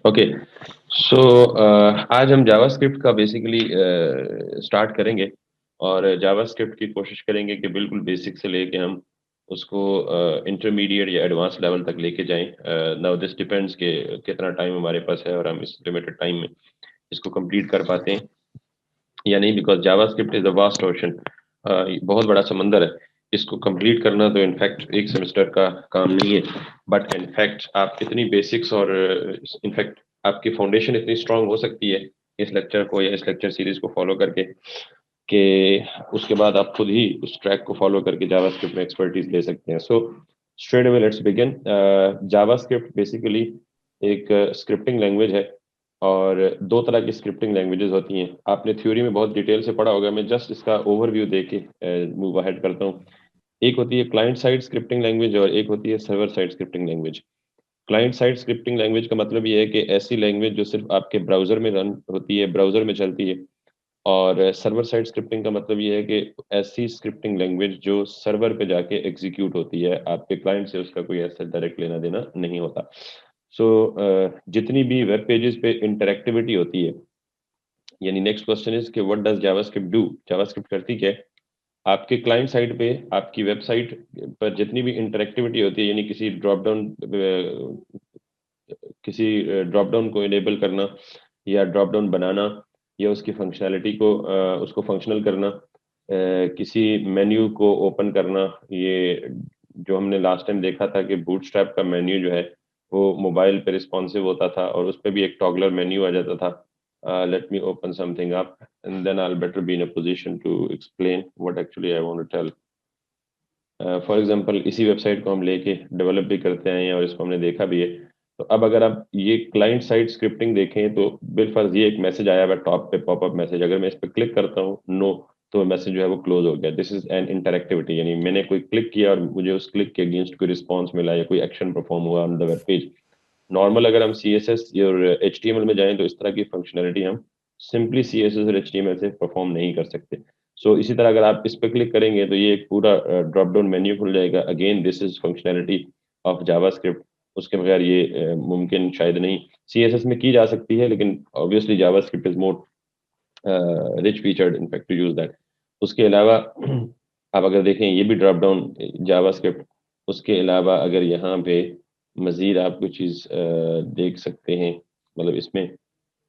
Okay. सो आज हम JavaScript का बेसिकली स्टार्ट करेंगे और जावास्क्रिप्ट की कोशिश करेंगे कि बिल्कुल बेसिक से लेके हम उसको इंटरमीडिएट या एडवांस लेवल तक लेके जाएं। नाउ दिस डिपेंड्स कि कितना टाइम हमारे पास है और हम इस लिमिटेड टाइम में इसको कंप्लीट कर पाते हैं या नहीं, because JavaScript is a vast ocean, बहुत बड़ा समंदर है। इसको कंप्लीट करना तो इनफैक्ट एक सेमेस्टर का काम नहीं है, बट इनफैक्ट आप इतनी बेसिक्स और इनफैक्ट आपकी फाउंडेशन इतनी स्ट्रांग हो सकती है इस लेक्चर को या इस लेक्चर सीरीज को फॉलो करके कि उसके बाद आप खुद ही उस ट्रैक को फॉलो करके जावास्क्रिप्ट में एक्सपर्टीज ले सकते हैं। So straight away let's begin. JavaScript basically एक स्क्रिप्टिंग लैंग्वेज है और दो तरह की स्क्रिप्टिंग लैंग्वेजेस होती हैं। आपने थ्योरी में बहुत डिटेल से पढ़ा होगा, मैं जस्ट इसका ओवरव्यू दे के मूव अहेड करता हूँ। एक होती है क्लाइंट साइड स्क्रिप्टिंग लैंग्वेज और एक होती है server side scripting language. Client side scripting language का मतलब ये है कि ऐसी लैंग्वेज जो सिर्फ आपके ब्राउजर में रन होती है, ब्राउजर में चलती है। और सर्वर साइड स्क्रिप्टिंग का मतलब ये है कि ऐसी स्क्रिप्टिंग लैंग्वेज जो सर्वर पे जाके एग्जीक्यूट होती है, आपके क्लाइंट से उसका कोई ऐसा डायरेक्ट लेना देना नहीं होता। सो जितनी भी वेब पेजेस पे इंटरेक्टिविटी होती है, यानी नेक्स्ट क्वेश्चन इज कि what does JavaScript do, JavaScript करती क्या है। आपके क्लाइंट साइड पे आपकी वेबसाइट पर जितनी भी इंटरेक्टिविटी होती है, यानी किसी ड्रॉप डाउन को इनेबल करना या ड्रॉप डाउन बनाना या उसकी फंक्शनैलिटी को उसको फंक्शनल करना, किसी मेन्यू को ओपन करना। ये जो हमने लास्ट टाइम देखा था कि बूटस्ट्रैप का मेन्यू जो है वो मोबाइल पे रिस्पॉन्सिव होता था और उस पर भी एक टॉगलर मेन्यू आ जाता था। Let me open something up and then I will better be in a position to explain what actually I want to tell. For example इसी वेबसाइट को हम लेके डेवलप भी करते हैं और इसको हमने देखा भी है। तो अब अगर आप ये क्लाइंट साइड स्क्रिप्टिंग देखें तो बिलफर्ज ये एक मैसेज आया हुआ टॉप पे, पॉपअप मैसेज। अगर मैं इस पर क्लिक करता हूँ नो, तो मैसेज जो है वो क्लोज हो गया। दिस इज एन इंटरेक्टिविटी, यानी मैंने कोई क्लिक किया और मुझे उस क्लिक के अगेंस्ट कोई रिस्पॉन्स मिला या कोई एक्शन परफॉर्म हुआ on the web page. Normal अगर हम सी एस एस और एच टी एम एल में जाएं तो इस तरह की फंक्शनलिटी हम सिंपली सी एस एस और एच टी एम एल से परफॉर्म नहीं कर सकते। सो इसी तरह अगर आप इस पर क्लिक करेंगे तो ये एक पूरा ड्रॉप डाउन मेन्यू खुल जाएगा। Again this is functionality of JavaScript, उसके बगैर ये मुमकिन शायद नहीं। सीएसएस में की जा सकती है लेकिन obviously JavaScript is more rich featured in fact to use that. उसके अलावा आप अगर देखें ये भी ड्रॉप डाउन जावास्क्रिप्ट। उसके अलावा अगर यहाँ पे मजीद आप कुछ चीज़ देख सकते हैं, मतलब इसमें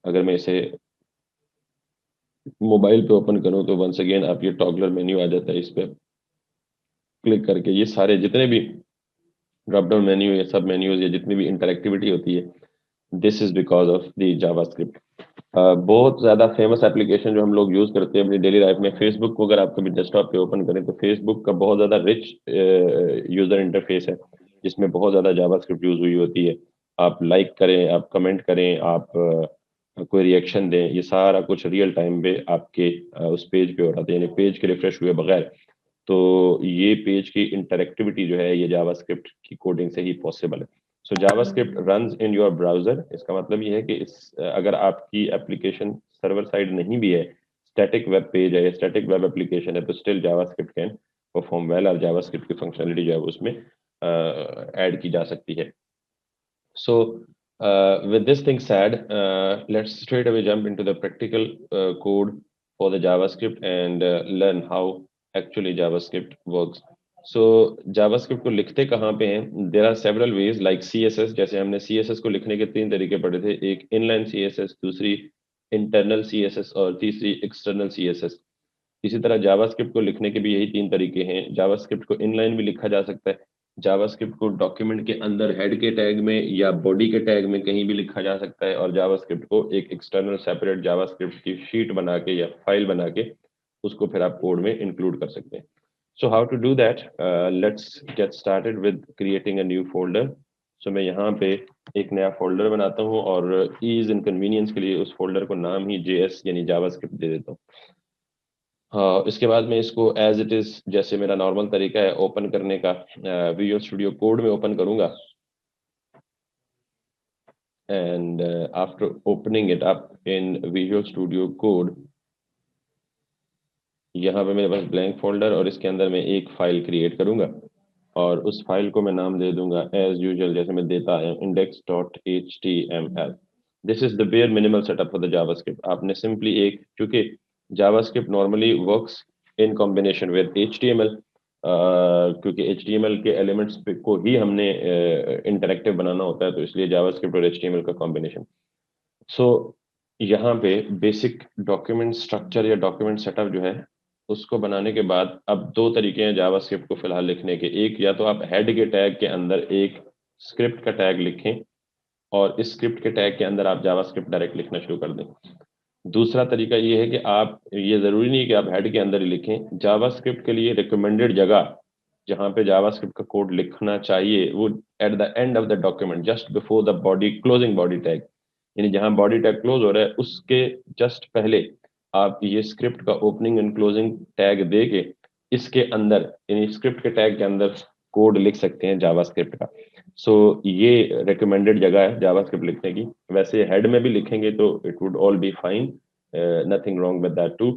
अगर मैं इसे मोबाइल पे ओपन करूँ तो वंस अगेन आप ये टॉगलर मेन्यू आ जाता है। इस पे क्लिक करके ये सारे जितने भी ड्रॉप डाउन मेन्यू या सब मेन्यूज या जितनी भी इंटरेक्टिविटी होती है, this is because of the JavaScript. बहुत ज़्यादा फेमस एप्लीकेशन जो हम लोग यूज़ करते हैं अपनी डेली लाइफ में, फेसबुक को अगर आप कभी डेस्कटॉप पे ओपन करें तो फेसबुक का बहुत ज़्यादा रिच यूज़र इंटरफेस है जिसमें बहुत ज़्यादा जावास्क्रिप्ट यूज़ हुई होती है। आप लाइक करें, आप कमेंट करें, आप कोई रिएक्शन दें, ये सारा कुछ रियल टाइम पे आपके उस पेज पे हो रहा था, यानी पेज के रिफ्रेश हुए बगैर। तो ये पेज की इंटरेक्टिविटी जो है ये जावास्क्रिप्ट की कोडिंग से ही पॉसिबल है। So JavaScript runs in your browser. इसका मतलब ये है कि अगर आपकी एप्लीकेशन सर्वर साइड नहीं भी है, स्टैटिक वेब पेज है या स्टैटिक वेब एप्लीकेशन है, तो still JavaScript can perform well और जावास्क्रिप्ट की फंक्शनलिटी जो है वो उसमें ऐड की जा सकती है। So, with this thing said, let's straight away jump into the practical code for the JavaScript and learn how actually JavaScript works. So, JavaScript को लिखते कहाँ पे हैं? There are several ways like CSS। जैसे हमने CSS को लिखने के तीन तरीके पढ़े थे, एक inline CSS, दूसरी internal CSS और तीसरी external CSS। इसी तरह जावास्क्रिप्ट को लिखने के भी यही तीन तरीके हैं। जावास्क्रिप्ट को इनलाइन भी लिखा जा सकता है, जावास्क्रिप्ट को डॉक्यूमेंट के अंदर हेड के टैग में या बॉडी के टैग में कहीं भी लिखा जा सकता है, और जावास्क्रिप्ट को एक एक्सटर्नल सेपरेट जावास्क्रिप्ट की शीट बना के या फाइल बना के उसको फिर आप कोड में इंक्लूड कर सकते हैं। So how to do that, let's get started with creating a new folder. So मैं यहाँ पे एक नया फोल्डर बनाता हूँ और ईज इनकन्वीनियंस के लिए उस फोल्डर को नाम ही जेएस यानी जावास्क्रिप्ट दे देता हूँ। हाँ, इसके बाद में इसको एज इट इज जैसे मेरा नॉर्मल तरीका है ओपन करने का, विजुअल स्टूडियो कोड में ओपन करूंगा। And after opening it up in visual studio code, यहाँ पे मेरे पास ब्लैंक फोल्डर और इसके अंदर मैं एक फाइल क्रिएट करूंगा और उस फाइल को मैं नाम दे दूंगा एज यूजुअल जैसे मैं देता है index.html। This is the bare minimal setup for the JavaScript. आपने सिंपली एक, क्योंकि JavaScript normally works in combination with HTML, क्योंकि एचटीएमएल के एलिमेंट्स को ही हमने इंटरेक्टिव बनाना होता है, तो इसलिए जावास्क्रिप्ट और एचटीएमएल का कॉम्बिनेशन। सो यहाँ पे बेसिक डॉक्यूमेंट स्ट्रक्चर या डॉक्यूमेंट सेटअप जो है उसको बनाने के बाद अब दो तरीके हैं जावास्क्रिप्ट को फिलहाल लिखने के। एक, या तो आप हेड के टैग के अंदर एक स्क्रिप्ट का टैग लिखें और इस स्क्रिप्ट के टैग के अंदर आप जावास्क्रिप्ट डायरेक्ट लिखना शुरू कर दें। दूसरा तरीका ये है कि आप, ये जरूरी नहीं कि आप हेड के अंदर ही लिखें, जावास्क्रिप्ट के लिए रिकमेंडेड जगह जहाँ पे जावास्क्रिप्ट का कोड लिखना चाहिए वो eight the end of the document, just before the body closing body tag, यानी जहाँ बॉडी टैग क्लोज हो रहा है उसके जस्ट पहले आप ये स्क्रिप्ट का ओपनिंग एंड क्लोजिंग टैग दे के इसके अंदर, यानी स्क्रिप्ट के टैग के अंदर कोड लिख सकते हैं जावास्क्रिप्ट का। सो ये रिकमेंडेड जगह है जावास्क्रिप्ट लिखने की। वैसे हेड में भी लिखेंगे तो it would all be fine, nothing wrong with that too,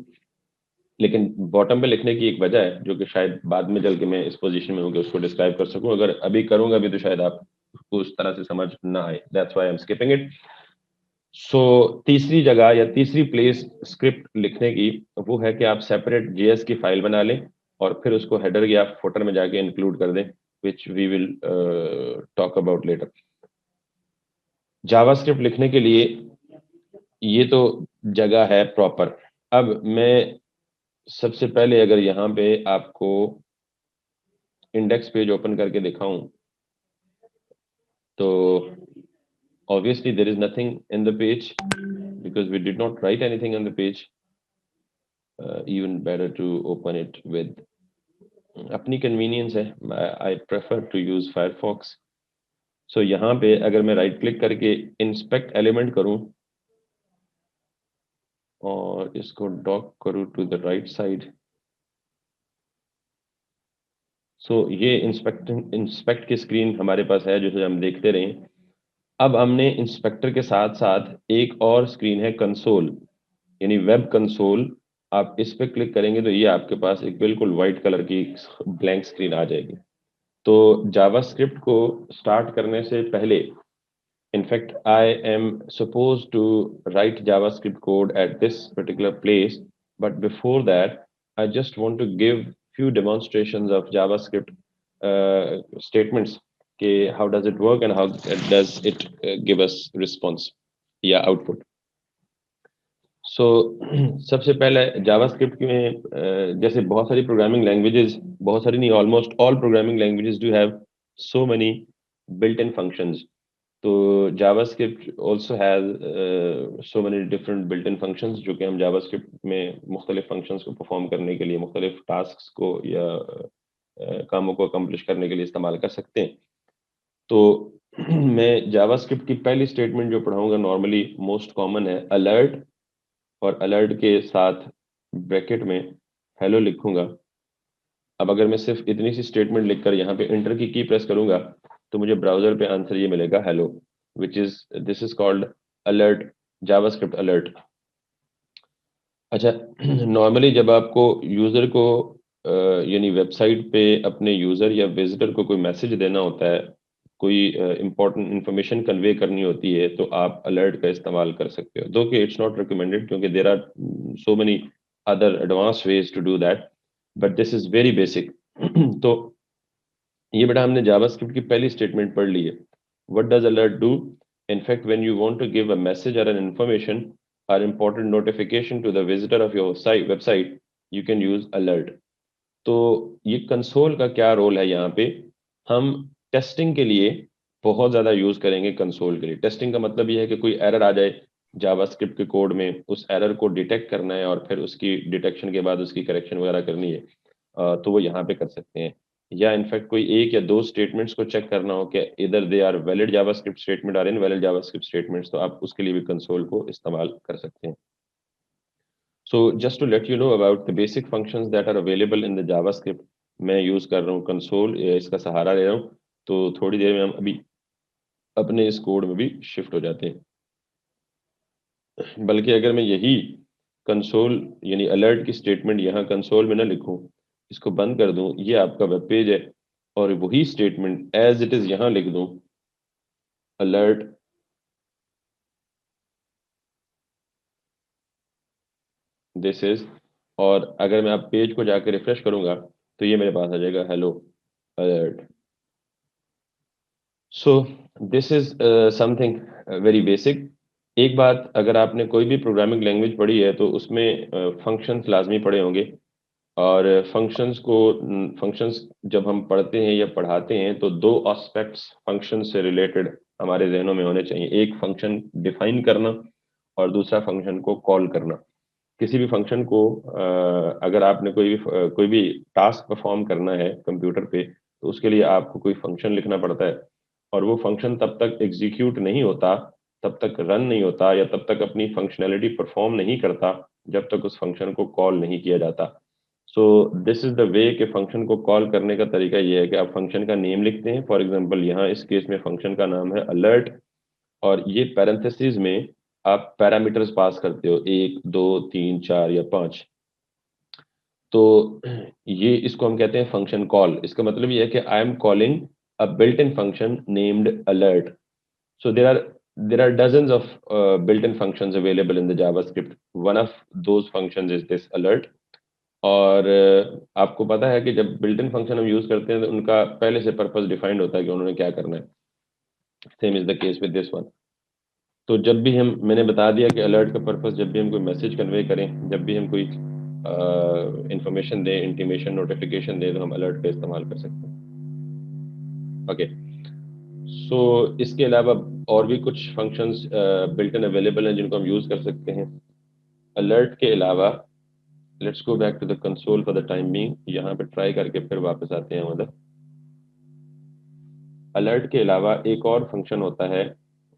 लेकिन बॉटम पे लिखने की एक वजह है जो कि शायद बाद में चल के मैं इस पोजीशन में हूँ कि उसको डिस्क्राइब कर सकूं। अगर अभी करूंगा भी तो शायद आपको उस तरह से समझ ना आए, that's why I am skipping it. So तीसरी जगह या तीसरी प्लेस स्क्रिप्ट लिखने की वो है कि आप सेपरेट जेएस की फाइल बना लें और फिर उसको हेडर या फुटर में जाके इंक्लूड कर दें, which we will talk about later. JavaScript लिखने के लिए ये तो जगह है प्रॉपर। अब मैं सबसे पहले अगर यहाँ पे आपको इंडेक्स पेज ओपन करके दिखाऊं तो obviously there is nothing in the page because we did not write anything on the page. Even better to open it with अपनी convenience है, I prefer to use Firefox. So यहाँ पे अगर मैं right click करके inspect element करूं और इसको डॉक करूं टू द राइट साइड, सो ये इंस्पेक्ट की स्क्रीन हमारे पास है जो हम देखते रहे। अब हमने इंस्पेक्टर के साथ साथ एक और स्क्रीन है कंसोल, यानी वेब कंसोल। आप इस पे क्लिक करेंगे तो ये आपके पास एक बिल्कुल वाइट कलर की ब्लैंक स्क्रीन आ जाएगी। तो जावास्क्रिप्ट को स्टार्ट करने से पहले, in fact I am suppose to write JavaScript code at this particular place, but before that I just want to give few demonstrations of JavaScript statements कि how does it work and how does it give us response या output. सो सबसे पहले JavaScript में जैसे बहुत सारी programming languages, बहुत सारी नहीं, almost all programming languages do have so many built in functions. तो JavaScript also has so many different built in functions जो कि हम जावास्क्रिप्ट में मुख्तलिफ फंक्शंस को परफॉर्म करने के लिए, मुख्तलिफ टास्क को या कामों को अकम्प्लिश करने के लिए इस्तेमाल कर सकते हैं। तो मैं जावास्क्रिप्ट की पहली स्टेटमेंट जो पढ़ाऊंगा नॉर्मली मोस्ट कॉमन है अलर्ट, और अलर्ट के साथ ब्रैकेट में हेलो लिखूंगा। अब अगर मैं सिर्फ इतनी सी स्टेटमेंट लिखकर यहाँ पे इंटर की प्रेस करूंगा तो मुझे ब्राउजर पे आंसर ये मिलेगा hello, which is this is called alert, JavaScript alert. अच्छा, नॉर्मली जब आपको यूजर को यानी वेबसाइट पे अपने यूजर या विजिटर को कोई मैसेज देना होता है, कोई इंपॉर्टेंट इंफॉर्मेशन कन्वे करनी होती है, तो आप अलर्ट का इस्तेमाल कर सकते हो, दो कि इट्स नॉट रिकमेंडेड क्योंकि there are so many other advance ways to do that, but this is very basic. तो ये बेटा हमने जावास्क्रिप्ट की पहली स्टेटमेंट पढ़ ली है। What does alert do? In fact when you want to give a message or an information or important notification to the visitor of your site website, you can use alert. तो ये console का क्या role है यहाँ पे? हम testing के लिए बहुत ज्यादा यूज करेंगे कंसोल के लिए। टेस्टिंग का मतलब ये है कि कोई एरर आ जाए जावास्क्रिप्ट के कोड में, उस एरर को डिटेक्ट करना है और फिर उसकी डिटेक्शन के बाद उसकी करेक्शन वगैरह करनी है, तो वो यहाँ पे कर सकते हैं। या इनफैक्ट कोई एक या दो स्टेटमेंट्स को चेक करना हो कि इधर they are valid JavaScript statement और इनवैलिड जावास्क्रिप्ट स्टेटमेंट्स, तो आप उसके लिए भी कंसोल को इस्तेमाल कर सकते हैं। So just to let you know about the basic functions that are available in the JavaScript, मैं यूज कर रहा हूँ कंसोल, इसका सहारा ले रहा हूँ। तो थोड़ी देर में हम अभी अपने इस कोड में भी शिफ्ट हो जाते हैं। बल्कि अगर मैं यही कंसोल यानी अलर्ट की स्टेटमेंट यहाँ कंसोल में ना लिखूं, इसको बंद कर दूं, ये आपका वेब पेज है, और वही स्टेटमेंट एज इट इज यहाँ लिख दूं अलर्ट दिस इज, और अगर मैं आप पेज को जाकर रिफ्रेश करूंगा तो ये मेरे पास आ जाएगा hello alert. So this is something very basic. एक बात, अगर आपने कोई भी प्रोग्रामिंग लैंग्वेज पढ़ी है तो उसमें फंक्शंस लाजमी पढ़े होंगे, और फंक्शंस जब हम पढ़ते हैं या पढ़ाते हैं तो दो एस्पेक्ट्स फंक्शन से रिलेटेड हमारे जहनों में होने चाहिए। एक फंक्शन डिफाइन करना और दूसरा फंक्शन को कॉल करना। किसी भी फंक्शन को अगर आपने कोई भी टास्क परफॉर्म करना है कंप्यूटर पे, तो उसके लिए आपको कोई फंक्शन लिखना पड़ता है, और वो फंक्शन तब तक एग्जीक्यूट नहीं होता, तब तक रन नहीं होता, या तब तक अपनी फंक्शनैलिटी परफॉर्म नहीं करता जब तक उस फंक्शन को कॉल नहीं किया जाता। सो दिस इज द वे कि फंक्शन को कॉल करने का तरीका ये है कि आप फंक्शन का नेम लिखते हैं। फॉर एग्जांपल यहाँ इस केस में फंक्शन का नाम है अलर्ट, और ये पैरेंथेसिस में आप पैरामीटर्स पास करते हो, 1 2 3 4 या 5। तो ये इसको हम कहते हैं फंक्शन कॉल। इसका मतलब ये है कि I am calling a built in function named alert. So there are dozens of built-in functions available in the JavaScript. One of those functions is this alert. और आपको पता है कि जब बिल्ट इन फंक्शन हम यूज करते हैं तो उनका पहले से पर्पस डिफाइंड होता है कि उन्होंने क्या करना है। Same is the case with this one. तो जब भी हम, मैंने बता दिया कि अलर्ट का पर्पस जब भी हम कोई मैसेज कन्वे करें, जब भी हम कोई इंफॉर्मेशन दें, इंटीमेशन, नोटिफिकेशन दें, तो हम अलर्ट का इस्तेमाल कर सकते हैं। ओके, सो इसके अलावा और भी कुछ फंक्शंस बिल्ट इन अवेलेबल हैं जिनको हम यूज कर सकते हैं। अलर्ट के अलावा let's go back to the console for the time being. यहाँ पे ट्राई करके फिर वापस आते हैं मतलब। अलर्ट के अलावा एक और फंक्शन होता है।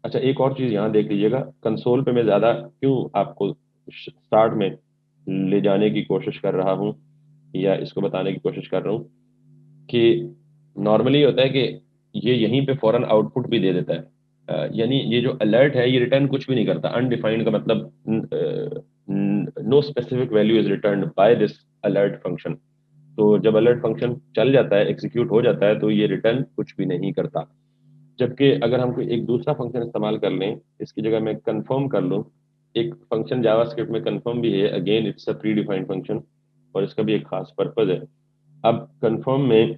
अच्छा, एक और चीज यहाँ देख लीजिएगा, कंसोल पे मैं ज्यादा क्यों आपको स्टार्ट में ले जाने की कोशिश कर रहा हूँ या इसको बताने की कोशिश कर रहा हूँ कि नॉर्मली होता है कि ये यहीं पे फौरन आउटपुट भी दे देता है। यानी ये जो अलर्ट है ये रिटर्न कुछ भी नहीं करता। अनडिफाइंड का मतलब no specific value is returned by this alert function. तो जब अलर्ट फंक्शन चल जाता है, एग्जीक्यूट हो जाता है, तो ये रिटर्न कुछ भी नहीं करता। जबकि अगर हम कोई एक दूसरा फंक्शन इस्तेमाल कर लें, इसकी जगह मैं कंफर्म कर लूँ। एक फंक्शन जावास्क्रिप्ट में कंफर्म भी है, again it's a pre defined function, और इसका भी एक खास पर्पज है। अब कंफर्म में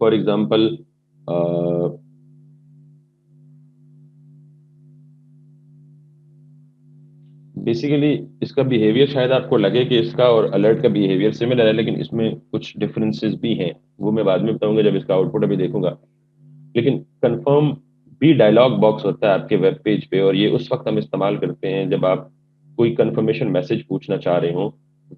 फॉर एग्जांपल बेसिकली इसका बिहेवियर शायद आपको लगे कि इसका और अलर्ट का बिहेवियर सिमिलर है, लेकिन इसमें कुछ डिफरेंसेस भी हैं। वो मैं बाद में बताऊंगा जब इसका आउटपुट अभी देखूंगा। लेकिन कंफर्म भी डायलॉग बॉक्स होता है आपके वेब पेज पे, और ये उस वक्त हम इस्तेमाल करते हैं जब आप कोई कंफर्मेशन मैसेज पूछना चाह रहे हो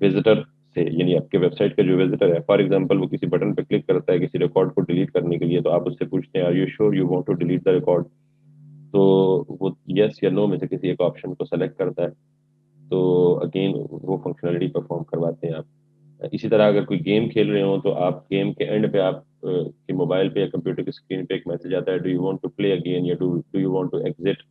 विजिटर से, यानी आपके वेबसाइट का जो विजिटर है। फॉर एग्जांपल वो किसी बटन पर क्लिक करता है किसी रिकॉर्ड को डिलीट करने के लिए, तो आप उससे पूछते हैं are you sure you want to delete the record. तो वो यस या नो में से किसी एक ऑप्शन को सेलेक्ट करता है, तो अगेन वो फंक्शनलिटी परफॉर्म करवाते हैं आप। इसी तरह अगर कोई गेम खेल रहे हो तो आप गेम के एंड पे आप के मोबाइल पे या कंप्यूटर की स्क्रीन पे एक मैसेज आता है, do you want to play again या do you want to exit.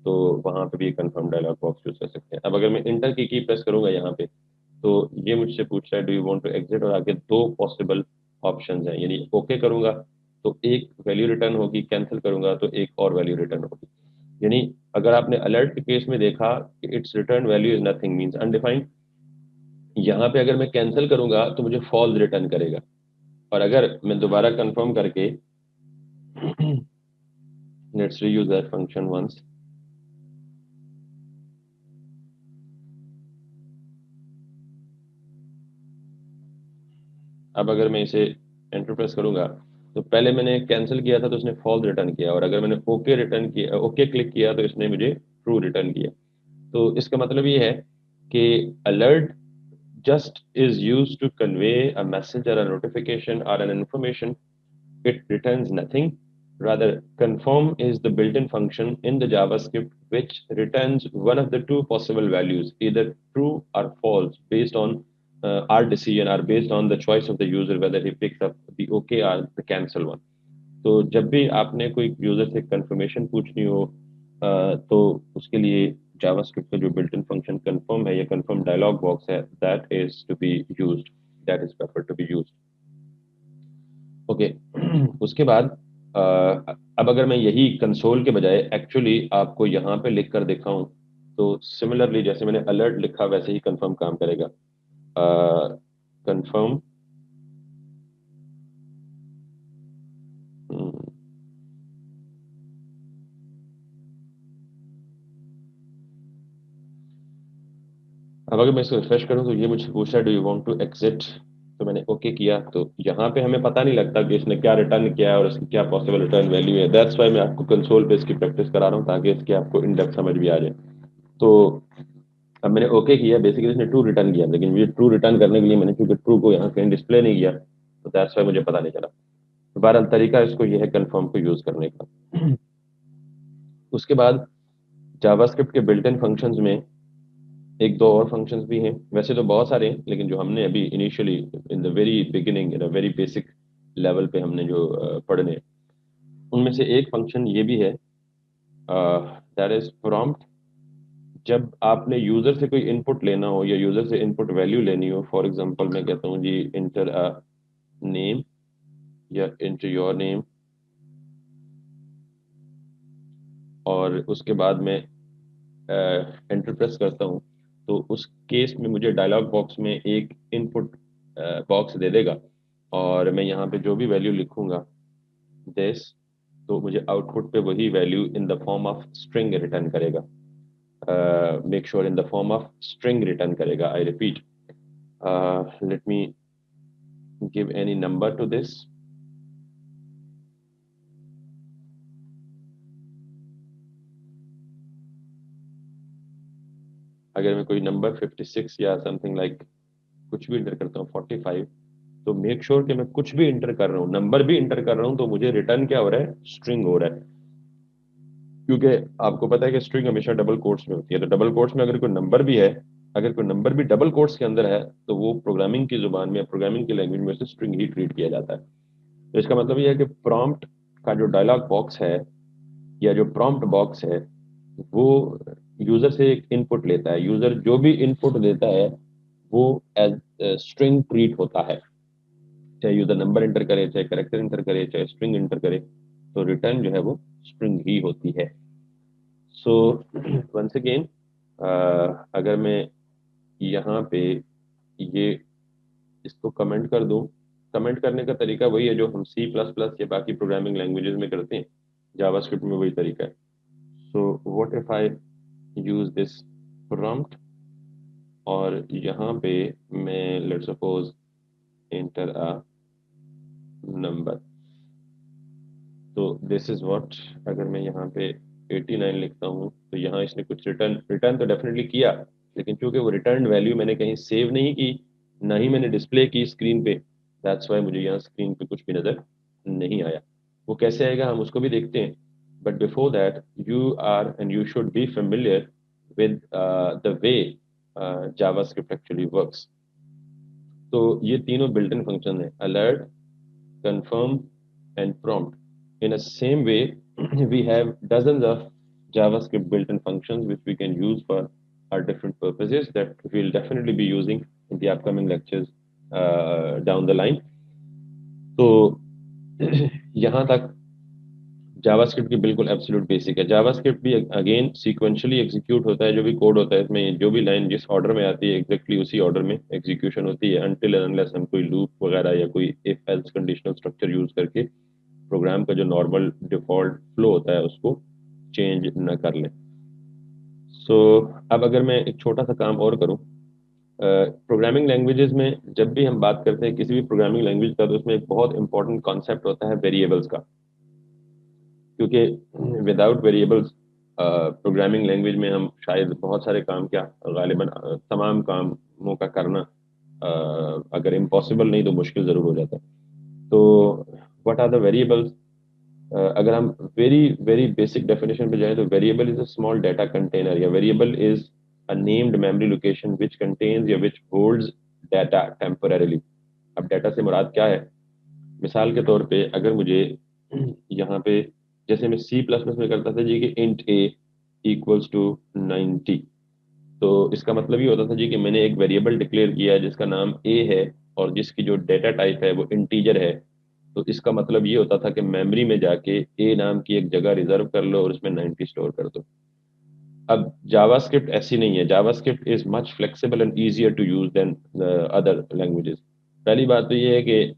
तो वहां पे भी कंफर्म डायलॉग बॉक्स यूज कर सकते हैं। अब अगर मैं इंटर की प्रेस करूंगा यहाँ पे, तो ये मुझसे पूछ रहा है do you want to exit, और आगे दो पॉसिबल ऑप्शंस हैं। यानी ओके करूंगा तो एक वैल्यू रिटर्न होगी, कैंसिल करूंगा तो एक और वैल्यू रिटर्न होगी। यानी अगर आपने अलर्ट के केस में देखा कि it's return value is nothing, means undefined, यहाँ पे अगर मैं कैंसिल करूंगा तो मुझे फॉल्स रिटर्न करेगा। और अगर मैं दोबारा कंफर्म करके let's reuse that function once. अब अगर मैं इसे एंटर प्रेस करूंगा तो पहले मैंने कैंसिल किया था तो इसने फॉल्स रिटर्न किया, और अगर मैंने ओके रिटर्न किया, ओके क्लिक किया, तो इसने मुझे ट्रू रिटर्न किया। तो इसका मतलब ये है कि alert just is used to convey a message or a notification or an information. It returns nothing. Rather, confirm is the built-in function in the JavaScript which returns one of the two possible values, either true or false, based on our decision or based on the choice of the user, whether he picks up the OK or the cancel one. तो जब भी आपने कोई user से confirmation पूछनी हो तो उसके लिए जावास्क्रिप्ट का जो बिल्ट इन फंक्शन कंफर्म है या कंफर्म डायलॉग बॉक्स है, that is to be used, that is preferred to be used. Okay, उसके बाद अब अगर मैं यही कंसोल के बजाय एक्चुअली आपको यहाँ पे लिख कर दिखाऊं, तो सिमिलरली जैसे मैंने अलर्ट लिखा वैसे ही कंफर्म काम करेगा। कंफर्म अब अगर मैं इसको रिफ्रेश करूं तो ये मुझसे पूछ रहा है do you want to exit, तो मैंने ओके किया। तो यहाँ पे हमें पता नहीं लगता कि इसने क्या रिटर्न किया है और इसकी क्या पॉसिबल रिटर्न वैल्यू है। दैट्स वाई मैं आपको कंसोल पे इसकी प्रैक्टिस करा रहा हूँ ताकि इसकी आपको इन डेप्थ समझ भी आ जाए। तो अब मैंने ओके किया, बेसिकली इसने ट्रू रिटर्न किया, लेकिन ये ट्रू रिटर्न करने के लिए मैंने क्योंकि ट्रू को यहाँ कहीं डिस्प्ले नहीं किया तो दैट्स वाई मुझे पता नहीं चला। तो बहरहाल तरीका इसको ये है कन्फर्म को यूज करने का। उसके बाद जावास्क्रिप्ट के बिल्ट इन फंक्शंस में एक दो और फंक्शंस भी हैं, वैसे तो बहुत सारे हैं, लेकिन जो हमने अभी initially in the very beginning in a very basic level पे हमने जो पढ़ने हैं, उनमें से एक फंक्शन ये भी है, दैट इज प्रॉम्प्ट। जब आपने यूजर से कोई इनपुट लेना हो या यूजर से इनपुट वैल्यू लेनी हो, फॉर एग्जांपल मैं कहता हूँ जी इंटर अ नेम या इंटर योर नेम, और उसके बाद मैं एंटर प्रेस करता हूँ, तो उस केस में मुझे डायलॉग बॉक्स में एक इनपुट बॉक्स दे देगा, और मैं यहाँ पे जो भी वैल्यू लिखूंगा दिस, तो मुझे आउटपुट पे वही value in the form of string return करेगा। Make sure in the form of string return करेगा। I repeat, let me give any number to this. अगर मैं कोई नंबर 56 या समथिंग लाइक कुछ भी इंटर करता हूँ 45, तो मेक श्योर कि मैं कुछ भी इंटर कर रहा हूँ, नंबर भी इंटर कर रहा हूँ, तो मुझे रिटर्न क्या हो रहा है, स्ट्रिंग हो रहा है। क्योंकि आपको पता है कि स्ट्रिंग हमेशा डबल कोट्स में होती है, तो डबल कोट्स में अगर कोई नंबर भी है, अगर कोई नंबर भी डबल कोट्स के अंदर है, तो वो प्रोग्रामिंग की जुबान में, प्रोग्रामिंग की लैंग्वेज में उसे स्ट्रिंग ही ट्रीट किया जाता है। तो इसका मतलब ये है कि प्रॉम्प्ट का जो डायलॉग बॉक्स है या जो प्रॉम्प्ट बॉक्स है, वो यूजर से एक इनपुट लेता है। यूजर जो भी इनपुट देता है वो एज स्ट्रिंग ट्रीट होता है, चाहे यूजर नंबर इंटर करे, चाहे करेक्टर इंटर करे, चाहे स्ट्रिंग इंटर करे, तो रिटर्न जो है वो स्ट्रिंग ही होती है। सो वंस अगेन, अगर मैं यहाँ पे ये इसको कमेंट कर दूं, कमेंट करने का तरीका वही है जो हम सी प्लस प्लस या बाकी प्रोग्रामिंग लैंग्वेजेस में करते हैं, जावास्क्रिप्ट में वही तरीका है। So what if I use this prompt, और यहाँ पे मैं let's suppose enter a number, तो दिस इज व्हाट, अगर मैं यहाँ पे 89 लिखता हूँ तो यहाँ इसने कुछ रिटर्न रिटर्न तो डेफिनेटली किया, लेकिन चूंकि वो रिटर्न वैल्यू मैंने कहीं सेव नहीं की, ना ही मैंने डिस्प्ले की स्क्रीन पे, दैट्स वाई मुझे यहाँ स्क्रीन पे कुछ भी नजर नहीं आया। वो कैसे आएगा हम उसको भी देखते हैं, but before that you are and you should be familiar with the way JavaScript actually works. तो ये तीनों बिल्ट इन फंक्शन है, alert, confirm, and prompt. In a same way, we have dozens of JavaScript built-in functions which we can use for our different purposes that we'll definitely be using in the upcoming lectures down the line. तो यहाँ तक JavaScript की बिल्कुल absolute basic है। JavaScript भी again sequentially execute होता है, जो भी कोड होता है इसमें, जो भी लाइन जिस ऑर्डर में आती है एग्जैक्टली उसी ऑर्डर में एग्जीक्यूशन होती है, अनटिल एंड अनलेस हम कोई लूप वगैरह या कोई if else conditional structure use करके प्रोग्राम का जो नॉर्मल डिफॉल्ट फ्लो होता है उसको चेंज न कर लें। सो अब अगर मैं एक छोटा सा काम और करूं, प्रोग्रामिंग लैंग्वेजेस में जब भी हम बात करते हैं किसी भी प्रोग्रामिंग लैंग्वेज का, तो उसमें एक बहुत इंपॉर्टेंट कॉन्सेप्ट होता है वेरिएबल्स का। क्योंकि विदाउट वेरिएबल्स प्रोग्रामिंग लैंग्वेज में हम शायद बहुत सारे काम, क्या गालिबन तमाम कामों का करना अगर इम्पॉसिबल नहीं तो मुश्किल ज़रूर हो जाता है। तो व्हाट आर द वेरिएबल्स? अगर हम वेरी वेरी बेसिक डेफिनेशन पे जाएं तो variable is a small data container, या variable is a named memory location which contains या विच होल्ड्स डाटा टेम्पोरेरीली। अब डाटा से मुराद क्या है? मिसाल के तौर पे अगर मुझे यहाँ पे, जैसे मैं सी प्लस प्लस में करता था जी कि इंट ए इक्वल्स टू 90, तो इसका मतलब ये होता था जी कि मैंने एक वेरिएबल डिक्लेयर किया है जिसका नाम ए है और जिसकी जो डेटा टाइप है वो इंटीजर है। तो इसका मतलब ये होता था कि मेमोरी में जाके ए नाम की एक जगह रिजर्व कर लो और उसमें 90 स्टोर कर दो। अब जावास्क्रिप्ट ऐसी नहीं है, JavaScript is much flexible and easier to use than other languages. पहली बात तो ये है कि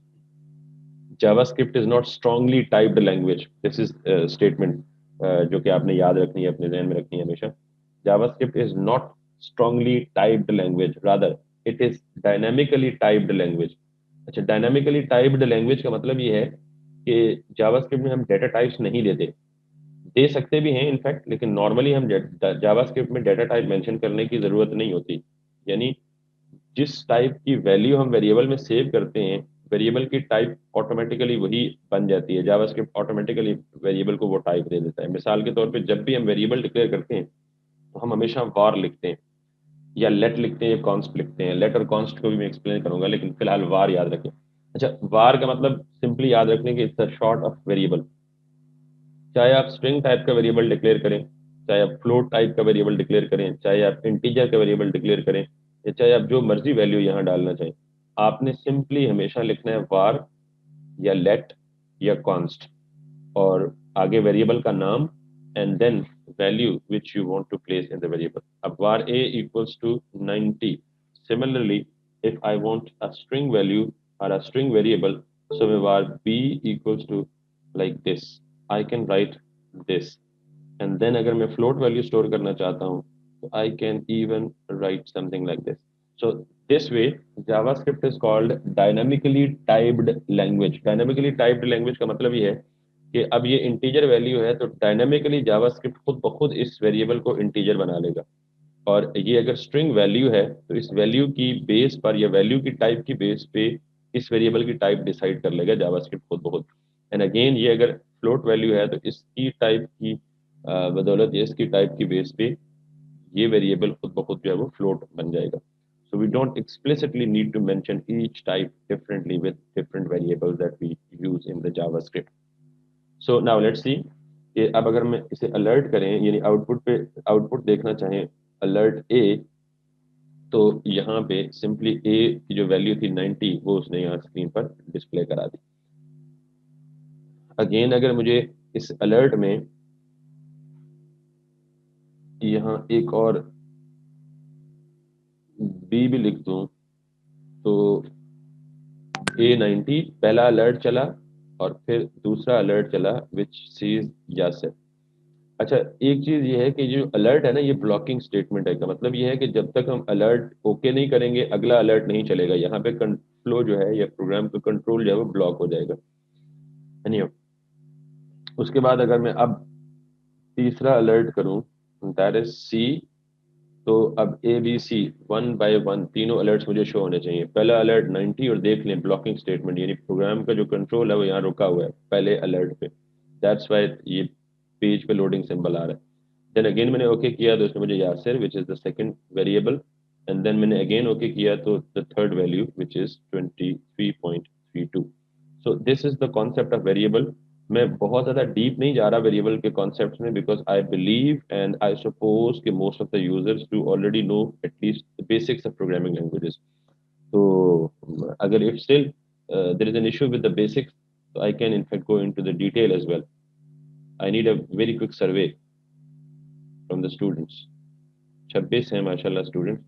JavaScript is not strongly typed language, this is statement जो कि आपने याद रखनी है, अपने जहन में रखनी है हमेशा। JavaScript is not strongly typed language, rather it is dynamically typed language. अच्छा, डायनामिकली टाइप्ड लैंग्वेज का मतलब ये है कि जावास्क्रिप्ट में हम डेटा टाइप्स नहीं देते, दे सकते भी हैं इनफैक्ट, लेकिन नॉर्मली हम जावास्क्रिप्ट में डेटा टाइप मेंशन करने की जरूरत नहीं होती। यानी जिस टाइप की वैल्यू हम वेरिएबल में सेव करते हैं, वेरिएबल की टाइप ऑटोमेटिकली वही बन जाती है, जावास्क्रिप्ट ऑटोमेटिकली वेरिएबल को वो टाइप दे देता है। मिसाल के तौर पे जब भी हम वेरिएबल डिक्लेयर करते हैं तो हम हमेशा var लिखते हैं या लेट लिखते हैं या कॉन्स्ट लिखते हैं। लेट और कॉन्स्ट को भी मैं एक्सप्लेन करूंगा, लेकिन फिलहाल var याद रखें। अच्छा, var का मतलब सिंपली याद रखने की it's a short of variable. चाहे आप स्ट्रिंग टाइप का वेरिएबल डिक्लेयर करें, चाहे आप फ्लोट टाइप का वेरिएबल डिक्लेयर करें, चाहे आप इंटीजर का वेरिएबल डिक्लेयर करें, या चाहे आप जो मर्जी वैल्यू यहाँ डालना चाहें, आपने सिंपली हमेशा लिखना है var या let या const, और आगे वेरिएबल का नाम and then value which you want to place in the variable. अब var a equals to 90, similarly if I want a string value or a string variable, so var b equals to like this, I can write this, and then अगर मैं float value store करना चाहता हूँ तो I can even write something like this. So this way JavaScript is called dynamically typed language. Dynamically typed language का मतलब ये है कि अब ये इंटीजर वैल्यू है तो डायनामिकली जावास्क्रिप्ट खुद ब खुद इस वेरिएबल को इंटीजर बना लेगा। और ये अगर स्ट्रिंग वैल्यू है तो इस वैल्यू की बेस पर या वैल्यू की टाइप की बेस पे इस वेरिएबल की टाइप डिसाइड कर लेगा जावास्क्रिप्ट खुद ब खुद। एंड अगेन ये अगर फ्लोट वैल्यू है तो इसकी टाइप की बदौलत या इसकी टाइप की बेस पे ये वेरिएबल खुद ब खुद जो है वो फ्लोट बन जाएगा। So we don't explicitly need to mention each type differently with different variables that we use in the JavaScript. So now let's see कि अब अगर मैं इसे अलर्ट करें, यानी आउटपुट पे आउटपुट देखना चाहें अलर्ट ए, तो यहाँ पे सिंपली ए की जो वैल्यू थी 90 वो उसने यहाँ स्क्रीन पर डिस्प्ले करा दी। अगेन अगर मुझे इस अलर्ट में यहाँ एक और बी भी लिख दूं तो A90 पहला अलर्ट चला और फिर दूसरा अलर्ट चला विच सीज यासिर। अच्छा, एक चीज ये है कि जो अलर्ट है ना, ये ब्लॉकिंग स्टेटमेंट है। का मतलब ये है कि जब तक हम अलर्ट ओके नहीं करेंगे अगला अलर्ट नहीं चलेगा। यहाँ पे फ्लो जो है या प्रोग्राम का कंट्रोल जो है वो ब्लॉक हो जाएगा। नहीं, उसके बाद अगर मैं अब तीसरा अलर्ट करूं दैट इज सी, तो अब A B C one by one तीनों अलर्ट्स मुझे शो होने चाहिए। पहला अलर्ट 90 और देख लें ब्लॉकिंग स्टेटमेंट, यानी प्रोग्राम का जो कंट्रोल है वो यहाँ रुका हुआ है पहले अलर्ट पे। दैट्स वाई ये पेज पे लोडिंग सिंबल आ रहा है। देन अगेन मैंने ओके किया तो उसने मुझे Yasir which is the second variable, and then मैंने अगेन ओके किया तो the third value which is 23.32। So this is the concept of variable. मैं बहुत ज़्यादा डीप नहीं जा रहा वेरिएबल के कॉन्सेप्ट्स में, because I believe and I suppose कि most of the users do already know at least the basics of programming languages. तो अगर if still there is an issue with the basics, तो I can in fact go into the detail as well. I need a very quick survey from the students. 26 हैं माशाल्लाह students.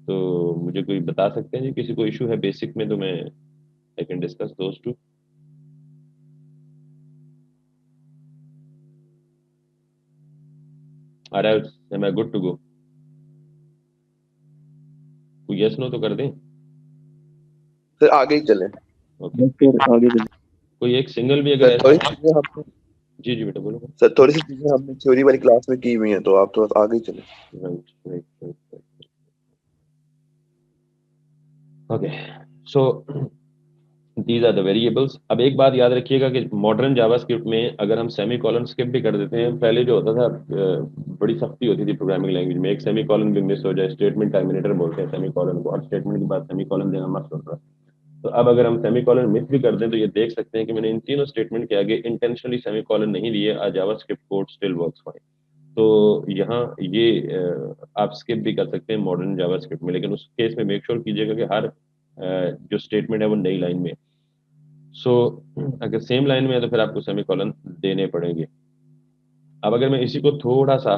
तो मुझे कोई बता सकते हैं जी किसी को इशू है बेसिक में, तो मैं I can discuss those too. Are am I good to go? कोई यस नो तो कर दें। फिर आगे ही चलें। ओके, फिर आगे चलिए। कोई एक सिंगल भी अगर सर ऐसा थोड़ी सी चीजें हमने जी जी बेटा बोलो। सर थोड़ी सी चीजें हमने थ्योरी वाली क्लास में की हुई हैं, तो आप थोड़ा आगे ही चलें। Right right right. Okay, so these are the variables. अब एक बात याद रखिएगा कि मॉडर्न जावास्क्रिप्ट में अगर हम सेमी कॉलन स्किप भी कर देते हैं, पहले जो होता था बड़ी सख्ती होती थी प्रोग्रामिंग लैंग्वेज में, एक सेमी कॉलन भी मिस हो जाए, स्टेटमेंट टर्मिनेटर बोलते हैं सेमी कॉलन को, और स्टेटमेंट के बाद सेमी कॉलन देना मस्त होता है। तो अब अगर हम सेमी कॉलन मिस भी कर दें तो ये देख सकते हैं कि मैंने इन तीनों स्टेटमेंट के आगे इंटेंशनली सेमी कॉलन नहीं दिए, आ JavaScript code still works fine. तो यहाँ ये आप स्किप भी कर सकते हैं मॉडर्न जावास्क्रिप्ट में, लेकिन उस केस में मेक श्योर कीजिएगा कि हर जो स्टेटमेंट है वो नई लाइन में। सो अगर सेम लाइन में है तो फिर आपको सेमी कॉलन देने पड़ेंगे। अब अगर मैं इसी को थोड़ा सा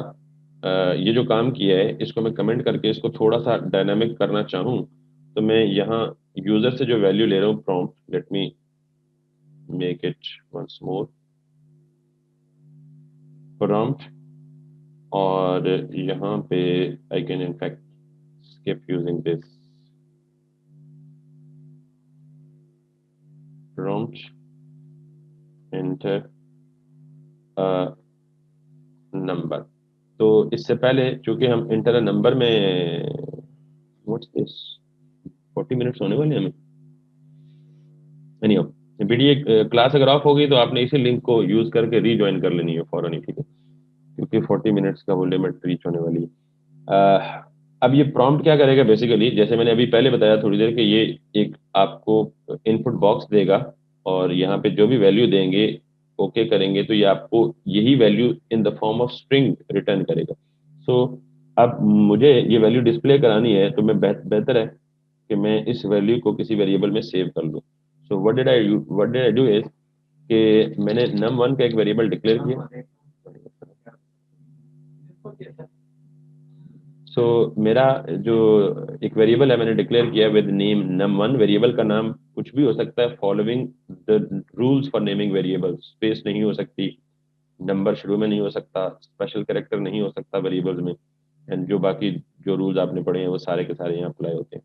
ये जो काम किया है इसको मैं कमेंट करके इसको थोड़ा सा डायनामिक करना चाहूँ तो मैं यहाँ यूजर से जो वैल्यू ले रहा हूँ prompt, let me make it once more prompt, और यहाँ पे I can in fact skip using this prompt, enter a number। तो इससे पहले चूंकि हम इंटर अ नंबर में, व्हाट्स दिस, 40 मिनट्स होने वाले हैं हमें। एनीहाउ, वीडियो क्लास अगर ऑफ होगी तो आपने इसी लिंक को यूज करके रीज्वाइन कर लेनी है फौरन ही, ठीक है, क्योंकि 40 मिनट्स का वो लिमिट रीच होने वाली है। अब ये प्रॉम्प्ट क्या करेगा बेसिकली, जैसे मैंने अभी पहले बताया थोड़ी देर कि ये एक आपको इनपुट बॉक्स देगा और यहाँ पे जो भी वैल्यू देंगे, ओके करेंगे, तो ये आपको यही value in the form of string return करेगा। सो अब मुझे ये वैल्यू डिस्प्ले करानी है तो मैं बेहतर है कि मैं इस वैल्यू को किसी वेरिएबल में सेव कर लूँ। So what did I do is कि मैंने num1 का एक वेरिएबल डिक्लेयर किया। सो मेरा जो एक वेरिएबल है मैंने डिक्लेयर किया विद नेम num1। वेरिएबल का नाम कुछ भी हो सकता है, following the rules for naming variable. Space नहीं हो सकती, नंबर शुरू में नहीं हो सकता, स्पेशल कैरेक्टर नहीं हो सकता वेरिएबल्स में, एंड जो बाकी जो रूल्स आपने पढ़े हैं वो सारे के सारे यहाँ अप्लाई होते हैं।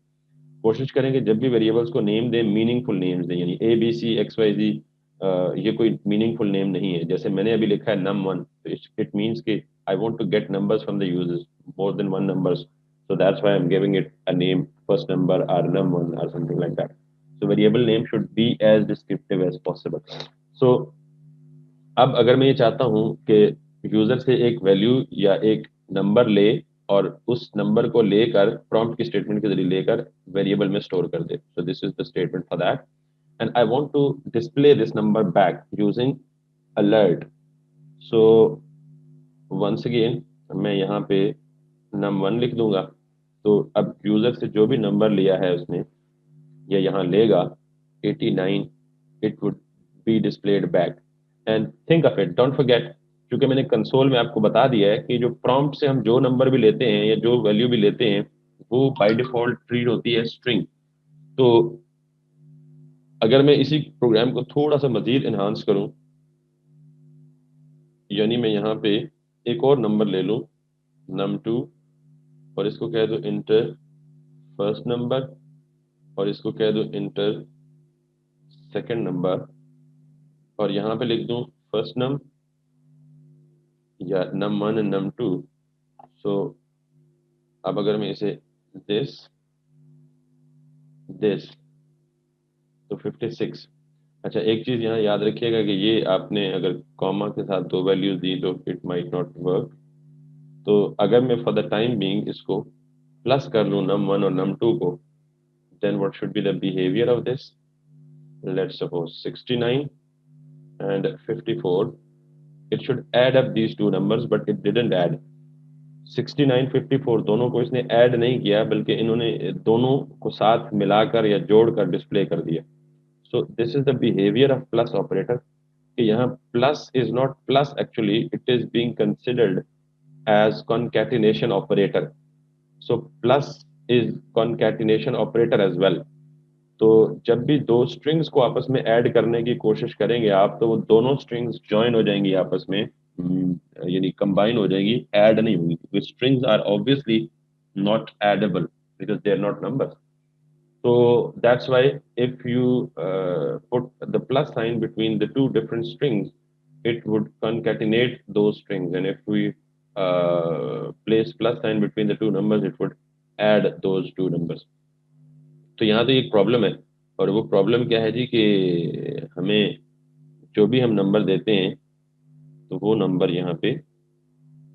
कोशिश करेंगे जब भी वेरिएबल्स को नेम दें मीनिंगफुल नेम्स दें, यानी A B C X Y Z, ये कोई मीनिंगफुल नेम नहीं है। जैसे मैंने अभी लिखा है num1, तो इट मीन्स कि I want to get numbers from the users, more than one numbers, so that's why I'm giving it a name, first number or num1 or something like that. So variable name should be as descriptive as possible. So अब अगर मैं ये चाहता हूँ कि user से एक value या एक नंबर ले और उस नंबर को लेकर प्रॉम्प्ट की स्टेटमेंट के जरिए लेकर वेरिएबल में स्टोर कर दे, so this is the statement for that, and I want to display this number back using alert. So once again मैं यहाँ पे num1 लिख दूंगा, तो अब यूजर से जो भी नंबर लिया है उसने या यहाँ लेगा 89, it would be displayed back. And think of it, don't forget, क्योंकि मैंने कंसोल में आपको बता दिया है कि जो प्रॉम्प्ट से हम जो नंबर भी लेते हैं या जो वैल्यू भी लेते हैं वो बाय डिफॉल्ट ट्रीट होती है स्ट्रिंग। तो अगर मैं इसी प्रोग्राम को थोड़ा सा मजीद इन्हांस करूं, यानी मैं यहाँ पे एक और नंबर ले लूं num2 और इसको कह दो इंटर फर्स्ट नंबर और इसको कह दो इंटर सेकंड नंबर और यहाँ पे लिख दूं फर्स्ट नम या num1 एंड num2। सो अब अगर मैं इसे दिस दिस तो 56। अच्छा, एक चीज यहाँ याद रखिएगा कि ये आपने अगर कॉमा के साथ दो वैल्यूज दी तो इट माइट नॉट वर्क। तो अगर मैं फॉर द टाइम बीइंग इसको प्लस कर लूँ num1 और num2 को, then what should be the behaviour of this, let's suppose 69 and 54, it should add up these two numbers but it didn't add। 69 54 दोनों को इसने ऐड नहीं किया बल्कि इन्होंने दोनों को साथ मिलाकर या जोड़कर डिस्प्ले कर दिया। So this is the behaviour of plus operator, कि यहाँ plus is not plus, actually it is being considered as concatenation operator. So plus is concatenation operator as well. तो जब भी दो स्ट्रिंग्स को आपस में ऐड करने की कोशिश करेंगे आप, तो वो दोनों स्ट्रिंग्स ज्वाइन हो जाएंगी आपस में, यानी कंबाइन हो जाएंगी, ऐड नहीं होंगी, क्योंकि strings are obviously not addable because they are not numbers. So that's why if you put the plus sign between the two different strings, it would concatenate those strings. And if we place plus sign between the two numbers, it would add those two numbers. तो यहाँ तो एक problem है, और वो problem क्या है जी कि हमें जो भी हम नंबर देते हैं तो वो नंबर यहाँ पे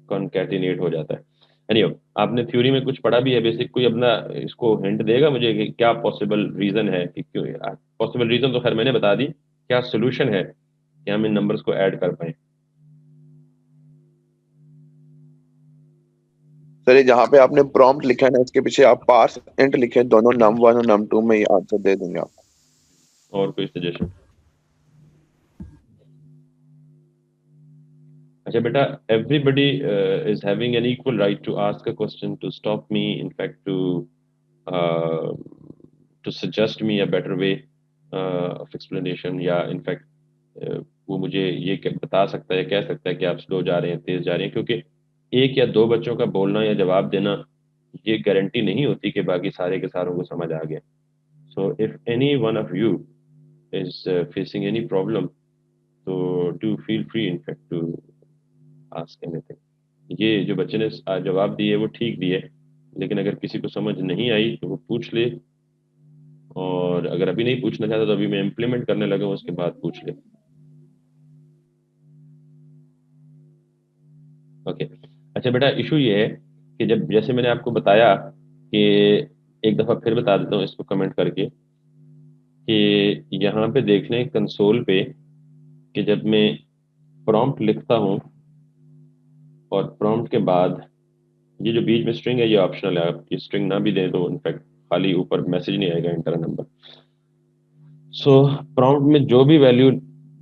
कॉन्कैटिनेट हो जाता है। एनीवे, आपने थ्योरी में कुछ पढ़ा भी है बेसिक, कोई अपना इसको हिंट देगा मुझे कि क्या पॉसिबल रीजन है कि क्यों? पॉसिबल रीजन तो खैर मैंने बता दी, क्या सोल्यूशन है कि हम इन नंबर्स को ऐड कर पाए? सर ये जहाँ पे आपने प्रॉम्प्ट लिखा है ना, इसके पीछे आप पार्स इंट लिखे, दोनों num1 और num2 में ये आंसर दे देंगे आप। और कोई सजेशन? अच्छा बेटा, everybody is having an equal right to ask a question, to stop me, in fact uh, to suggest me a better way of explanation, या in fact वो मुझे ये बता सकता है, कह सकता है कि आप स्लो जा रहे हैं, तेज जा रहे हैं, क्योंकि एक या दो बच्चों का बोलना या जवाब देना ये गारंटी नहीं होती कि बाकी सारे के सारों को समझ आ गया. So if any one of you is facing any problem, तो do feel free in fact to ask anything. ये जो बच्चे ने जवाब दिए वो ठीक दिए, लेकिन अगर किसी को समझ नहीं आई तो वो पूछ ले, और अगर अभी नहीं पूछना चाहता तो अभी मैं इम्प्लीमेंट करने लगा हूँ, उसके बाद पूछ ले. ओके. अच्छा बेटा, इशू ये है कि जब, जैसे मैंने आपको बताया कि, एक दफ़ा फिर बता देता हूँ इसको कमेंट करके, कि यहाँ पे देख लें कंसोल पे कि जब मैं प्रॉम्प्ट लिखता हूँ और प्रॉम्प्ट के बाद ये जो बीच में स्ट्रिंग है ये ऑप्शनल है, आप ये स्ट्रिंग ना भी दें तो इनफैक्ट खाली ऊपर मैसेज नहीं आएगा, इंटर नंबर. सो प्रॉम्प्ट में जो भी वैल्यू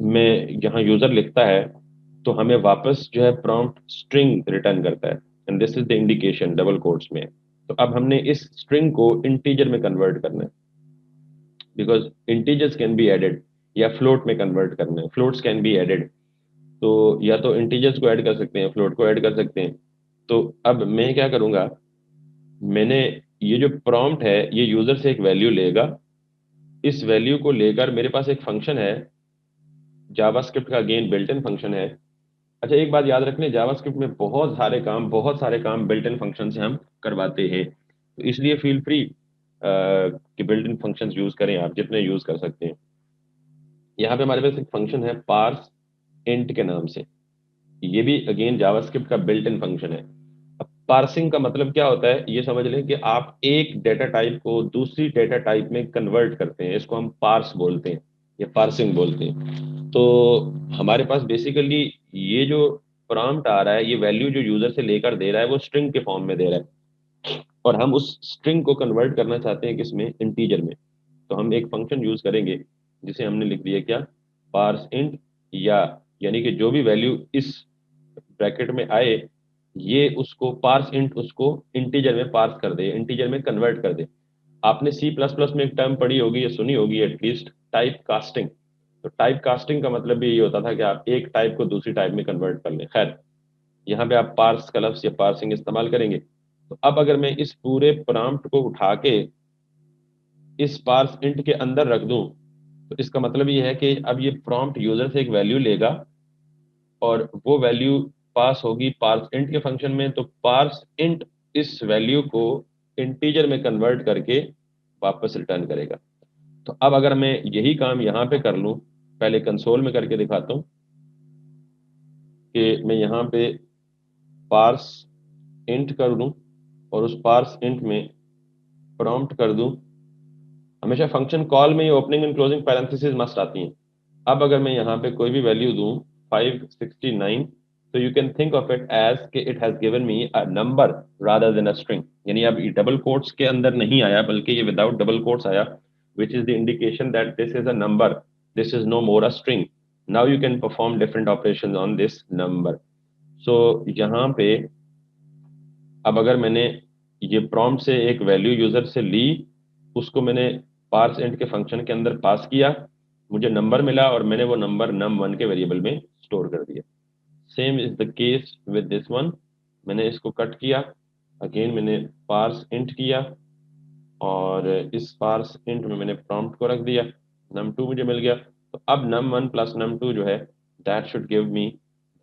में यहाँ यूजर लिखता है तो हमें वापस जो है प्रॉम्प्ट स्ट्रिंग रिटर्न करता है, and this is the indication double quotes में. तो अब हमने इस स्ट्रिंग को इंटीजर में कन्वर्ट करना है, because integers can be added, या फ्लोट में कन्वर्ट करना है, फ्लोट्स कैन बी एडेड. तो या तो इंटीजर्स को ऐड कर सकते हैं, फ्लोट को ऐड कर सकते हैं. तो अब मैं क्या करूंगा, मैंने ये जो प्रॉम्प्ट है ये यूजर से एक वैल्यू लेगा, इस वैल्यू को लेकर मेरे पास एक फंक्शन है जावास्क्रिप्ट का, अगेन बिल्ट इन फंक्शन है. अच्छा, एक बात याद रखने, जावास्क्रिप्ट में बहुत सारे काम बिल्ट इन फंक्शन से हम करवाते हैं, तो इसलिए फील फ्री कि बिल्ट इन फंक्शंस यूज करें, आप जितने यूज कर सकते हैं. यहाँ पे हमारे पास एक फंक्शन है पार्स इंट के नाम से, ये भी अगेन जावास्क्रिप्ट का बिल्ट इन फंक्शन है. अब पार्सिंग का मतलब क्या होता है ये समझ लें कि आप एक डेटा टाइप को दूसरी डेटा टाइप में कन्वर्ट करते हैं, इसको हम पार्स बोलते हैं या पार्सिंग बोलते हैं. तो हमारे पास बेसिकली ये जो प्रॉम्प्ट आ रहा है, ये वैल्यू जो यूजर से लेकर दे रहा है वो स्ट्रिंग के फॉर्म में दे रहा है, और हम उस स्ट्रिंग को कन्वर्ट करना चाहते हैं किसमें, इंटीजर में. तो हम एक फंक्शन यूज करेंगे जिसे हमने लिख दिया क्या, पार्स इंट, या यानी कि जो भी वैल्यू इस ब्रैकेट में आए ये उसको पार्स इंट उसको इंटीजर में पार्स कर दे, इंटीजर में कन्वर्ट कर दे. आपने सी प्लस प्लस में एक टर्म पढ़ी होगी या सुनी होगी एटलीस्ट, टाइप कास्टिंग. तो टाइप कास्टिंग का मतलब भी ये होता था कि आप एक टाइप को दूसरी टाइप में कन्वर्ट कर लें. खैर, यहाँ पे आप पार्स का लफ्ज या पार्सिंग इस्तेमाल करेंगे. तो अब अगर मैं इस पूरे प्रॉम्प्ट को उठा के इस पार्स इंट के अंदर रख दूं, तो इसका मतलब ये है कि अब ये प्रॉम्प्ट यूजर से एक वैल्यू लेगा और वो वैल्यू पास होगी पार्स इंट के फंक्शन में. तो पार्स इंट इस वैल्यू को इंटीजर में कन्वर्ट करके वापस रिटर्न करेगा. तो अब अगर मैं यही काम यहाँ पे कर लूँ, पहले कंसोल में करके दिखाता हूँ कि मैं यहाँ पे पार्स इंट कर दूँ और उस पार्स इंट में प्रॉम्प्ट कर दूँ. हमेशा फंक्शन कॉल में ये opening and closing parenthesis must आती हैं. अब अगर मैं यहाँ पे कोई भी वैल्यू दूँ 569, तो you can think of it as कि it has given me a number rather than a string. यानी अब ये डबल कोट्स के अंदर नहीं आया बल्कि ये विदाउट डबल कोट्स आया, which is the indication that this is a number, this is no more a string. Now you can perform different operations on this number. So यहाँ पे अब अगर मैंने ये प्रॉम्प्ट से एक वैल्यू यूजर से ली, उसको मैंने पार्स इंट के फंक्शन के अंदर पास किया, मुझे नंबर मिला और मैंने वो नंबर num1 के वेरिएबल में स्टोर कर दिया. Same is the case with this one. मैंने इसको कट किया, अगेन मैंने पार्स इंट किया और इस पार्स इंट में मैंने प्रॉम्प्ट को रख दिया, num2 मुझे मिल गया. तो अब num1 प्लस num2 जो है that should give me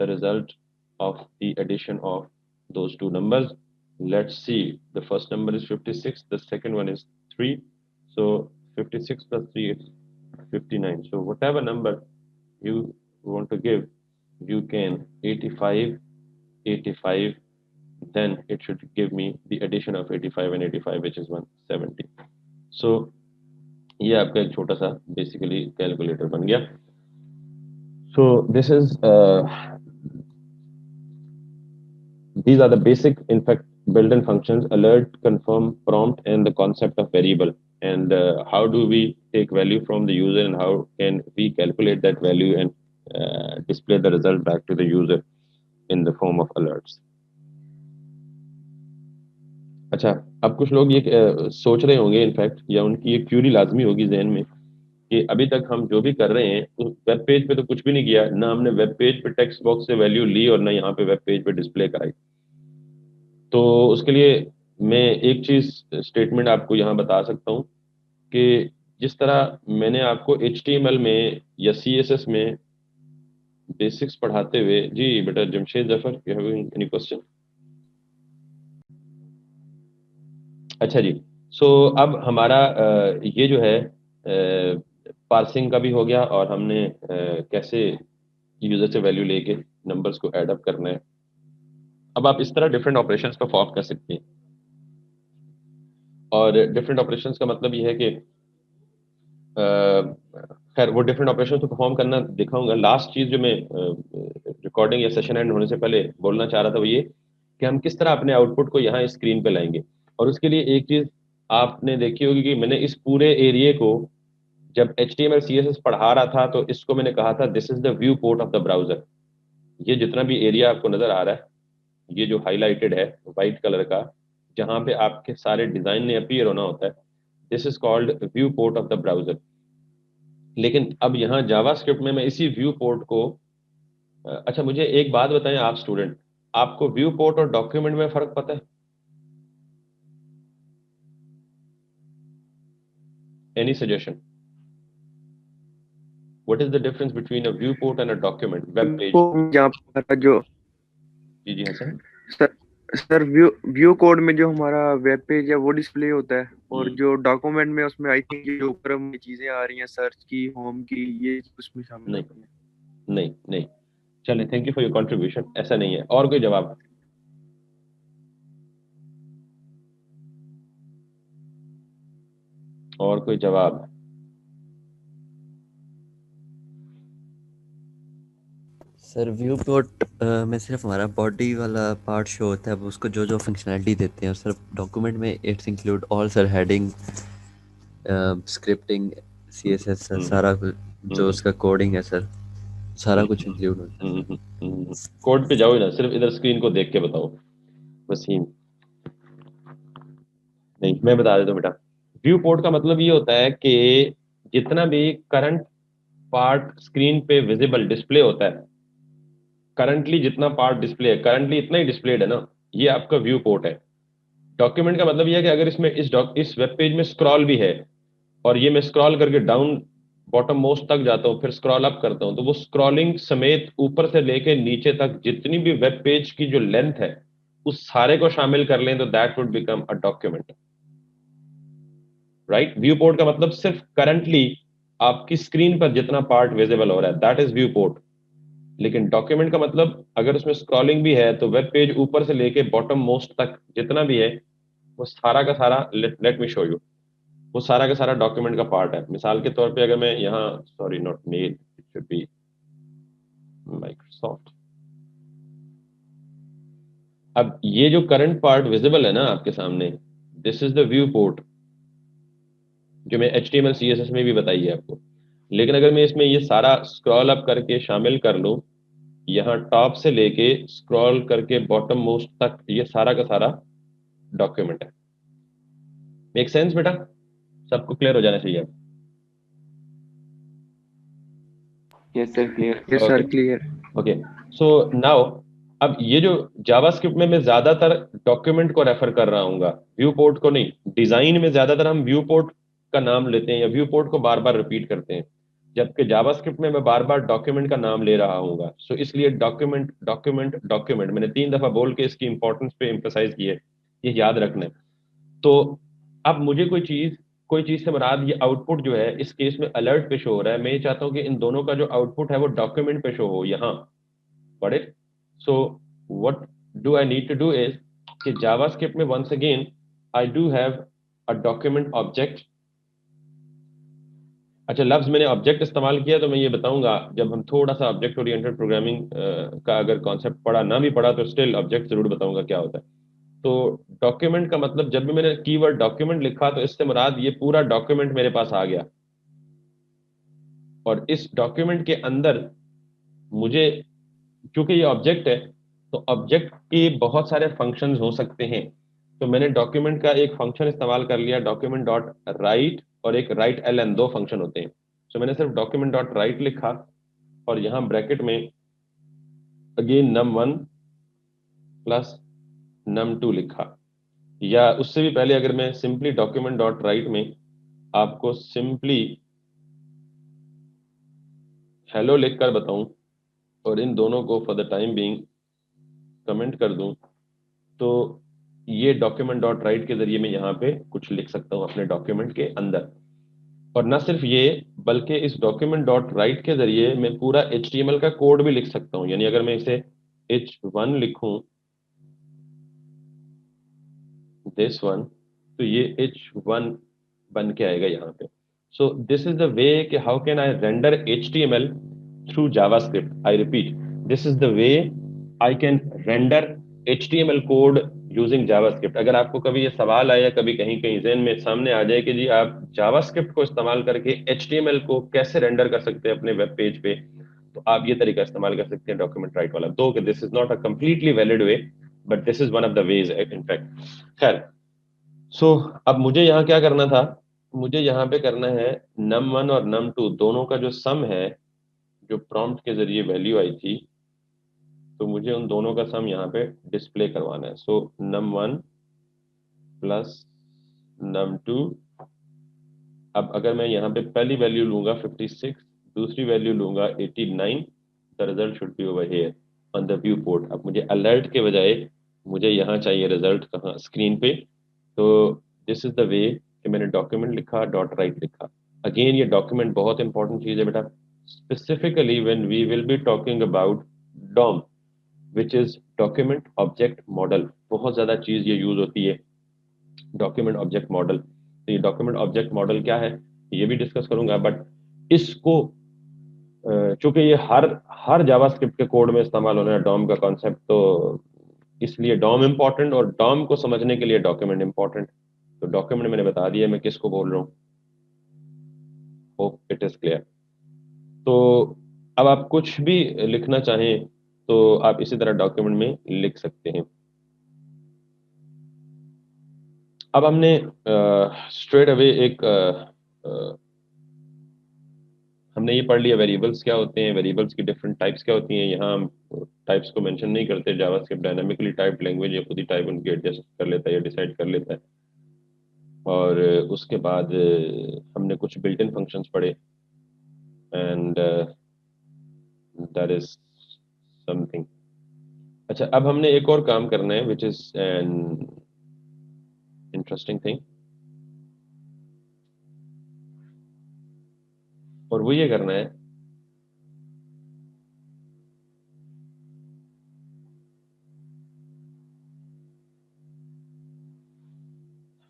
the result of the addition of those two numbers. Let's see, the first number is 56, the second one is 3. So 56 plus 3 is 59. So whatever number you want to give, you can 85, then it should give me the addition of 85 and 85, which is 170. So ये आपका एक छोटा सा basically calculator बन गया. So this is these are the basic, in fact, built-in functions: alert, confirm, prompt, and the concept of variable. And how do we take value from the user, and how can we calculate that value and display the result back to the user? in the form of alerts. अच्छा, अब कुछ लोग ये सोच रहे होंगे in fact, या उनकी एक क्यूरी लाजमी होगी जहन में कि अभी तक हम जो भी कर रहे हैं उस वेब पेज पे तो कुछ भी नहीं किया ना, हमने वेब पेज पे टेक्स्ट बॉक्स से वैल्यू ली और ना यहाँ पे वेब पेज पे डिस्प्ले कराई। तो उसके लिए मैं एक चीज स्टेटमेंट आपको यहाँ बता सकता हूँ कि जिस तरह मैंने आपको HTML में या CSS में बेसिक्स पढ़ाते हुए, जी बेटा Jamshed Zafar, you having any question? अच्छा जी, सो अब हमारा ये जो है पार्सिंग का भी हो गया, और हमने कैसे यूजर से वैल्यू लेके नंबर्स को एड अप करना है। अब आप इस तरह डिफरेंट ऑपरेशंस परफॉर्म कर सकते हैं, और डिफरेंट ऑपरेशंस का मतलब ये है कि खैर वो डिफरेंट ऑपरेशन को परफॉर्म करना दिखाऊंगा। लास्ट चीज जो मैं रिकॉर्डिंग या सेशन एंड होने से पहले बोलना चाह रहा था वो ये कि हम किस तरह अपने आउटपुट को यहाँ स्क्रीन पे लाएंगे। और उसके लिए एक चीज आपने देखी होगी कि मैंने इस पूरे एरिया को जब HTML CSS पढ़ा रहा था तो इसको मैंने कहा था this is the view port of the browser. ये जितना भी एरिया आपको नजर आ रहा है, ये जो हाईलाइटेड है व्हाइट कलर का, जहां पे आपके सारे डिजाइन ने अपीयर होना होता है, this is called view port of the browser. लेकिन अब यहाँ जावास्क्रिप्ट में मैं इसी व्यू पोर्ट को अच्छा मुझे एक बात बताएं आप स्टूडेंट, आपको व्यू पोर्ट और डॉक्यूमेंट में फर्क पता है? Any suggestion? What is the difference between a viewport and a document web page? यहाँ पर जो जी जी Hasan sir sir view code में जो हमारा वेब पेज है वो डिस्प्ले होता है, और जो डॉक्यूमेंट में उसमें आई थिंक जो ऊपर हमें चीजें आ रही हैं सर्च की, होम की, ये उसमें शामिल नहीं होती हैं। नहीं नहीं, चलिए thank you for your contribution. ऐसा नहीं है। और कोई जवाब? और कोई जवाब? सर व्यू पोर्ट में सिर्फ हमारा बॉडी वाला पार्ट शो होता है, वो उसको जो जो फंक्शनैलिटी देते हैं। और सर डॉक्यूमेंट में it's include all sir heading, scripting, CSS sir, सारा कुछ जो उसका कोडिंग है सर, सारा कुछ इंक्लूड होता है। कोड पे जाओ ना, सिर्फ इधर स्क्रीन को देख के बताओ वसीम। नहीं, मैं बता देता हूँ बेटा। व्यू पोर्ट का मतलब ये होता है कि जितना भी करंट पार्ट स्क्रीन पे विजिबल डिस्प्ले होता है, करंटली जितना पार्ट डिस्प्ले है, करंटली इतना ही डिस्प्लेड है ना, ये आपका व्यू पोर्ट है। डॉक्यूमेंट का मतलब ये है कि अगर इसमें इस वेब पेज में स्क्रॉल भी है, और ये मैं स्क्रॉल करके डाउन बॉटम मोस्ट तक जाता हूँ, फिर स्क्रॉल अप करता हूँ, तो वो स्क्रॉलिंग समेत ऊपर से लेके नीचे तक जितनी भी वेब पेज की जो लेंथ है उस सारे को शामिल कर लें तो that would become a document, right. View port का मतलब सिर्फ करंटली आपकी स्क्रीन पर जितना पार्ट विजिबल हो रहा है, दैट इज व्यू पोर्ट। लेकिन डॉक्यूमेंट का मतलब अगर उसमें स्क्रॉलिंग भी है तो वेब पेज ऊपर से लेके बॉटम मोस्ट तक जितना भी है वो सारा का सारा, लेट मी शो यू, वो सारा का सारा डॉक्यूमेंट का पार्ट है। मिसाल के तौर पे अगर मैं यहाँ, sorry not mail, it should be Microsoft. अब ये जो करंट पार्ट विजिबल है ना आपके सामने, this is the view port, जो मैं HTML CSS में भी बताई है आपको। लेकिन अगर मैं इसमें ये सारा स्क्रॉल अप करके शामिल कर लूँ, यहाँ टॉप से लेके स्क्रॉल करके बॉटम मोस्ट तक, ये सारा का सारा डॉक्यूमेंट है। मेक सेंस बेटा? सबको क्लियर हो जाना चाहिए अब। Yes sir clear, yes sir clear. Okay, so now अब ये जो जावास्क्रिप्ट में मैं ज्यादातर डॉक्यूमेंट को रेफर कर रहा हूँ, व्यू पोर्ट को नहीं। डिजाइन में ज्यादातर हम व्यू पोर्ट का नाम लेते हैं या व्यू पोर्ट को बार बार रिपीट करते हैं, जबकि जावास्क्रिप्ट में मैं बार बार डॉक्यूमेंट का नाम ले रहा हूँ। सो इसलिए डॉक्यूमेंट डॉक्यूमेंट डॉक्यूमेंट मैंने 3 दफा बोल के इसकी इंपॉर्टेंस पे एम्फसाइज की है, ये याद रखना है। तो अब मुझे कोई चीज से मुराद ये आउटपुट जो है इस केस में अलर्ट पे शो हो रहा है, मैं ये चाहता हूँ कि इन दोनों का जो आउटपुट है वो डॉक्यूमेंट पे शो हो यहाँ, got it? So what do I need to do is कि JavaScript में once again I do have a document object। अच्छा, लफ्ज मैंने ऑब्जेक्ट इस्तेमाल किया तो मैं ये बताऊंगा जब हम थोड़ा सा ऑब्जेक्ट ओरिएंटेड प्रोग्रामिंग का अगर कॉन्सेप्ट पढ़ा ना भी पढ़ा तो स्टिल ऑब्जेक्ट जरूर बताऊंगा क्या होता है। तो डॉक्यूमेंट का मतलब जब भी मैंने कीवर्ड डॉक्यूमेंट लिखा तो इससे मुराद ये पूरा डॉक्यूमेंट मेरे पास आ गया, और इस डॉक्यूमेंट के अंदर मुझे, क्योंकि ये ऑब्जेक्ट है तो ऑब्जेक्ट के बहुत सारे फंक्शंस हो सकते हैं, तो मैंने डॉक्यूमेंट का एक फंक्शन इस्तेमाल कर लिया, डॉक्यूमेंट डॉट राइट, और एक राइट ln, दो फंक्शन होते हैं। तो मैंने सिर्फ डॉक्यूमेंट डॉट राइट लिखा और यहाँ ब्रैकेट में अगेन num1 प्लस num2 लिखा, या उससे भी पहले अगर मैं सिंपली डॉक्यूमेंट डॉट राइट में आपको सिंपली हेलो लिखकर बताऊं और इन दोनों को for the time being comment कर दूं, तो ये डॉक्यूमेंट डॉट राइट के जरिए मैं यहाँ पे कुछ लिख सकता हूँ अपने डॉक्यूमेंट के अंदर। और ना सिर्फ ये, बल्कि इस डॉक्यूमेंट डॉट राइट के जरिए मैं पूरा HTML का कोड भी लिख सकता हूँ। यानी अगर मैं इसे h1 लिखूं, दिस वन, तो ये h1 बन के आएगा यहाँ पे। So this is the way कि how can I render HTML through JavaScript. I repeat, this is the way I can render HTML code using JavaScript. अगर आपको कभी ये सवाल आया, कभी कहीं कहीं ज़हन में सामने आ जाए कि जी आप जावास्क्रिप्ट को इस्तेमाल करके HTML को कैसे रेंडर कर सकते हैं अपने वेब पेज पे, तो आप ये तरीका इस्तेमाल कर सकते हैं डॉक्यूमेंट राइट वाला। दो कि this is not a completely valid way, but this is one of the ways in fact. खैर, सो अब मुझे यहाँ क्या करना था, मुझे यहाँ पे करना है num1 और num2 दोनों का जो सम है, जो प्रॉम्प्ट के जरिए वैल्यू आई थी, तो मुझे उन दोनों का सम यहाँ पे डिस्प्ले करवाना है। सो num1 प्लस num2, अब अगर मैं यहाँ पे पहली वैल्यू लूंगा 56, दूसरी वैल्यू लूंगा 89, the result should be over here on the view port. अब मुझे अलर्ट के बजाय मुझे यहाँ चाहिए रिजल्ट कहाँ, स्क्रीन पे। तो दिस इज द वे कि मैंने डॉक्यूमेंट लिखा, डॉट राइट लिखा। अगेन ये डॉक्यूमेंट बहुत इंपॉर्टेंट चीज है बेटा, specifically when we will be talking about DOM, which is document object model. बहुत ज्यादा चीज ये यूज होती है, डॉक्यूमेंट ऑब्जेक्ट मॉडल। तो ये डॉक्यूमेंट ऑब्जेक्ट मॉडल क्या है ये भी डिस्कस करूंगा, बट इसको चूंकि ये हर हर जावास्क्रिप्ट के कोड में इस्तेमाल होना है डॉम का कॉन्सेप्ट, तो इसलिए डॉम इंपॉर्टेंट, और डॉम को समझने के लिए डॉक्यूमेंट इंपॉर्टेंट। तो डॉक्यूमेंट मैंने बता दिया मैं किसको बोल रहा हूँ, होप इट इज क्लियर। तो अब आप कुछ भी लिखना चाहें तो आप इसी तरह डॉक्यूमेंट में लिख सकते हैं। अब हमने स्ट्रेट अवे एक हमने ये पढ़ लिया वेरिएबल्स क्या होते हैं, वेरिएबल्स की डिफरेंट टाइप्स क्या होती हैं। यहाँ हम टाइप्स को मेंशन नहीं करते, जावास्क्रिप्ट डायनामिकली टाइप्ड लैंग्वेज ये खुद ही टाइप उनकी एडजस्ट कर लेता है या डिसाइड कर लेता है। और उसके बाद हमने कुछ बिल्ट इन फंक्शंस पढ़े, एंड दैट इज समथिंग। अच्छा, अब हमने एक और काम करना है which is an interesting thing, और वो ये करना है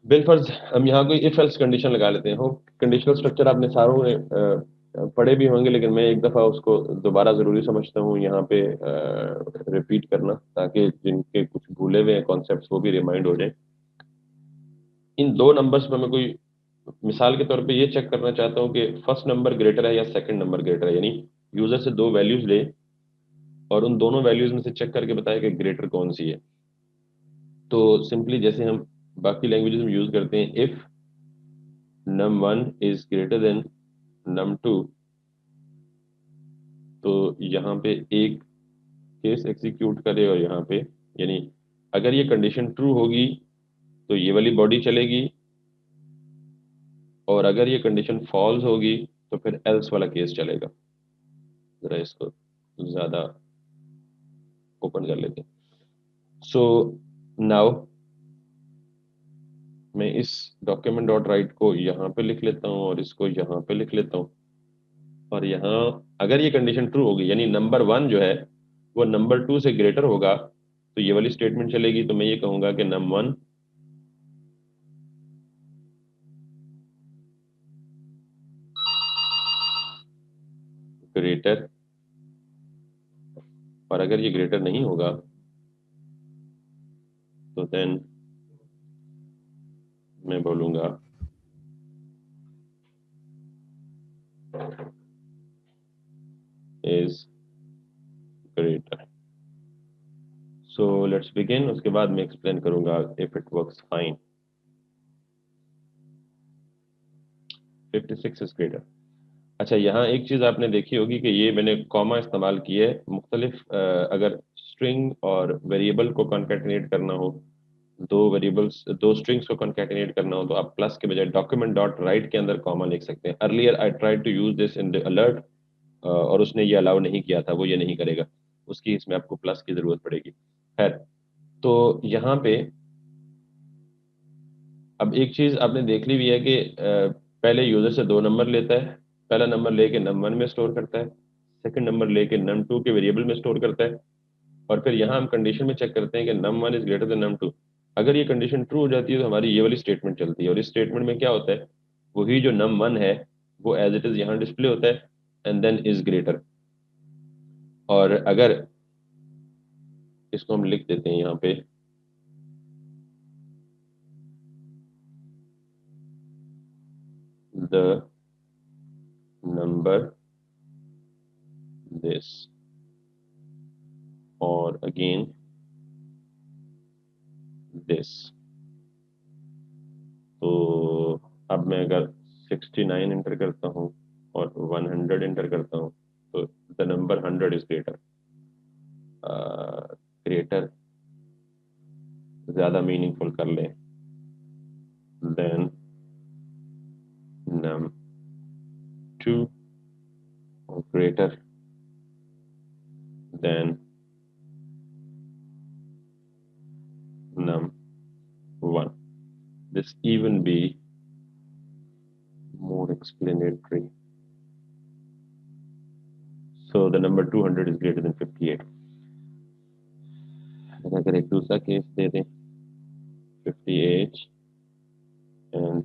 बिलफर्ज, हम यहाँ कोई इफ एल्स कंडीशन लगा लेते हैं। हो कंडीशनल स्ट्रक्चर आपने सारों ने पढ़े भी होंगे, लेकिन मैं एक दफ़ा उसको दोबारा ज़रूरी समझता हूँ यहाँ पे रिपीट करना, ताकि जिनके कुछ भूले हुए हैं कॉन्सेप्ट्स वो भी रिमाइंड हो जाए। इन दो नंबर्स पर मैं कोई मिसाल के तौर पे ये चेक करना चाहता हूँ कि फर्स्ट नंबर ग्रेटर है या सेकंड नंबर ग्रेटर है, यानी यूजर से दो वैल्यूज ले और उन दोनों वैल्यूज में से चेक करके बताए कि ग्रेटर कौन सी है। तो सिंपली जैसे हम बाकी लैंग्वेजेस में यूज करते हैं, if num1 is greater than num2, तो यहाँ पे एक केस एग्जीक्यूट करे, और यहाँ पे यानी अगर ये कंडीशन ट्रू होगी तो ये वाली बॉडी चलेगी, और अगर ये कंडीशन फॉल्स होगी तो फिर एल्स वाला केस चलेगा। जरा इसको ज्यादा ओपन कर लेते हैं। सो नाउ मैं इस डॉक्यूमेंट डॉट राइट को यहाँ पे लिख लेता हूँ और इसको यहाँ पे लिख लेता हूँ, और यहाँ अगर ये कंडीशन ट्रू होगी यानी नंबर 1 जो है वो नंबर 2 से ग्रेटर होगा, तो ये वाली स्टेटमेंट चलेगी। तो मैं ये कहूंगा कि num1 ग्रेटर, और अगर ये ग्रेटर नहीं होगा तो देन मैं बोलूंगा is greater. So let's begin, उसके बाद मैं एक्सप्लेन करूंगा if it works fine. 56 is greater. अच्छा, यहाँ एक चीज़ आपने देखी होगी कि ये मैंने कॉमा इस्तेमाल किया है मुख्तलिफ, अगर स्ट्रिंग और वेरिएबल को कॉन्केटिनेट करना हो, दो स्ट्रिंग्स को कॉन्केटिनेट करना हो, तो आप प्लस के बजाय डॉक्यूमेंट डॉट राइट के अंदर कॉमा लिख सकते हैं। Earlier I try to use this in the alert, और उसने ये अलाउ नहीं किया था, वो ये नहीं करेगा, उसकी इसमें आपको प्लस की ज़रूरत पड़ेगी। खैर, तो यहाँ पे अब एक चीज़ आपने देख ली भी है कि पहले यूज़र से 2 नंबर लेता है, पहला नंबर लेके num1 में स्टोर करता है, सेकंड नंबर लेके num2 के वेरिएबल में स्टोर करता है, और फिर यहाँ हम कंडीशन में चेक करते हैं कि num1 is greater than num2। अगर ये कंडीशन ट्रू हो जाती है तो हमारी ये वाली स्टेटमेंट चलती है, और इस स्टेटमेंट में क्या होता है, वही जो num1 है वो एज इट इज यहाँ डिस्प्ले होता है, एंड देन इज ग्रेटर। और अगर इसको हम लिख देते हैं यहाँ पे, द नंबर दिस, और अगेन दिस, तो अब मैं अगर 69 इंटर करता हूँ और 100 इंटर करता हूँ, तो the number 100 is greater. Greater ज़्यादा मीनिंगफुल कर लें, then num2 greater than num1. This even be more explanatory. So the number 200 is greater than 58. अगर एक दूसरा केस दे दें, 58 and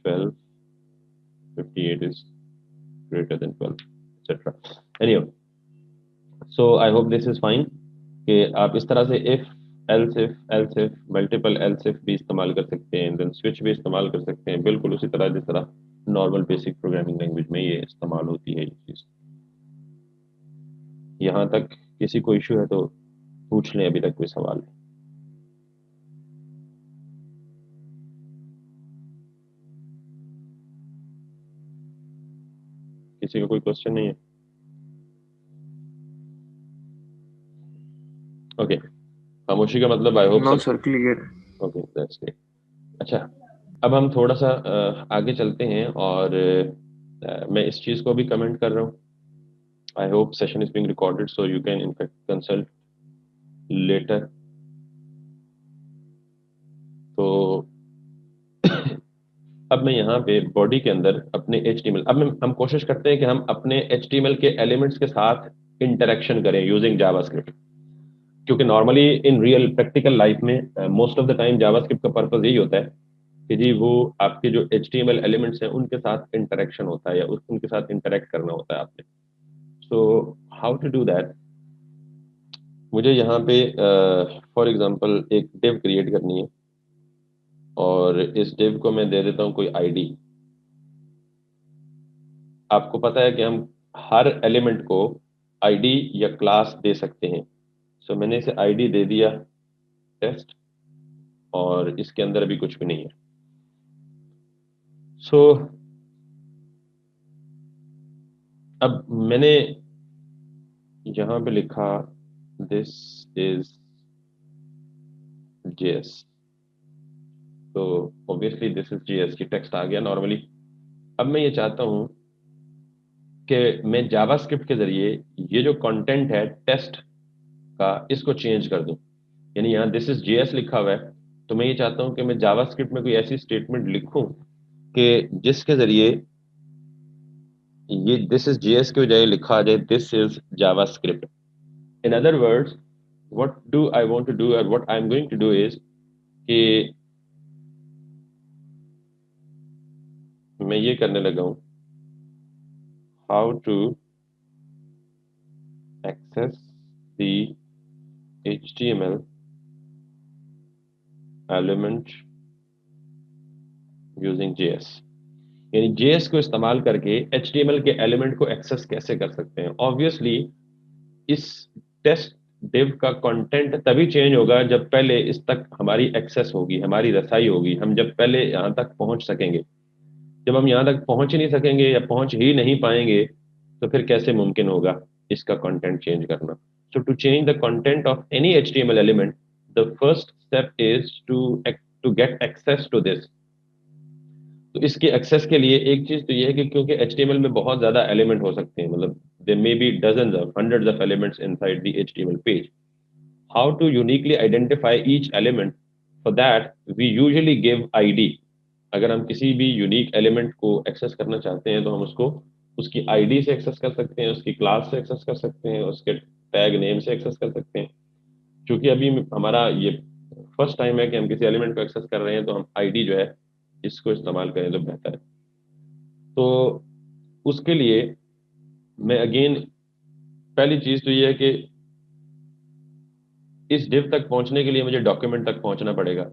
12, 58 is greater than 12, etc. Anyway, so I hope this is fine कि आप इस तरह से if, else if, multiple else if भी इस्तेमाल कर सकते हैं, then switch भी इस्तेमाल कर सकते हैं, बिल्कुल उसी तरह जिस तरह नॉर्मल बेसिक प्रोग्रामिंग लैंग्वेज में ये इस्तेमाल होती है ये चीज़। यहाँ तक किसी को इशू है तो पूछ लें, अभी तक कोई सवाल है? किसी का कोई क्वेश्चन नहीं है? ओके, खामोशी का मतलब आई होप नो सब sir, clear. Okay, that's great. अच्छा, अब हम थोड़ा सा आगे चलते हैं, और मैं इस चीज़ को भी कमेंट कर रहा हूँ। I hope session is being recorded so you can in fact consult later. तो अब मैं यहाँ पे बॉडी के अंदर अपने HTML, अब हम कोशिश करते हैं कि हम अपने HTML के एलिमेंट्स के साथ इंटरेक्शन करें यूजिंग जावास्क्रिप्ट, क्योंकि normally in real practical life में most of the time JavaScript का पर्पस यही होता है कि जी वो आपके जो HTML एलिमेंट्स हैं उनके साथ इंटरेक्शन होता है, या उनके साथ इंटरेक्ट करना होता है आपने। So how to do that, मुझे यहाँ पे फॉर एग्जांपल एक डिव क्रिएट करनी है, और इस डिव को मैं दे देता हूँ कोई आईडी। आपको पता है कि हम हर एलिमेंट को आईडी या क्लास दे सकते हैं। सो मैंने इसे आईडी दे दिया टेस्ट, और इसके अंदर अभी कुछ भी नहीं है। सो अब मैंने यहाँ पे लिखा दिस इज JS, तो ऑब्वियसली दिस इज JS की टेक्स्ट आ गया नॉर्मली। अब मैं ये चाहता हूँ कि मैं जावास्क्रिप्ट के जरिए ये जो कंटेंट है टेस्ट का, इसको चेंज कर दूं। यानी यहाँ दिस इज JS लिखा हुआ है, तो मैं ये चाहता हूँ कि मैं जावास्क्रिप्ट में कोई ऐसी स्टेटमेंट लिखूं कि जिसके जरिए ये दिस इज JS के बजाय लिखा आ जाए this is JavaScript. In other words, what do I want to do or what I am going to do is कि मैं ये करने लगा हूँ, how to access the HTML element using JS। यानी JS को इस्तेमाल करके HTML के एलिमेंट को एक्सेस कैसे कर सकते हैं। ऑब्वियसली इस टेस्ट div का कंटेंट तभी चेंज होगा जब पहले इस तक हमारी एक्सेस होगी, हमारी रसाई होगी, हम जब पहले यहाँ तक पहुंच सकेंगे। जब हम यहाँ तक पहुंच ही नहीं सकेंगे या पहुंच ही नहीं पाएंगे तो फिर कैसे मुमकिन होगा इसका कंटेंट चेंज करना। So to change the content of any HTML element, the first step is to get access to this. तो इसके एक्सेस के लिए एक चीज तो ये है कि क्योंकि HTML में बहुत ज्यादा एलिमेंट हो सकते हैं, मतलब there may be dozens of hundreds of elements inside the HTML page. How to uniquely identify each element? For that we usually give ID. अगर हम किसी भी यूनिक एलिमेंट को एक्सेस करना चाहते हैं तो हम उसको उसकी ID से एक्सेस कर सकते हैं, उसकी क्लास से एक्सेस कर सकते हैं, उसके टैग नेम से एक्सेस कर सकते हैं। क्योंकि अभी हमारा ये फर्स्ट टाइम है कि हम किसी एलिमेंट को एक्सेस कर रहे हैं, तो हम ID जो है इसको इस्तेमाल करें तो बेहतर है। तो उसके लिए मैं अगेन पहली चीज तो ये है कि इस div तक पहुंचने के लिए मुझे डॉक्यूमेंट तक पहुंचना पड़ेगा।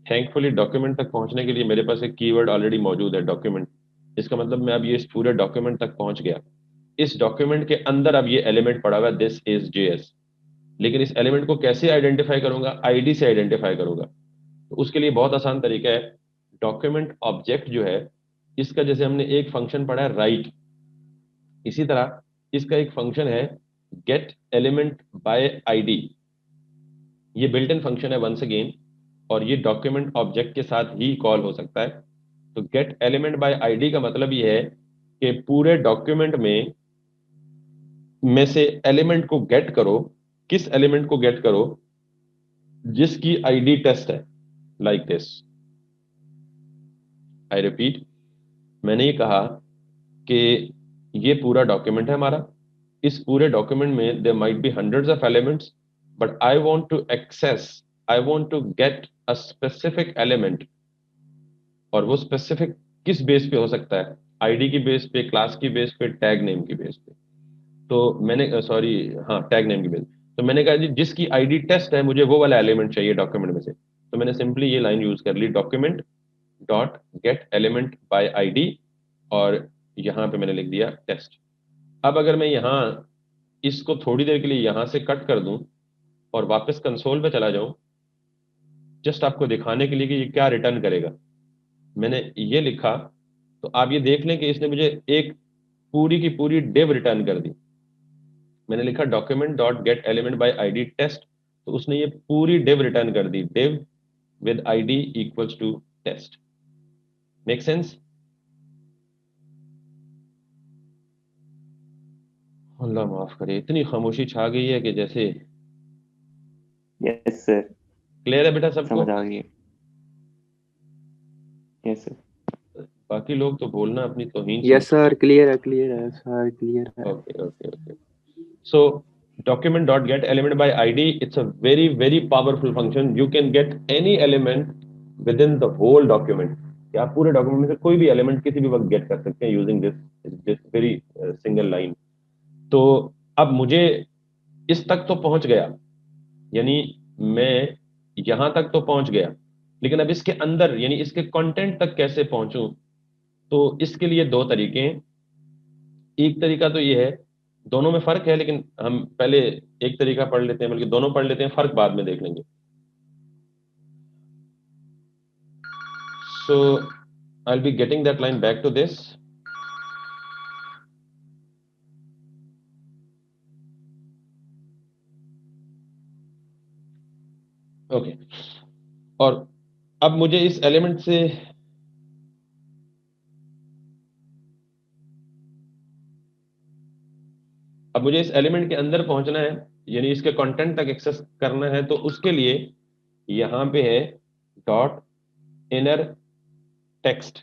थैंकफुली डॉक्यूमेंट तक पहुंचने के लिए मेरे पास एक कीवर्ड ऑलरेडी मौजूद है, डॉक्यूमेंट। इसका मतलब मैं अब ये इस पूरे डॉक्यूमेंट तक पहुंच गया। इस डॉक्यूमेंट के अंदर अब ये एलिमेंट पड़ा हुआ है, दिस इज JS। लेकिन इस एलिमेंट को कैसे आइडेंटिफाई करूंगा? ID से आइडेंटिफाई करूंगा। तो उसके लिए बहुत आसान तरीका है। डॉक्यूमेंट ऑब्जेक्ट जो है इसका, जैसे हमने एक फंक्शन पढ़ा है राइट, इसी तरह इसका एक फंक्शन है गेट एलिमेंट बाय ID। ये बिल्ट इन फंक्शन है वंस अगेन, और ये डॉक्यूमेंट ऑब्जेक्ट के साथ ही कॉल हो सकता है। तो गेट एलिमेंट बाय ID का मतलब ये है कि पूरे डॉक्यूमेंट में से एलिमेंट को गेट करो। किस एलिमेंट को गेट करो? जिसकी ID टेस्ट है, लाइक दिस। आई रिपीट, मैंने ये कहा कि ये पूरा डॉक्यूमेंट है हमारा। इस पूरे डॉक्यूमेंट में there might be hundreds of elements, but I want to access, I want to get a specific element. और वो स्पेसिफिक किस बेस पे हो सकता है? ID की बेस पे, क्लास की बेस पे, टैग नेम की बेस पे। तो मैंने सॉरी, हाँ, टैग नेम की बेस। तो मैंने कहा जी जिसकी ID टेस्ट है, मुझे वो वाला एलिमेंट चाहिए डॉक्यूमेंट में से। तो मैंने सिंपली ये लाइन यूज कर ली, document dot get element by ID, और यहाँ पे मैंने लिख दिया टेस्ट। अब अगर मैं यहाँ इसको थोड़ी देर के लिए यहाँ से कट कर दूं और वापस कंसोल पे चला जाऊं, जस्ट आपको दिखाने के लिए कि ये क्या रिटर्न करेगा, मैंने ये लिखा, तो आप ये देख लें कि इसने मुझे एक पूरी की पूरी div रिटर्न कर दी। मैंने लिखा document dot get element by ID test, तो उसने ये पूरी div रिटर्न कर दी, div with ID equals to test. Make sense? अल्लाह माफ करे, इतनी खामोशी छा गई है कि जैसे। यस सर, क्लियर है बेटा सबको? समझ आ गई। Yes sir. बाकी लोग तो बोलना अपनी तौहीन यस सर, क्लियर है सर, क्लियर है। Okay okay okay. So document dot get element by ID, it's a very very powerful function. You can get any element within the whole document, कि आप पूरे डॉक्यूमेंट में से कोई भी element किसी भी वक्त गेट कर सकते हैं using this very single line. तो अब मुझे इस तक तो पहुंच गया, यानी मैं यहां तक तो पहुंच गया, लेकिन अब इसके अंदर यानी इसके कंटेंट तक कैसे पहुंचूं? तो इसके लिए दो तरीके हैं। एक तरीका तो ये है, दोनों में फर्क है, लेकिन हम पहले एक तरीका पढ़ लेते हैं, बल्कि दोनों पढ़ लेते हैं, फर्क बाद में देख लेंगे। So I will be getting that line back to this. Okay, और अब मुझे इस एलिमेंट से इस एलिमेंट के अंदर पहुंचना है, यानी इसके कंटेंट तक एक्सेस करना है। तो उसके लिए यहां पे है डॉट इनर टेक्स्ट।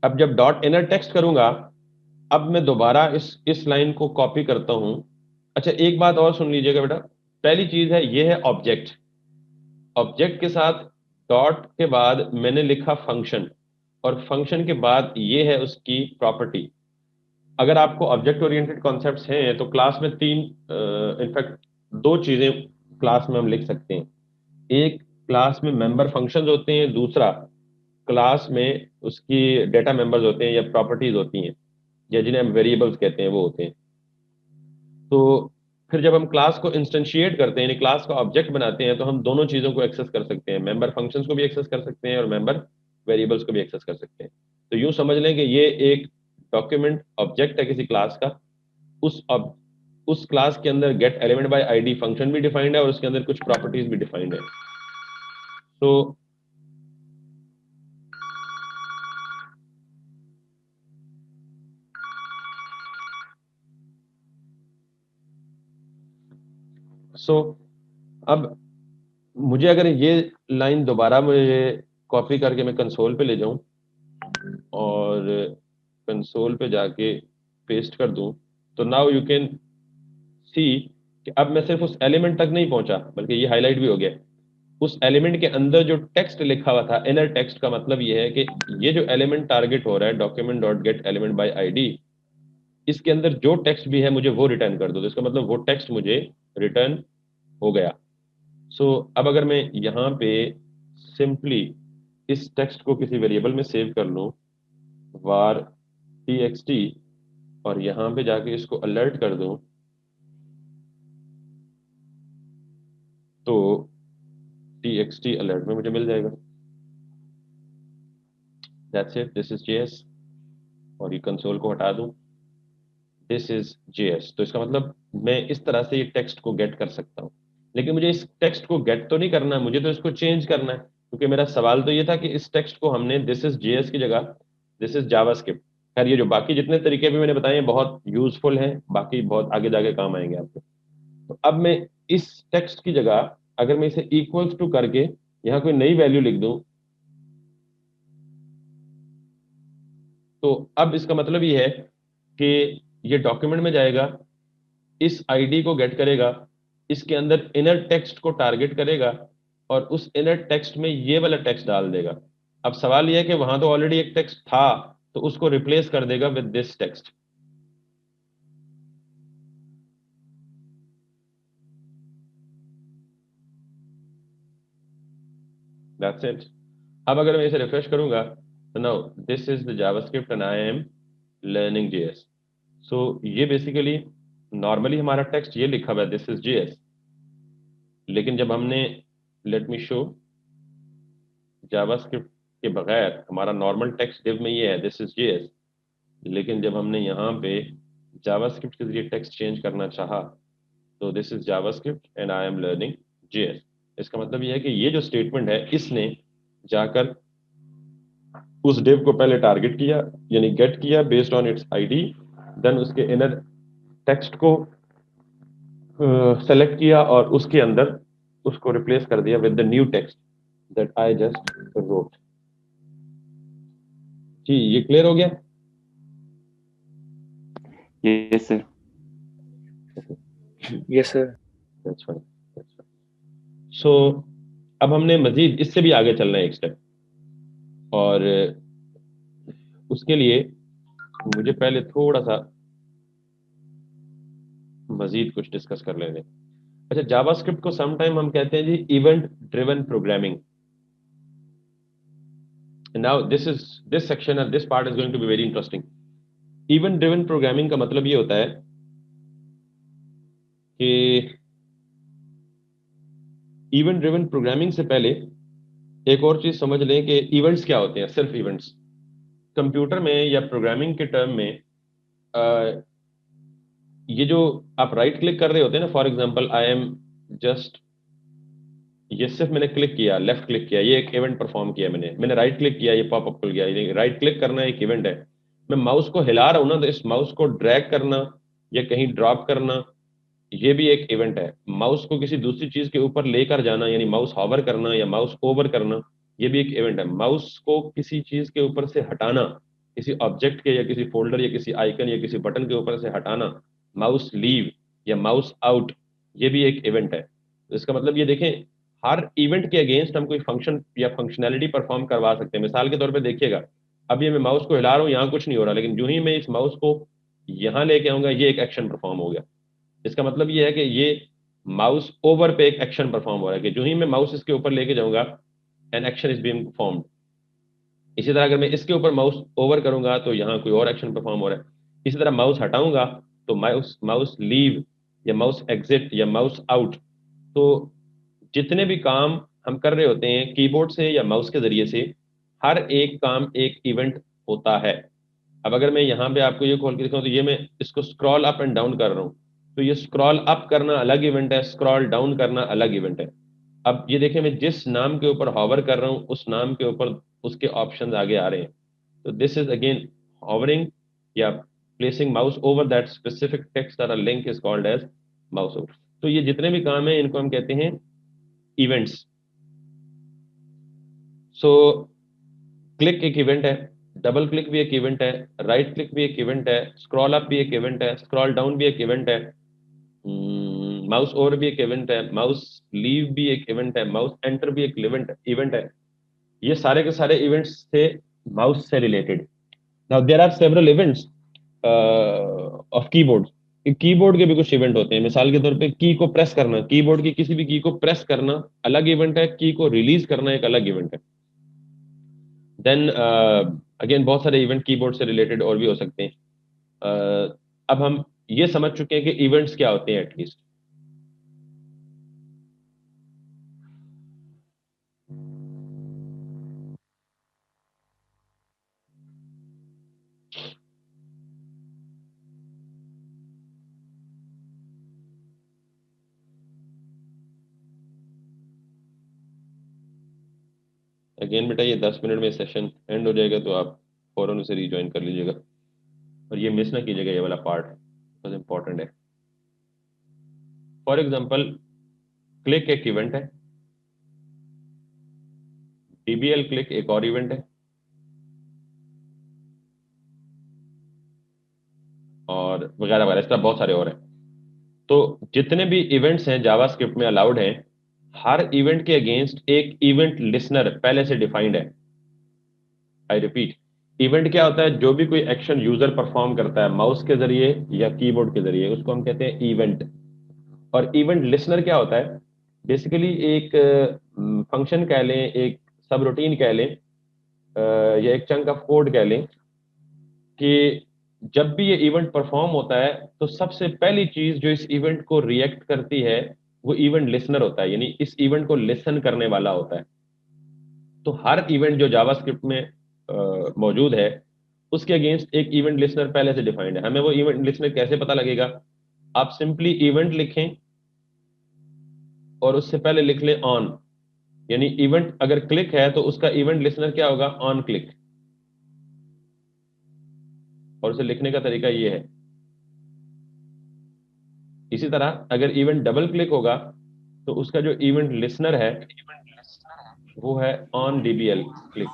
अब जब डॉट इनर टेक्स्ट करूंगा, अब मैं दोबारा इस लाइन को कॉपी करता हूं। अच्छा, एक बात और सुन लीजिएगा बेटा। पहली चीज है, ये है ऑब्जेक्ट। ऑब्जेक्ट के साथ डॉट के बाद मैंने लिखा फंक्शन, और फंक्शन के बाद ये है उसकी प्रॉपर्टी। अगर आपको ऑब्जेक्ट ओरिएंटेड कॉन्सेप्ट्स हैं तो क्लास में तीन, इनफैक्ट दो चीजें क्लास में हम लिख सकते हैं। एक, क्लास में मेंबर फंक्शंस होते हैं, दूसरा क्लास में उसकी डेटा मेंबर्स होते हैं या प्रॉपर्टीज होती हैं। या जिन्हें हम वेरिएबल्स कहते हैं वो होते हैं। तो फिर जब हम क्लास को इंस्टेंशिएट करते हैं, यानी क्लास का ऑब्जेक्ट बनाते हैं, तो हम दोनों चीज़ों को एक्सेस कर सकते हैं, मेंबर फंक्शंस को भी एक्सेस कर सकते हैं और मेंबर वेरिएबल्स को भी एक्सेस कर सकते हैं। तो यूँ समझ लें कि ये एक डॉक्यूमेंट ऑब्जेक्ट है किसी क्लास का, उस क्लास के अंदर gate element by ID function भी डिफाइंड है और उसके अंदर कुछ प्रॉपर्टीज भी डिफाइंड है। तो अब मुझे अगर ये लाइन दोबारा मुझे कॉपी करके मैं कंसोल पे ले जाऊं और कंसोल पे जाके पेस्ट कर दूं, तो नाउ यू कैन सी कि अब मैं सिर्फ उस एलिमेंट तक नहीं पहुंचा, बल्कि ये हाईलाइट भी हो गया। उस एलिमेंट के अंदर जो टेक्स्ट लिखा हुआ था, इनर टेक्स्ट का मतलब ये है कि ये जो एलिमेंट टारगेट हो रहा है, document dot get element by ID, इसके अंदर जो टेक्स्ट भी है मुझे वो रिटर्न कर दो। तो इसका मतलब वो टेक्स्ट मुझे रिटर्न हो गया। अब अगर मैं यहाँ पे सिंपली इस टेक्स्ट को किसी वेरिएबल में सेव कर लूँ, var txt, और यहाँ पे जाके इसको अलर्ट कर दूं, तो txt अलर्ट में मुझे मिल जाएगा। That's it, this is JS। और ये कंसोल को हटा दूं, दिस इज JS। तो इसका मतलब मैं इस तरह से ये टेक्स्ट को गेट कर सकता हूँ। लेकिन मुझे इस टेक्स्ट को गेट तो नहीं करना, मुझे तो इसको चेंज करना है, क्योंकि मेरा सवाल तो ये था कि इस टेक्स्ट को हमने दिस इज JS की जगह दिस इज जावास्क्रिप्ट। खैर ये जो बाकी जितने तरीके भी मैंने बताए हैं बहुत यूजफुल हैं, बाकी बहुत आगे जाके काम आएंगे आपको। तो अब मैं इस टेक्स्ट की जगह अगर मैं इसे इक्वल्स टू करके यहाँ कोई नई वैल्यू लिख दूं, तो अब इसका मतलब ये है कि ये डॉक्यूमेंट में जाएगा, इस आईडी को गेट करेगा, इसके अंदर इनर टेक्स्ट को टारगेट करेगा और उस इनर टेक्स्ट में ये वाला टेक्स्ट डाल देगा। अब सवाल ये है कि वहां तो ऑलरेडी एक टेक्स्ट था, तो उसको रिप्लेस कर देगा with this text. That's it. अब अगर मैं इसे रिफ्रेश करूंगा, तो now this is the JavaScript and I am learning JS। सो ये बेसिकली नॉर्मली हमारा टेक्स्ट ये लिखा हुआ है दिस इज JS, लेकिन जब हमने लेट मी शो जावास्क्रिप्ट के बगैर हमारा नॉर्मल टेक्स्ट डिव में ये है दिस इज JS, लेकिन जब हमने यहाँ पे जावास्क्रिप्ट के जरिए टेक्स्ट चेंज करना चाहा, तो this is JavaScript and I am learning JS। इसका मतलब ये है कि ये जो स्टेटमेंट है इसने जाकर उस डिव को पहले टारगेट किया, यानी गेट किया based on its ID, then उसके इनर टेक्स्ट को सेलेक्ट किया और उसके अंदर उसको रिप्लेस कर दिया with the new text that I just wrote. जी ये क्लियर हो गया? Yes sir. Yes sir. That's fine. So अब हमने मजीद इससे भी आगे चलना है एक स्टेप, और उसके लिए मुझे पहले थोड़ा सा मजीद कुछ डिस्कस कर लेने। अच्छा, जावास्क्रिप्ट को समटाइम हम कहते हैं जी event driven programming. Now this section and this part is going to be very interesting. Event driven programming का मतलब ये होता है कि इवेंट ड्रिवन प्रोग्रामिंग से पहले एक और चीज समझ लें कि इवेंट्स क्या होते हैं। सिर्फ इवेंट्स कंप्यूटर में या प्रोग्रामिंग के टर्म में ये जो आप राइट क्लिक कर रहे होते हैं ना, for example I am just, ये सिर्फ मैंने क्लिक किया, लेफ्ट क्लिक किया, ये एक इवेंट परफॉर्म किया, मैंने राइट क्लिक किया, ये पॉपअप खुल गया। ये राइट क्लिक करना एक इवेंट है। मैं माउस को हिला रहा हूं ना, तो इस माउस को ड्रैग करना या कहीं ड्रॉप करना, ये भी एक इवेंट है। माउस को किसी दूसरी चीज के ऊपर लेकर जाना, यानी माउस हॉवर करना या माउस ओवर करना, ये भी एक इवेंट है। माउस को किसी चीज के ऊपर से हटाना, किसी ऑब्जेक्ट के या किसी फोल्डर या किसी आइकन या किसी बटन के ऊपर से हटाना, माउस लीव या माउस आउट, ये भी एक इवेंट है। तो इसका मतलब ये देखें, हर इवेंट के अगेंस्ट हम कोई फंक्शन या फंक्शनैलिटी परफॉर्म करवा सकते हैं। मिसाल के तौर पे देखिएगा, अभी मैं माउस को हिला रहा हूँ, यहाँ कुछ नहीं हो रहा, लेकिन जो ही मैं इस माउस को यहाँ लेके आऊंगा, ये एक एक्शन परफॉर्म हो गया। इसका मतलब ये है कि ये माउस ओवर पे एक एक्शन परफॉर्म हो रहा है, कि जो ही मैं माउस इसके ऊपर लेके जाऊंगा, an action is being performed. इसी तरह अगर मैं इसके ऊपर माउस ओवर करूंगा, तो यहाँ कोई और एक्शन परफॉर्म हो रहा है। इसी तरह माउस हटाऊंगा तो माउस लीव या माउस एग्जिट या माउस आउट। तो जितने भी काम हम कर रहे होते हैं कीबोर्ड से या माउस के जरिए से, हर एक काम एक इवेंट होता है। अब अगर मैं यहाँ पे आपको ये खोल के दिखाऊं तो ये मैं इसको स्क्रॉल अप एंड डाउन कर रहा हूँ, तो ये स्क्रॉल अप करना अलग इवेंट है, स्क्रॉल डाउन करना अलग इवेंट है। अब ये देखें मैं जिस नाम के ऊपर हॉवर कर रहा हूँ उस नाम के ऊपर उसके ऑप्शंस आगे आ रहे हैं। तो दिस इज अगेन हॉवरिंग या placing mouse over that specific text or link is called as mouse over. तो ये जितने भी काम हैं इनको हम कहते हैं इवेंट्स। सो क्लिक एक इवेंट है, डबल क्लिक भी एक इवेंट है, राइट क्लिक भी एक इवेंट है, स्क्रॉल अप भी एक इवेंट है, स्क्रॉल डाउन भी एक इवेंट है, माउस ओवर भी एक इवेंट है, माउस लीव भी एक इवेंट है, माउस एंटर भी एक इवेंट है। ये सारे के सारे इवेंट्स थे माउस से related. Now there are several events of keyboard. Keyboard के भी कुछ इवेंट होते हैं, मिसाल के तौर पे की को प्रेस करना, कीबोर्ड की किसी भी की को प्रेस करना अलग इवेंट है, की को रिलीज करना एक अलग इवेंट है। देन अगेन बहुत सारे इवेंट कीबोर्ड से रिलेटेड और भी हो सकते हैं। अब हम ये समझ चुके हैं कि इवेंट्स क्या होते हैं एटलीस्ट। अगेन बेटा ये 10 मिनट में सेशन एंड हो जाएगा, तो आप फौरन उसे रिज्वाइन कर लीजिएगा और ये मिस ना कीजिएगा, ये वाला पार्ट बहुत इंपॉर्टेंट है। फॉर एग्जांपल क्लिक एक इवेंट है, डीबीएल क्लिक एक और इवेंट है, और वगैरह वगैरह, इस तरह बहुत सारे और हैं। तो जितने भी इवेंट्स हैं जावास्क्रिप्ट में अलाउड हैं, हर इवेंट के अगेंस्ट एक इवेंट लिसनर पहले से डिफाइंड है। आई रिपीट, इवेंट क्या होता है? जो भी कोई एक्शन यूजर परफॉर्म करता है माउस के जरिए या कीबोर्ड के जरिए उसको हम कहते हैं इवेंट। और इवेंट लिसनर क्या होता है? बेसिकली एक फंक्शन कह लें, एक सब रूटीन कह लें, या एक चंक ऑफ कोड कह लें कि जब भी ये इवेंट परफॉर्म होता है तो सबसे पहली चीज जो इस इवेंट को रिएक्ट करती है वो इवेंट लिसनर होता है, यानी इस इवेंट को लिसन करने वाला होता है। तो हर इवेंट जो जावास्क्रिप्ट में मौजूद है उसके अगेंस्ट एक इवेंट लिसनर पहले से डिफाइंड है। हमें वो इवेंट लिसनर कैसे पता लगेगा? आप सिंपली इवेंट लिखें और उससे पहले लिख लें ऑन, यानी इवेंट अगर क्लिक है तो उसका इवेंट लिसनर क्या होगा? On click. और उसे लिखने का तरीका ये है। इसी तरह अगर इवेंट डबल क्लिक होगा तो उसका जो इवेंट लिसनर है वो है on DBL click.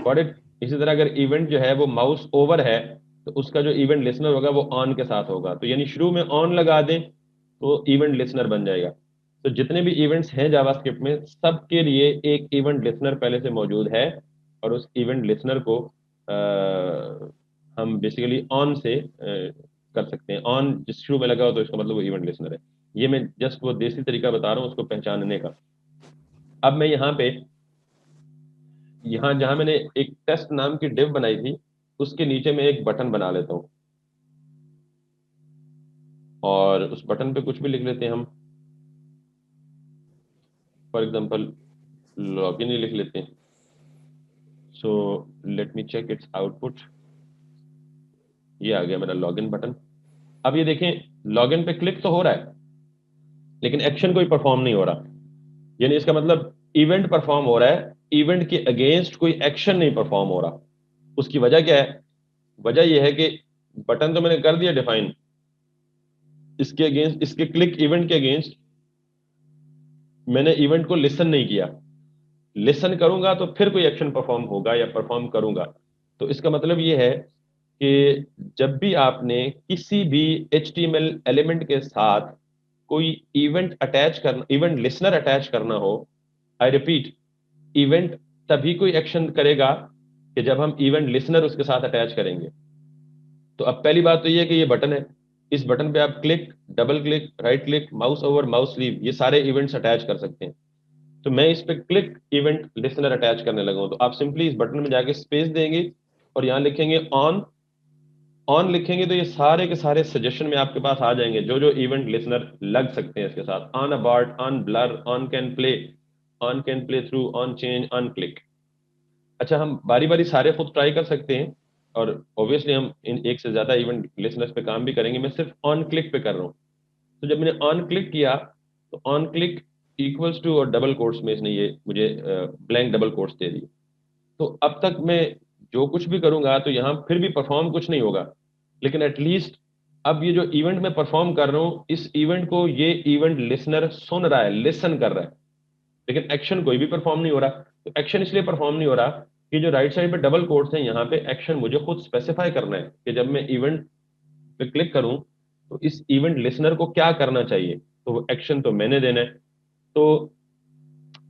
Got it? इसी तरह अगर इवेंट जो है वो माउस ओवर है तो उसका जो इवेंट लिसनर होगा वो ऑन के साथ होगा। तो यानी शुरू में ऑन लगा दें तो इवेंट लिसनर बन जाएगा। तो जितने भी इवेंट्स हैं जावास्क्रिप्ट में सबके लिए एक इवेंट लिसनर पहले से मौजूद है, और उस इवेंट लिसनर को हम बेसिकली ऑन से कर सकते हैं। ऑन जिस शुरू में लगा हो तो इसका मतलब वो इवेंट लिसनर है। ये मैं जस्ट वो देसी तरीका बता रहा हूँ उसको पहचानने का। अब मैं यहाँ पे जहां मैंने एक टेस्ट नाम की डिव बनाई थी उसके नीचे मैं एक बटन बना लेता हूँ, और उस बटन पे कुछ भी लिख लेते हैं हम। फॉर एग्जांपल लॉगिन ही लिख लेते हैं। So let me check its output. ये आ गया मेरा लॉगिन बटन। अब ये देखें लॉगिन पे क्लिक तो हो रहा है लेकिन एक्शन कोई परफॉर्म नहीं हो रहा, यानी इसका मतलब इवेंट परफॉर्म हो रहा है, इवेंट के अगेंस्ट कोई एक्शन नहीं परफॉर्म हो रहा। उसकी वजह क्या है? वजह यह है कि बटन तो मैंने कर दिया डिफाइन, इसके अगेंस्ट, इसके क्लिक इवेंट के अगेंस्ट मैंने इवेंट को लिसन नहीं किया। लिसन करूंगा तो फिर कोई एक्शन परफॉर्म होगा या परफॉर्म करूंगा। तो इसका मतलब ये है कि जब भी आपने किसी भी HTML एलिमेंट के साथ कोई इवेंट अटैच करना, इवेंट लिसनर अटैच करना हो, आई रिपीट, इवेंट तभी कोई एक्शन करेगा कि जब हम इवेंट लिसनर उसके साथ अटैच करेंगे। तो अब पहली बात तो ये है कि ये बटन है, इस बटन पे आप click, double click, right click, mouse over, mouse leave, ये सारे इवेंट्स अटैच कर सकते हैं। तो मैं इस पे क्लिक इवेंट लिसनर अटैच करने लगा हूं, तो आप सिंपली इस बटन में जाके स्पेस देंगे और यहाँ लिखेंगे ऑन लिखेंगे, तो ये सारे के सारे सजेशन में आपके पास आ जाएंगे, जो जो इवेंट लिसनर लग सकते हैं इसके साथ। On about, on blur, on can play through, on change, on click. अच्छा, हम बारी बारी सारे खुद ट्राई कर सकते हैं, और ऑब्वियसली हम इन एक से ज्यादा इवेंट लिसनर्स पे काम भी करेंगे। मैं सिर्फ ऑन क्लिक पे कर रहा हूँ। तो जब मैंने ऑन क्लिक किया, तो ऑन क्लिक इक्वल्स टू, और डबल कोट्स में इसने ये मुझे ब्लैंक डबल कोट्स दे दिए। तो अब तक मैं जो कुछ भी करूंगा तो यहाँ फिर भी परफॉर्म कुछ नहीं होगा, लेकिन एटलीस्ट अब ये जो इवेंट मैं परफॉर्म कर रहा हूँ, इस इवेंट को ये इवेंट लिसनर सुन रहा है, लिसन कर रहा है, लेकिन एक्शन कोई भी परफॉर्म नहीं हो रहा। तो एक्शन इसलिए परफॉर्म नहीं हो रहा कि जो राइट साइड पे डबल कोट्स हैं, यहाँ पे एक्शन मुझे खुद स्पेसिफाई करना है कि जब मैं इवेंट पे क्लिक करूं तो इस इवेंट लिसनर को क्या करना चाहिए, तो वो एक्शन तो मैंने देना है। तो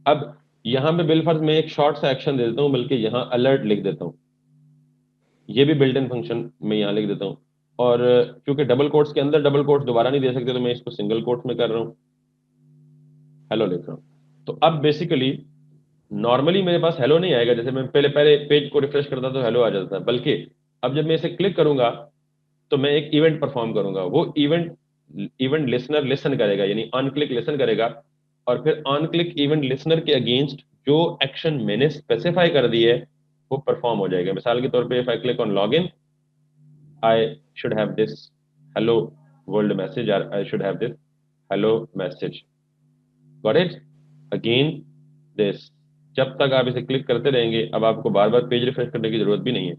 अब यहाँ पे बिलफर्ज मैं एक शॉर्ट सा एक्शन दे देता हूँ, बल्कि यहाँ अलर्ट लिख देता हूँ, ये भी बिल्ट इन फंक्शन में यहाँ लिख देता हूँ। और क्योंकि डबल कोट्स के अंदर डबल कोट्स दोबारा नहीं दे सकते, तो मैं इसको सिंगल कोट्स में कर रहा हूँ, हेलो लिख रहा हूँ। तो अब बेसिकली नॉर्मली मेरे पास हेलो नहीं आएगा, जैसे मैं पहले पहले पेज को रिफ्रेश करता तो हेलो आ जाता था, बल्कि अब जब मैं इसे क्लिक करूंगा तो मैं एक इवेंट परफॉर्म करूंगा। वो इवेंट लिसनर लिसन करेगा, यानी ऑन क्लिक लिसन करेगा, और फिर ऑन क्लिक इवेंट लिसनर के अगेंस्ट जो एक्शन मैंने स्पेसिफाई कर दी है वो परफॉर्म हो जाएगा। मिसाल के तौर पे if I click on log in, I should have this hello world message, और I should have this hello message, got it, again this. जब तक आप इसे क्लिक करते रहेंगे, अब आपको बार बार पेज रिफ्रेश करने की जरूरत भी नहीं है,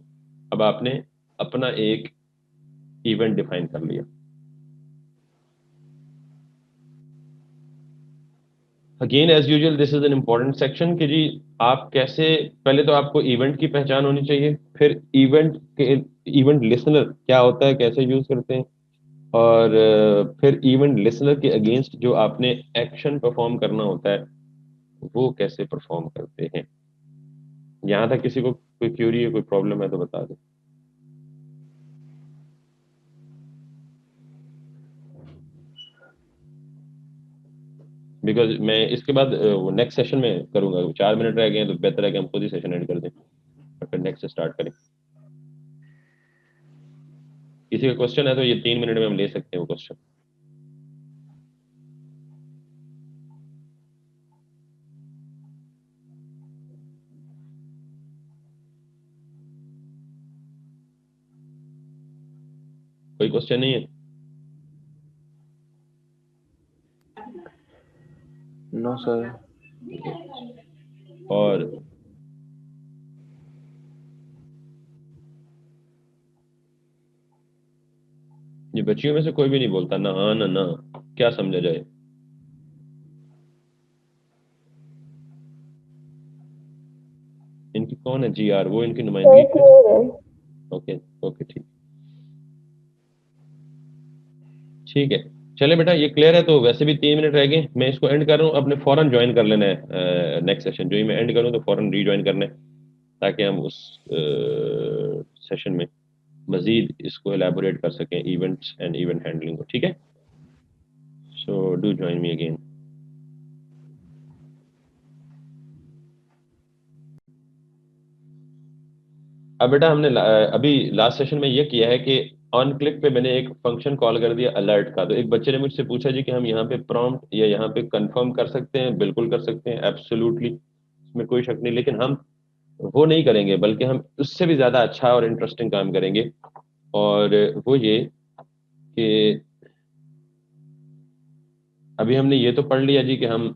अब आपने अपना एक इवेंट डिफाइन कर लिया। Again as usual this is an important section कि जी आप कैसे, पहले तो आपको इवेंट की पहचान होनी चाहिए, फिर इवेंट लिसनर क्या होता है, कैसे यूज करते हैं, और फिर इवेंट लिसनर के अगेंस्ट जो आपने एक्शन परफॉर्म करना होता है वो कैसे परफॉर्म करते हैं। यहाँ तक किसी को कोई क्यूरी है, कोई प्रॉब्लम है तो बता दो। बिकॉज मैं इसके बाद नेक्स्ट सेशन में करूंगा, 4 मिनट रह गए हैं, तो बेहतर है कि हम खुद ही सेशन एंड कर दें और फिर नेक्स्ट स्टार्ट करें। किसी का क्वेश्चन है तो ये 3 मिनट में हम ले सकते हैं वो क्वेश्चन। कोई क्वेश्चन नहीं है? No sir. और ये बच्चियों में से कोई भी नहीं बोलता ना हाँ ना ना, क्या समझा जाए? इनकी कौन है GR, वो इनकी नुमाइंदगी? ओके ओके ठीक, ठीक है। चले बेटा, ये क्लियर है? तो वैसे भी 3 मिनट रह गए, मैं इसको एंड कर रहा हूँ। अपने फौरन ज्वाइन कर लेना है नेक्स्ट सेशन, जो ही मैं एंड करूँ तो फौरन रीज्वाइन करना है, ताकि हम उस सेशन में मजीद इसको एलैबोरेट कर सकें, इवेंट्स एंड इवेंट हैंडलिंग को। ठीक है, so do join me again. अब बेटा हमने अभी लास्ट सेशन में ये किया है कि ऑन क्लिक पे मैंने एक फंक्शन कॉल कर दिया अलर्ट का। तो एक बच्चे ने मुझसे पूछा जी कि हम यहाँ पे प्रॉम्प्ट या यहाँ पे कंफर्म कर सकते हैं? बिल्कुल कर सकते हैं, एब्सोल्युटली, इसमें कोई शक नहीं। लेकिन हम वो नहीं करेंगे, बल्कि हम उससे भी ज्यादा अच्छा और इंटरेस्टिंग काम करेंगे, और वो ये कि अभी हमने ये तो पढ़ लिया जी कि हम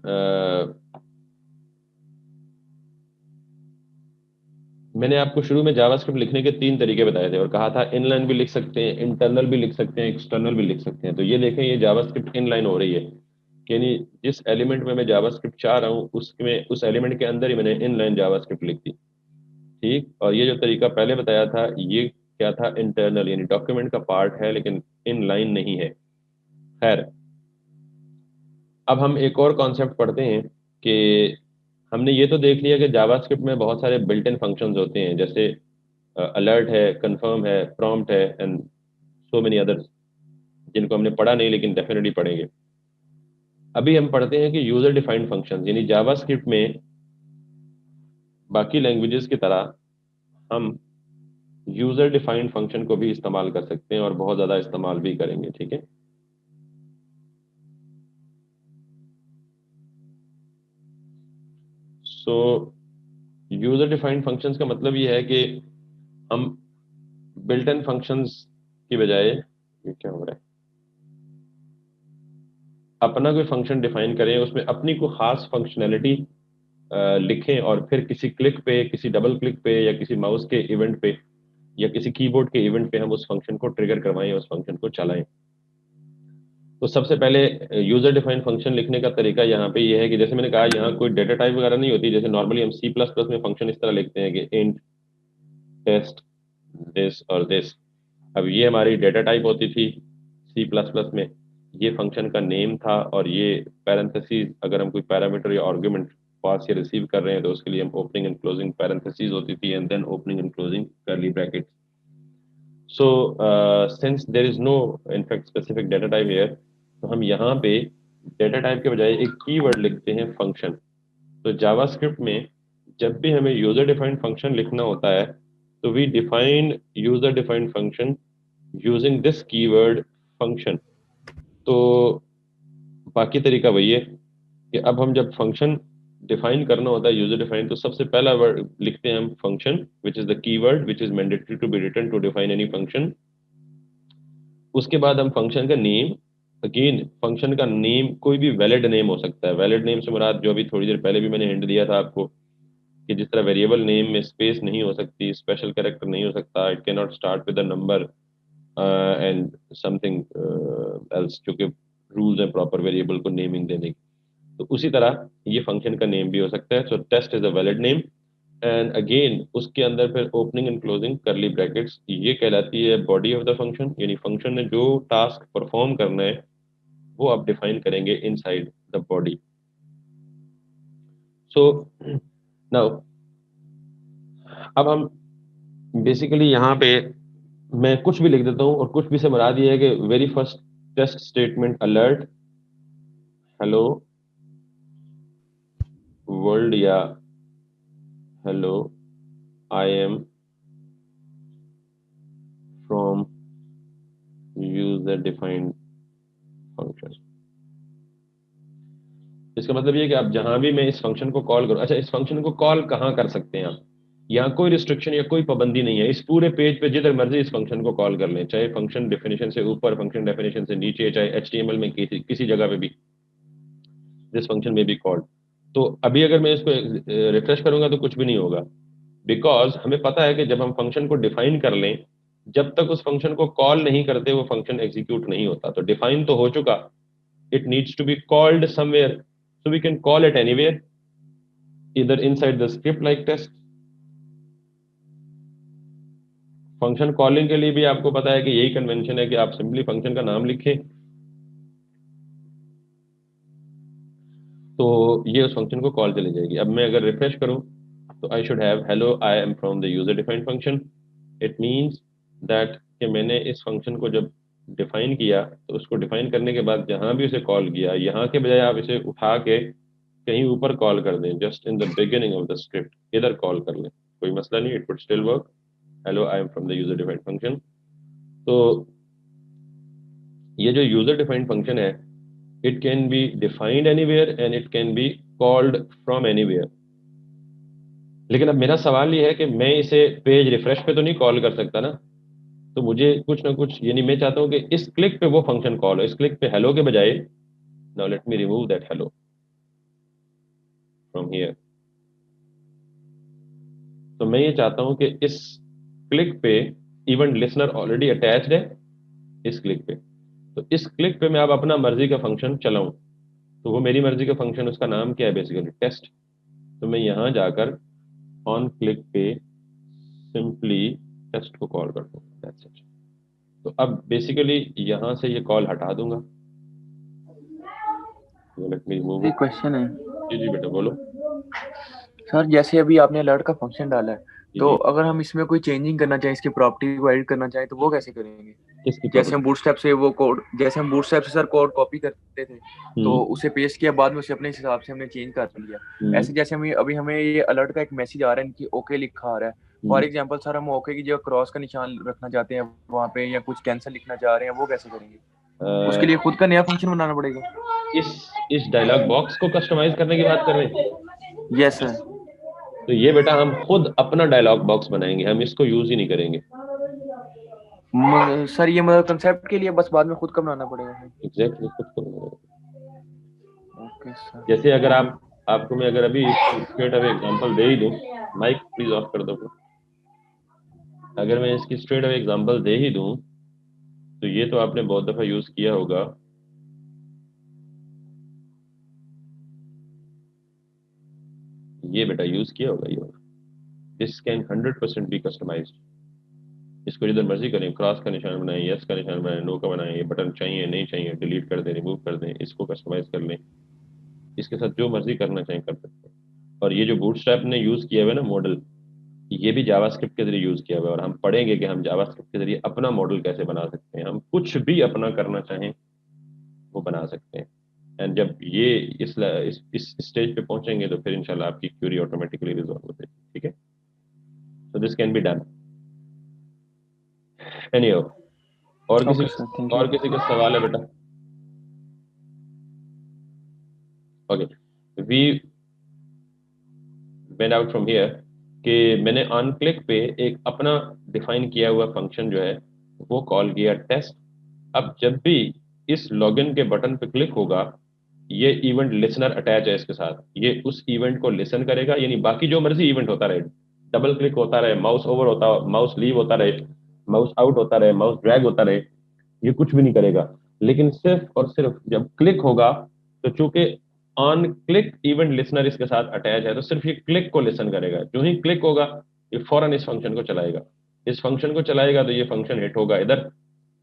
मैंने आपको शुरू में जावास्क्रिप्ट लिखने के 3 तरीके बताए थे और कहा था इनलाइन भी लिख सकते हैं, इंटरनल भी लिख सकते हैं, एक्सटर्नल भी लिख सकते हैं। तो ये देखें, ये जावास्क्रिप्ट इनलाइन हो रही है, यानी जिस एलिमेंट में मैं जावास्क्रिप्ट चाह रहा हूँ उसमें, उस एलिमेंट के अंदर ही मैंने इनलाइन जावास्क्रिप्ट लिख दी। ठीक, और ये जो तरीका पहले बताया था ये क्या था? इंटरनल, यानी डॉक्यूमेंट का पार्ट है लेकिन इनलाइन नहीं है। खैर, अब हम एक और कॉन्सेप्ट पढ़ते हैं कि हमने ये तो देख लिया कि जावास्क्रिप्ट में बहुत सारे बिल्ट इन फंक्शंस होते हैं, जैसे अलर्ट है, कंफर्म है, प्रॉम्प्ट है, एंड सो मेनी अदर्स, जिनको हमने पढ़ा नहीं लेकिन डेफिनेटली पढ़ेंगे। अभी हम पढ़ते हैं कि यूजर डिफाइंड फंक्शंस, यानी जावास्क्रिप्ट में बाकी लैंग्वेजेस की तरह हम यूजर डिफाइंड फंक्शन को भी इस्तेमाल कर सकते हैं और बहुत ज्यादा इस्तेमाल भी करेंगे, ठीक है। सो यूजर डिफाइंड फंक्शंस का मतलब ये है कि हम बिल्ट इन फंक्शंस की बजाय, ये क्या हो रहा है, अपना कोई फंक्शन डिफाइन करें, उसमें अपनी कोई खास फंक्शनैलिटी लिखें और फिर किसी क्लिक पे, किसी डबल क्लिक पे या किसी माउस के इवेंट पे या किसी कीबोर्ड के इवेंट पे हम उस फंक्शन को ट्रिगर करवाएं, उस फंक्शन को चलाएं। तो सबसे पहले यूजर डिफाइंड फंक्शन लिखने का तरीका यहाँ पे ये है कि जैसे मैंने कहा, यहाँ कोई डेटा टाइप वगैरह नहीं होती। जैसे नॉर्मली हम C++ में फंक्शन इस तरह लिखते हैं कि इंट टेस्ट दिस और दिस। अब ये हमारी डेटा टाइप होती थी C++ में, ये फंक्शन का नेम था और ये पैरेंथेसिस, अगर हम कोई पैरामीटर या आर्गुमेंट पास या रिसीव कर रहे हैं तो उसके लिए हम ओपनिंग एंड क्लोजिंग पैरेंथेसिस होती थी and then opening and closing curly bracket. So since there is no in fact specific data type here, तो हम यहाँ पे डेटा टाइप के बजाय एक कीवर्ड लिखते हैं फंक्शन। तो जावास्क्रिप्ट में जब भी हमें यूजर डिफाइंड फंक्शन लिखना होता है तो we define user defined function using this keyword function. तो बाकी तरीका वही है कि अब हम जब फंक्शन डिफाइन करना होता है यूजर डिफाइन, तो सबसे पहला वर्ड लिखते हैं हम function which is the keyword which is mandatory to be written to define any function. उसके बाद हम फंक्शन का नेम, अगेन फंक्शन का नेम कोई भी वैलिड नेम हो सकता है। वैलिड नेम से मुराद जो अभी थोड़ी देर पहले भी मैंने हिंट दिया था आपको कि जिस तरह वेरिएबल नेम में स्पेस नहीं हो सकती, स्पेशल कैरेक्टर नहीं हो सकता, it can not start with a number and something else, जो कि रूल्स हैं प्रॉपर वेरिएबल को नेमिंग देने की। तो उसी तरह ये फंक्शन का नेम भी हो सकता है। So test is a valid name and again उसके अंदर फिर opening and closing curly brackets, ये कहलाती है बॉडी ऑफ द फंक्शन, यानी फंक्शन ने जो टास्क परफॉर्म करना है वो आप डिफाइन करेंगे inside the body. So now अब हम बेसिकली यहाँ पे मैं कुछ भी लिख देता हूँ और कुछ भी से मुराद ये है कि very first test statement alert hello world या hello I am from user defined function. इसका मतलब ये है कि आप जहां भी मैं इस फंक्शन को कॉल करूं, अच्छा इस फंक्शन को कॉल कहाँ कर सकते हैं आप, यहाँ कोई रिस्ट्रिक्शन या कोई पाबंदी नहीं है। इस पूरे पेज पे जिधर मर्जी इस फंक्शन को कॉल कर लें, चाहे फंक्शन डेफिनेशन से ऊपर, फंक्शन डेफिनेशन से नीचे, चाहे HTML में किसी जगह पे भी दिस फंक्शन में भी कॉल्ड। तो अभी अगर मैं इसको रिफ्रेश करूंगा तो कुछ भी नहीं होगा, बिकॉज हमें पता है कि जब हम फंक्शन को डिफाइन कर लें, जब तक उस फंक्शन को कॉल नहीं करते वो फंक्शन एग्जीक्यूट नहीं होता। तो डिफाइन तो हो चुका, it needs to be called somewhere, so we can call it anywhere, either inside the script like test। Function calling के लिए भी आपको पता है कि यही कन्वेंशन है कि आप सिंपली फंक्शन का नाम लिखें तो ये उस फंक्शन को कॉल चली जाएगी। अब मैं अगर रिफ्रेश करूं तो आई should have hello I am from the user defined function. It means that कि मैंने इस फंक्शन को जब डिफाइन किया तो उसको डिफाइन करने के बाद जहां भी उसे कॉल किया, यहाँ के बजाय आप इसे उठा के कहीं ऊपर कॉल कर दें, just in the beginning of the script इधर कॉल कर लें, कोई मसला नहीं, it would still work. Hello I am from the user defined function. तो ये जो यूजर डिफाइंड फंक्शन है, it can be defined anywhere and it can be called from anywhere. लेकिन अब मेरा सवाल ये है कि मैं इसे पेज रिफ्रेश पे तो नहीं कॉल कर सकता ना, तो मुझे कुछ ना कुछ, यानी मैं चाहता हूँ कि इस क्लिक पे वो फंक्शन कॉल हो, इस क्लिक पे हेलो के बजाय। Now let me remove that hello from here. तो मैं ये चाहता हूं कि इस क्लिक पे इवेंट लिसनर ऑलरेडी अटैच्ड है इस क्लिक पे, तो इस क्लिक पे मैं अब अपना मर्जी का फंक्शन चलाऊं। तो वो मेरी मर्जी का फंक्शन, उसका नाम क्या है, बेसिकली टेस्ट। तो मैं यहां जाकर ऑन क्लिक पे सिंपली टेस्ट को कॉल करता हूं, दैट्स इट। तो अब बेसिकली यहां से ये कॉल हटा दूंगा। लेट मी रिमूव एक इट। क्वेश्चन है जी जी बेटा बोलो। सर, जैसे अभी आपने अलर्ट का फंक्शन डाला है तो अगर हम इसमें कोई चेंजिंग करना चाहें, इसकी प्रॉपर्टी को एडिट करना चाहें, तो वो कैसे करेंगे? किसकी जैसे हम बूटस्ट्रैप से वो कोड, जैसे हम बूटस्ट्रैप से सर कोड कॉपी करते थे, तो उसे पेस्ट किया, बाद में उसे अपने हिसाब से हमने चेंज कर लिया। ऐसे जैसे हमें अभी हमें ये अलर्ट का एक मैसेज आ रहा है कि ओके लिखा आ रहा है, फॉर एग्जांपल सर हम ओके की जगह क्रॉस का निशान रखना चाहते हैं वहाँ पे, या कुछ कैंसिल लिखना चाह रहे हैं, वो कैसे करेंगे? उसके लिए खुद का नया फंक्शन बनाना पड़ेगा। इस डायलॉग बॉक्स को कस्टमाइज करने की बात कर रहे हैं? Yes sir. तो ये बेटा हम खुद अपना डायलॉग बॉक्स बनाएंगे, हम इसको यूज ही नहीं करेंगे। सर ये मतलब कंसेप्ट के लिए बस बाद में खुद का बनाना पड़ेगा। एग्जैक्टली, खुद को। Okay sir. जैसे अगर आपको मैं अगर अभी स्ट्रेट अवे एग्जांपल दे ही दूं, माइक प्लीज ऑफ कर दो। अगर मैं इसकी स्ट्रेट अवे एग्जांपल दे ही दूं, तो ये तो आपने बहुत दफा यूज किया होगा। ये बेटा यूज किया होगा ये। This can 100% be customized. इसको जिधर मर्जी करें, क्रॉस का निशान बनाएं, यस का निशान बनाएं, नो का बनाएं, ये बटन चाहिए नहीं चाहिए, डिलीट कर दें, रिमूव कर दें, इसको कस्टमाइज कर लें, इसके साथ जो मर्जी करना चाहें कर सकते हैं। और ये जो बूटस्ट्रैप ने यूज किया हुआ है ना मॉडल, ये भी जावास्क्रिप्ट के जरिए यूज किया हुआ है। और हम पढ़ेंगे कि हम जावास्क्रिप्ट के जरिए अपना मॉडल कैसे बना सकते हैं। हम कुछ भी अपना करना चाहें वो बना सकते हैं। एंड जब ये इस स्टेज पे पहुंचेंगे तो फिर इंशाल्लाह आपकी क्यूरी ऑटोमेटिकली रिजॉल्व हो जाएगी। ठीक है, so this can be done. Anyhow, और किसी का सवाल है बेटा? Okay, we went out from here कि मैंने ऑन क्लिक पे एक अपना डिफाइन किया हुआ फंक्शन जो है वो कॉल किया टेस्ट। अब जब भी इस लॉगिन के बटन पे क्लिक होगा, ये इवेंट लिसनर अटैच है इसके साथ, ये उस इवेंट को लिसन करेगा। यानी बाकी जो मर्जी इवेंट होता रहे, डबल क्लिक होता रहे, माउस ओवर होता, माउस लीव होता रहे, माउस आउट होता रहे, माउस ड्रैग होता रहे, ये कुछ भी नहीं करेगा। लेकिन सिर्फ और सिर्फ जब क्लिक होगा, तो चूंकि ऑन क्लिक इवेंट लिसनर इसके साथ अटैच है, तो सिर्फ ये क्लिक को लिसन करेगा। जो ही क्लिक होगा ये फौरन इस फंक्शन को चलाएगा। इस फंक्शन को चलाएगा तो ये फंक्शन हिट होगा इधर,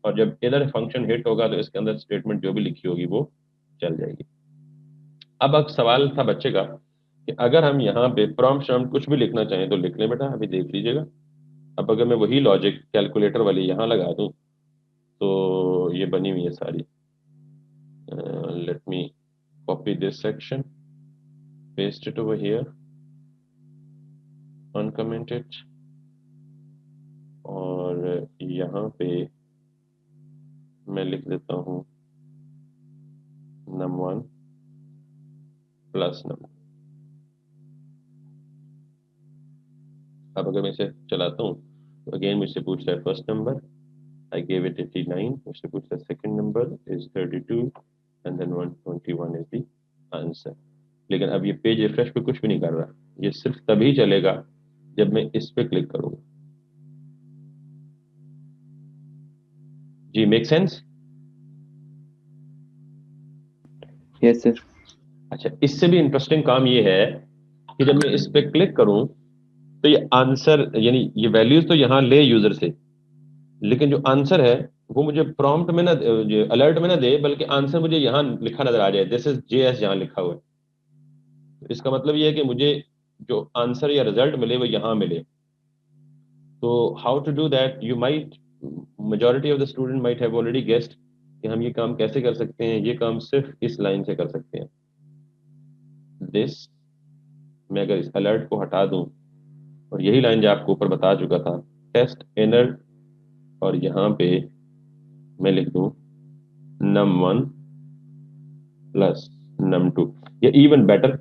और जब इधर फंक्शन हिट होगा तो इसके अंदर स्टेटमेंट जो भी लिखी होगी वो चल जाएगी। अब सवाल था बच्चे का कि अगर हम यहाँ पे प्रॉम्प्ट शॉम्प्ट कुछ भी लिखना चाहें तो लिख लें बेटा, अभी देख लीजिएगा। अब अगर मैं वही लॉजिक कैलकुलेटर वाली यहाँ लगा दूं तो ये बनी हुई है सारी। Let me copy this section, paste it over here, uncomment it, और यहाँ पे मैं लिख देता हूँ num1 प्लस num। अब अगर मैं इसे चलाता हूँ तो अगेन मुझसे पूछता है first number, I gave it 89, मुझसे पूछता है second number is 32 and then 121 is the answer। लेकिन अब ये पेज रिफ्रेश पे कुछ भी नहीं कर रहा, ये सिर्फ तभी चलेगा जब मैं इस पे क्लिक करूंगा। जी, मेक सेंस? Yes sir. अच्छा, इससे भी इंटरेस्टिंग काम ये है कि जब मैं इस पे क्लिक करूं तो ये आंसर, यानी ये वैल्यूज तो यहाँ ले यूजर से, लेकिन जो आंसर है वो मुझे प्रॉम्प्ट में ना, अलर्ट में ना दे, बल्कि आंसर मुझे यहाँ लिखा नजर आ जाए, दिस इज JS यहाँ लिखा हुआ है। तो इसका मतलब ये है कि मुझे जो आंसर या रिजल्ट मिले वो यहाँ मिले। तो how to do that, you might, majority of the student might have already guessed कि हम ये काम कैसे कर सकते हैं। ये काम सिर्फ इस लाइन से कर सकते हैं। दिस, मैं अगर इस अलर्ट को हटा दूं और यही लाइन जो आपको ऊपर बता चुका था, टेस्ट इनर, और यहाँ पे मैं लिख दूं num1 प्लस num2, या इवन बेटर,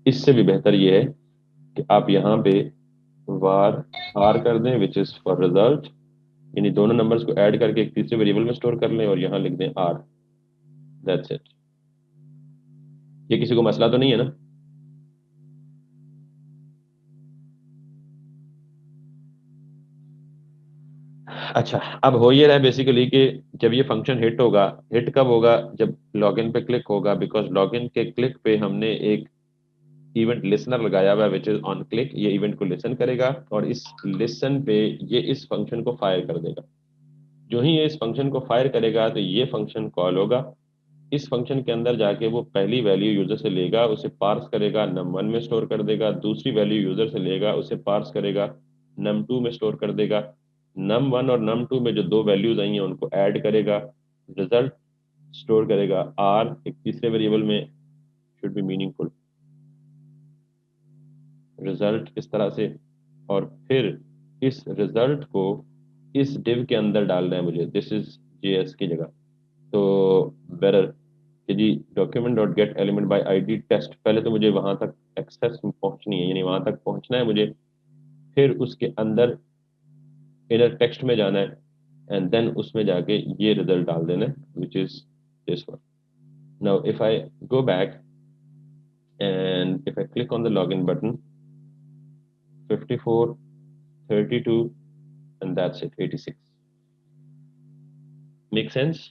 इससे भी बेहतर ये है कि आप यहाँ पे var r कर दें, विच इज फॉर रिजल्ट, यानी दोनों नंबर्स को ऐड करके एक तीसरे वेरिएबल में स्टोर कर लें और यहाँ लिख दें r। That's it. ये किसी को मसला तो नहीं है ना? अच्छा, अब हो ये रहा है बेसिकली कि जब ये फंक्शन हिट होगा, हिट कब होगा? जब लॉगिन पे क्लिक होगा, बिकॉज लॉगिन के क्लिक पे हमने एक इवेंट लिसनर लगाया हुआ है विच इज ऑन क्लिक। ये इवेंट को लिसन करेगा और इस लिसन पे ये इस फंक्शन को फायर कर देगा। जो ही ये इस फंक्शन को फायर करेगा तो ये फंक्शन कॉल होगा, इस फंक्शन के अंदर जाके वो पहली वैल्यू यूजर से लेगा, उसे पार्स करेगा, num1 में स्टोर कर देगा, दूसरी वैल्यू यूजर से लेगा, उसे पार्स करेगा, num2 में स्टोर कर देगा, num1 और num2 में जो दो वैल्यूज आई हैं उनको ऐड करेगा, रिजल्ट स्टोर करेगा r एक तीसरे वेरिएबल में, शुड बी मीनिंगफुल, रिजल्ट इस तरह से, और फिर इस रिजल्ट को इस डिव के अंदर डालना है मुझे, दिस इज JS की जगह। तो बेटर कि जी document dot get element by ID test, पहले तो मुझे वहां तक एक्सेस पहुंचनी है, यानी वहां तक पहुंचना है मुझे, फिर उसके अंदर इनर टेक्स्ट में जाना है, एंड देन उसमें जाके ये रिजल्ट डाल देना है, which is this one. Now if I go back and if I click on the login button, 54, 32, and that's it, 86. Make sense?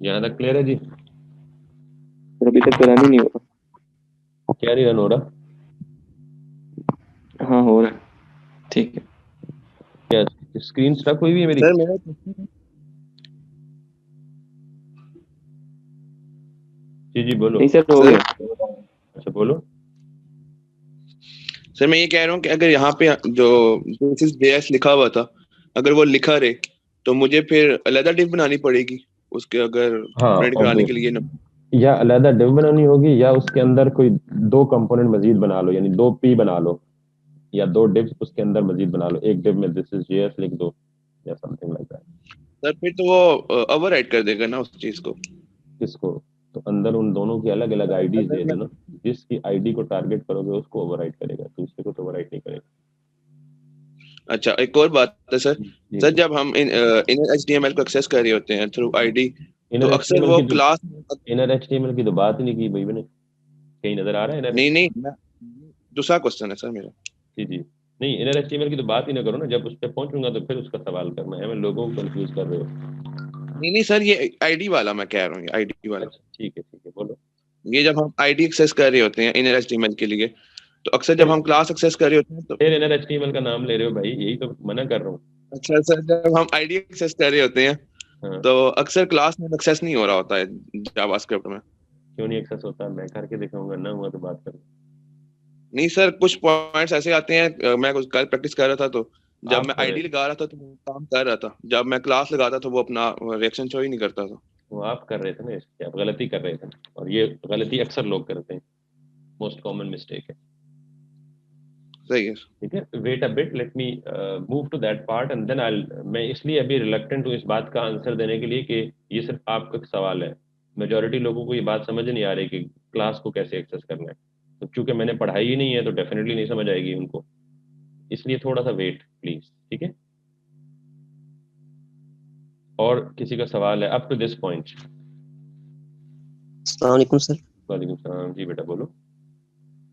यहाँ तक क्लियर है जी? सर अभी तक तो रन ही नहीं हो रहा। क्या नहीं रन हो रहा? हाँ हो रहा है, ठीक है। क्या स्क्रीन स्टक हुई हुई है मेरी? सर मेरा जी बोलो। नहीं सर हो सर गया। अच्छा बोलो। सर मैं ये कह रहा हूँ कि अगर यहाँ पे जो this is JS लिखा हुआ था, अगर वो लिखा रहे तो मुझे फिर अलग डिव बनानी पड़ेगी उसके, अगर हाँ, प्रिंट कराने के लिए या अलग डिव बनानी होगी, या उसके अंदर कोई दो कंपोनेंट मजीद बना लो, यानी दो P बना लो, या दो डिव्स उसके अंदर मजीद बना लो, एक डिव में दिस इज JS लिख दो या समथिंग लाइक दैट। सर फिर तो वो ओवरराइट कर देगा ना उस चीज को। किसको? तो अंदर उन दोनों की अलग अलग आईडीज दे देना, जिसकी आईडी को टारगेट करोगे उसको ओवरराइट करेगा, दूसरे को तो ओवरराइट नहीं करेगा। अच्छा एक और बात है सर, जी, सर जी। जब हम इनर HTML को एक्सेस कर रहे होते हैं थ्रू आईडी, तो इनर अक्सर HTML वो की क्लास इनर HTML की तो बात ही नहीं की भाई मैंने, कहीं नजर आ रहा है इनर? नहीं दूसरा क्वेश्चन है सर मेरा। जी नहीं, इनर HTML की तो बात ही ना करो ना, जब उस पर पहुंचूंगा तो फिर उसका सवाल करना है, मैं लोगों को कंफ्यूज कर रहे हो। नहीं सर ये आईडी वाला मैं कह रहा हूँ, आईडी वाला। अच्छा ठीक है बोलो। ये जब हम आईडी एक्सेस कर रहे होते हैं इनर HTML के लिए, तो अक्सर जब हम क्लास एक्सेस कर रहे होते हैं तो फिर इनर HTML का नाम ले रहे हो भाई, यही तो मना कर रहा हूँ। अच्छा सर जब हम आईडी एक्सेस कर रहे होते हैं हाँ, तो अक्सर क्लास में एक्सेस नहीं हो रहा होता है जावास्क्रिप्ट में। क्यों नहीं एक्सेस होता? मैं करके दिखाऊंगा, ना हुआ तो बात करो। नहीं सर कुछ पॉइंट्स ऐसे आते हैं, मैं कुछ कल प्रैक्टिस कर रहा था तो जब आप मैं कर रहे आईडी थे, लगा रहा था तो वो काम कर रहा था, जब मैं क्लास लगाता तो वो अपना रिएक्शन शो ही नहीं करता था। वो आप कर रहे थे ना, इसलिए आप गलती कर रहे थे, और ये गलती अक्सर लोग करते हैं, मोस्ट कॉमन मिस्टेक है। सही है। ठीक है, wait a bit, let me move to that part and then I, मैं इसलिए अभी रिलक्टेंट हूँ इस बात का आंसर देने के लिए कि ये सिर्फ आपका सवाल है, मेजोरिटी लोगों को ये बात समझ नहीं आ रही कि क्लास को कैसे एक्सेस करना है, तो चूंकि मैंने पढ़ाई ही नहीं है तो डेफिनेटली नहीं समझ आएगी उनको, इसलिए थोड़ा सा वेट प्लीज, ठीक है? और किसी का सवाल है अप टू दिस पॉइंट? अस्सलाम वालेकुम सर। वालेकुम सलाम, जी बेटा बोलो।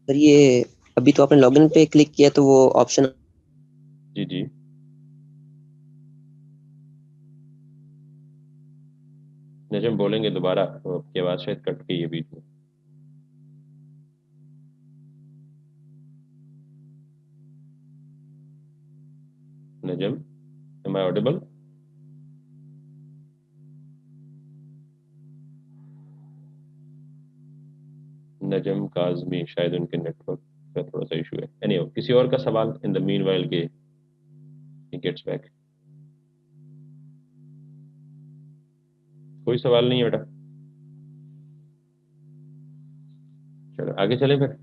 सर ये अभी तो आपने लॉगिन पे क्लिक किया तो वो ऑप्शन, जी नजम बोलेंगे दोबारा, तो आपकी आवाज शायद कट गई है बीच में। नजम, am I audible? नजम काजमी, शायद उनके नेटवर्क का थोड़ा सा इशू है। एनीवे, किसी और का सवाल इन द मीनवाइल के गेट्स बैक? कोई सवाल नहीं है बेटा? चलो आगे चलें फिर।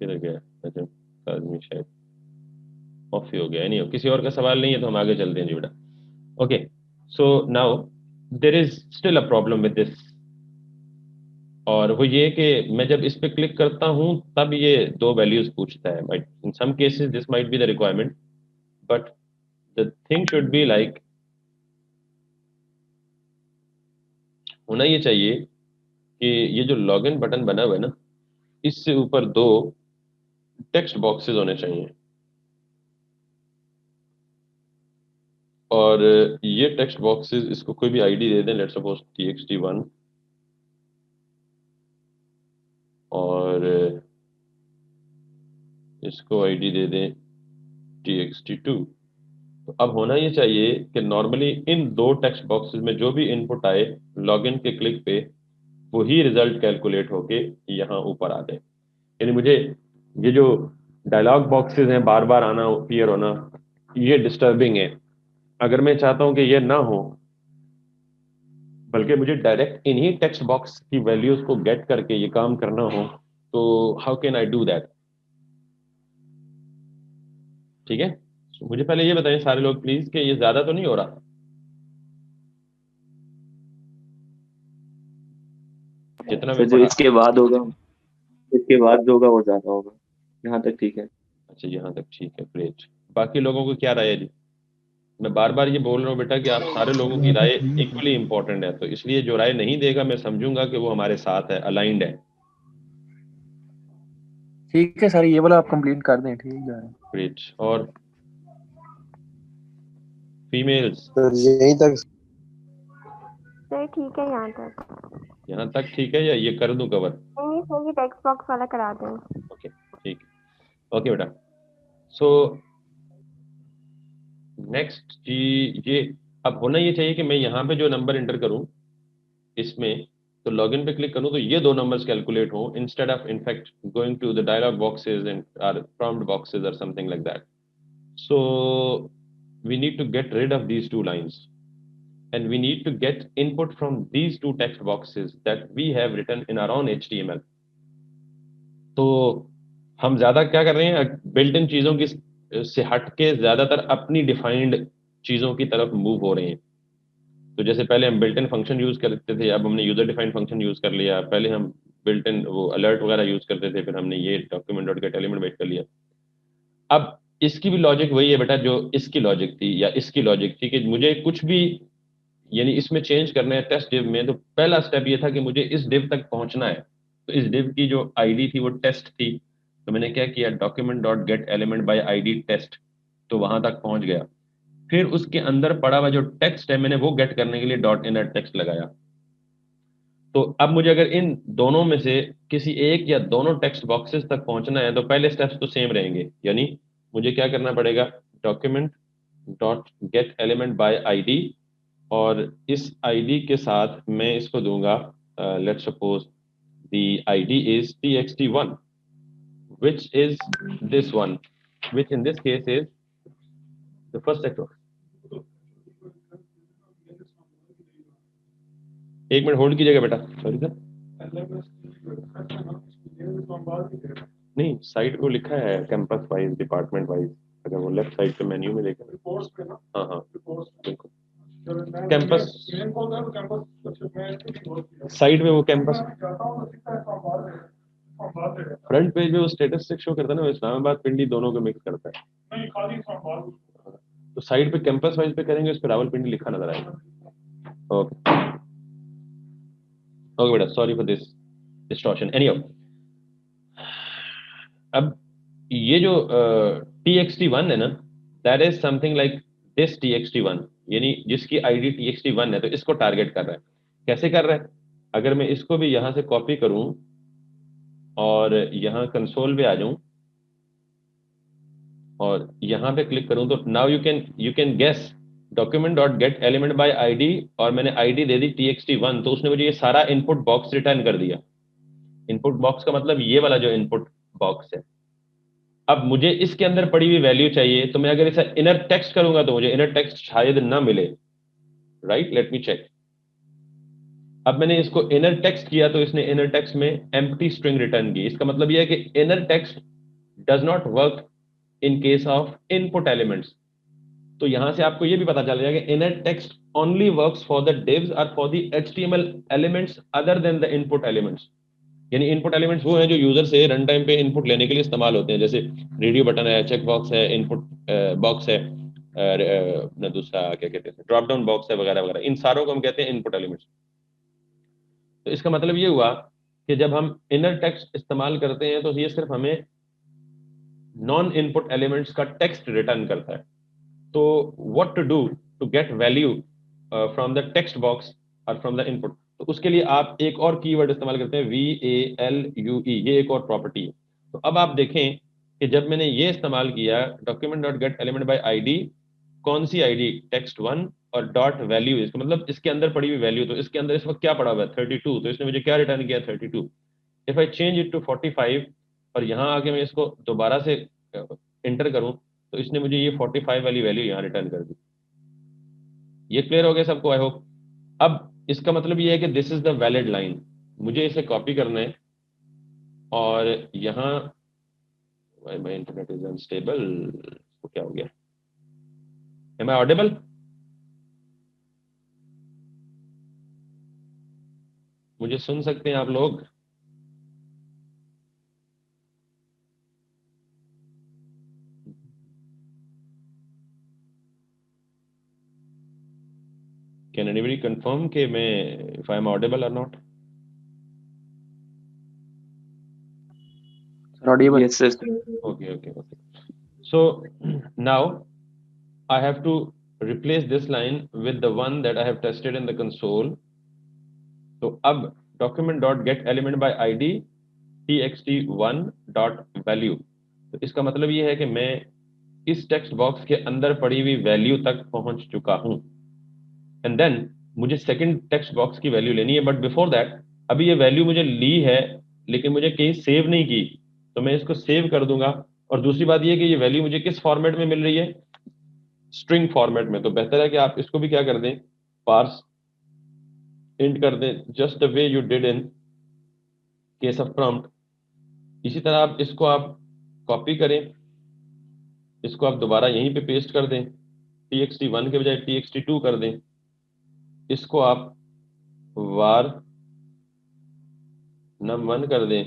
किधर गया नजम काजमी? शायद ऑफ ही हो गया। नहीं हो, किसी और का सवाल नहीं है तो हम आगे चलते हैं जी बेटा। Okay, so now there is still a problem with this, और वो ये कि मैं जब इस पे क्लिक करता हूँ तब ये दो वैल्यूज पूछता है। In some cases this might be the requirement, but the thing should be like, होना ये चाहिए कि ये जो लॉगिन बटन बना हुआ है ना, इससे ऊपर दो टेक्स्ट बॉक्सेस होने चाहिए। और ये टेक्स्ट बॉक्सेस, इसको कोई भी आईडी दे दें, लेट्स सपोज txt1, और इसको आईडी दे दें txt2। तो अब होना ये चाहिए कि नॉर्मली इन दो टेक्स्ट बॉक्सेस में जो भी इनपुट आए, लॉगिन के क्लिक पे वही रिजल्ट कैलकुलेट होके यहाँ ऊपर आ जाए। यानी मुझे ये जो डायलॉग बॉक्सेस हैं बार बार आना, अपीयर होना, ये डिस्टर्बिंग है। अगर मैं चाहता हूं कि ये ना हो, बल्कि मुझे डायरेक्ट इन्हीं टेक्स्ट बॉक्स की वैल्यूज को गेट करके ये काम करना हो, तो how can I do that? ठीक है, मुझे पहले ये बताएं सारे लोग प्लीज कि ये ज्यादा तो नहीं हो रहा? जितना सर मैं जो पढ़ा। इसके बाद होगा, इसके बाद जो होगा वो ज्यादा होगा, यहाँ तक ठीक है। अच्छा, यहाँ तक ठीक है, ग्रेट। बाकी लोगों को क्या राय है जी? मैं बार बार ये बोल रहा हूँ बेटा कि आप सारे लोगों की राय इक्वली इंपॉर्टेंट है, तो इसलिए जो राय नहीं देगा मैं समझूंगा कि वो हमारे साथ है, अलाइंड है। ठीक है सर, ये वाला आप कंप्लीट कर दें, ठीक है। ग्रेट। और फीमेल्स? सर यहीं तक। सर ठीक है यहाँ तक। यहाँ तक ठीक है या ये कर दूं कवर? नहीं सर, ये टेक्स्ट बॉक्स वाला करा दें। ओके ठीक, ओके बेटा। सो नेक्स्ट जी, ये अब होना ये चाहिए कि मैं यहाँ पे जो नंबर एंटर करूँ इसमें, तो लॉगिन पे क्लिक करूँ तो ये दो नंबर्स कैलकुलेट हो, instead of in fact going to the dialogue boxes and or prompt boxes or something like that. So we need to get rid of these two lines and we need to get input from these two text boxes that we have written in our own HTML. तो हम ज्यादा क्या कर रहे हैं, built in चीजों की से हट के ज्यादातर अपनी डिफाइंड चीजों की तरफ मूव हो रहे हैं। तो जैसे पहले हम बिल्ट इन फंक्शन यूज करते थे, अब हमने यूजर डिफाइंड फंक्शन यूज कर लिया। पहले हम बिल्ट इन वो अलर्ट वगैरह यूज करते थे, फिर हमने ये document dot get element wait कर लिया। अब इसकी भी लॉजिक वही है बेटा जो इसकी लॉजिक थी या इसकी लॉजिक थी, कि मुझे कुछ भी यानी इसमें चेंज करना है टेस्ट डिव में, तो पहला स्टेप ये था कि मुझे इस डिव तक पहुंचना है। तो इस डिव की जो आईडी थी वो टेस्ट थी, तो मैंने क्या किया, document dot get element by ID test, तो वहां तक पहुंच गया। फिर उसके अंदर पड़ा हुआ जो टेक्स्ट है मैंने वो गेट करने के लिए डॉट इनर टेक्स्ट लगाया। तो अब मुझे अगर इन दोनों में से किसी एक या दोनों टेक्स्ट बॉक्सेस तक पहुंचना है तो पहले स्टेप्स तो सेम रहेंगे, यानी मुझे क्या करना पड़ेगा, document dot get element by ID, और इस आईडी के साथ मैं इसको दूंगा let's suppose the ID is txt1 which is this one, which in this case is the first sector. एक मिनट होल्ड कीजिएगा बेटा, सॉरी सर। नहीं, साइड को लिखा है कैंपस वाइज, डिपार्टमेंट वाइज, अगर वो लेफ्ट साइड पे मेन्यू में देखें। हाँ हाँ बिल्कुल, कैंपस साइड में वो कैंपस फ्रंट पेज में वो स्टेटस शो करता है ना, इस्लामाबाद पिंडी दोनों को मिक्स करता है। तो साइड पे कैंपस वाइज पे करेंगे, उस पर रावलपिंडी लिखा नजर आएगा। ओके ओके बेटा, sorry for this distortion. Anyhow, अब ये जो txt1 है ना, that is something like this txt1, यानी जिसकी आईडी txt1 है, तो इसको टारगेट कर रहा है। कैसे कर रहा है, अगर मैं इसको भी यहां से कॉपी करूं और यहाँ कंसोल पे आ जाऊं और यहाँ पे क्लिक करूं, तो now you can guess document dot get element by ID, और मैंने आईडी दे दी txt1, तो उसने मुझे ये सारा इनपुट बॉक्स रिटर्न कर दिया। इनपुट बॉक्स का मतलब ये वाला जो इनपुट बॉक्स है। अब मुझे इसके अंदर पड़ी हुई वैल्यू चाहिए, तो मैं अगर इसे इनर टेक्स्ट करूंगा तो मुझे इनर टेक्स्ट शायद ना मिले, राइट, लेट मी चेक। अब मैंने इसको इनर टेक्स्ट किया तो इसने इनर टेक्स्ट में एम्प्टी स्ट्रिंग रिटर्न की। इसका मतलब यह है कि inner text does not work in case of input elements. तो यहां से आपको यह भी पता चल जाएगा कि inner text only works for the divs और for the HTML elements other than the input elements. यानी इनपुट एलिमेंट्स वो हैं जो यूजर से रन टाइम पे इनपुट लेने के लिए इस्तेमाल होते हैं, जैसे रेडियो बटन है, चेक बॉक्स है, इनपुट बॉक्स है, दूसरा क्या कहते हैं ड्रॉप डाउन बॉक्स है, वगैरह वगैरह, इन सारों को हम कहते हैं इनपुट एलिमेंट्स। तो इसका मतलब ये हुआ कि जब हम इनर टेक्स्ट इस्तेमाल करते हैं तो ये सिर्फ हमें नॉन इनपुट एलिमेंट्स का टेक्स्ट रिटर्न करता है। तो what to do, to get value from the text box और फ्रॉम द इनपुट, तो उसके लिए आप एक और कीवर्ड इस्तेमाल करते हैं VALUE, ये एक और प्रॉपर्टी है। तो अब आप देखें कि जब मैंने ये इस्तेमाल किया document dot get element by ID, कौन सी आईडी, टेक्स्ट 1 और डॉट वैल्यू, इसका मतलब इसके अंदर पड़ी हुई वैल्यू, तो इसके अंदर इस वक्त क्या पड़ा हुआ है 32, तो इसने मुझे क्या रिटर्न किया 32। If I change it to 45 और यहाँ आके मैं इसको दोबारा से इंटर करूं तो इसने मुझे ये 45 वाली वैल्यू यहाँ रिटर्न कर दी। ये क्लियर हो गया सबको आई होप। अब इसका मतलब ये है कि this is the valid line, मुझे इसे कॉपी करना है और यहाँ माय इंटरनेट इज अनस्टेबल, तो क्या हो गया, एम आई ऑडिबल? मुझे सुन सकते हैं आप लोग? कैन एनीबडी कंफर्म कि मैं इफ आई एम ऑडिबल और not? Audible. Yes, sir. Okay. So now I have to replace this line with the one that I have tested in the console. तो अब document dot get element by id txt1 dot value, तो इसका मतलब ये है कि मैं इस टेक्स्ट बॉक्स के अंदर पड़ी हुई वैल्यू तक पहुंच चुका हूं, एंड देन मुझे सेकंड टेक्स्ट बॉक्स की वैल्यू लेनी है, बट बिफोर दैट अभी ये वैल्यू मुझे ली है लेकिन मुझे कहीं सेव नहीं की, तो मैं इसको सेव कर दूंगा। और दूसरी बात ये कि ये वैल्यू मुझे किस फॉर्मेट में मिल रही है, स्ट्रिंग फॉर्मेट में, तो बेहतर है कि आप इसको भी क्या कर दें, पार्स इंट कर दें, just the way you did in case of prompt. इसी तरह आप इसको आप कॉपी करें, इसको आप दोबारा यहीं पे पेस्ट कर दें, txt1 के बजाय txt2 कर दें, इसको आप var num1 कर दें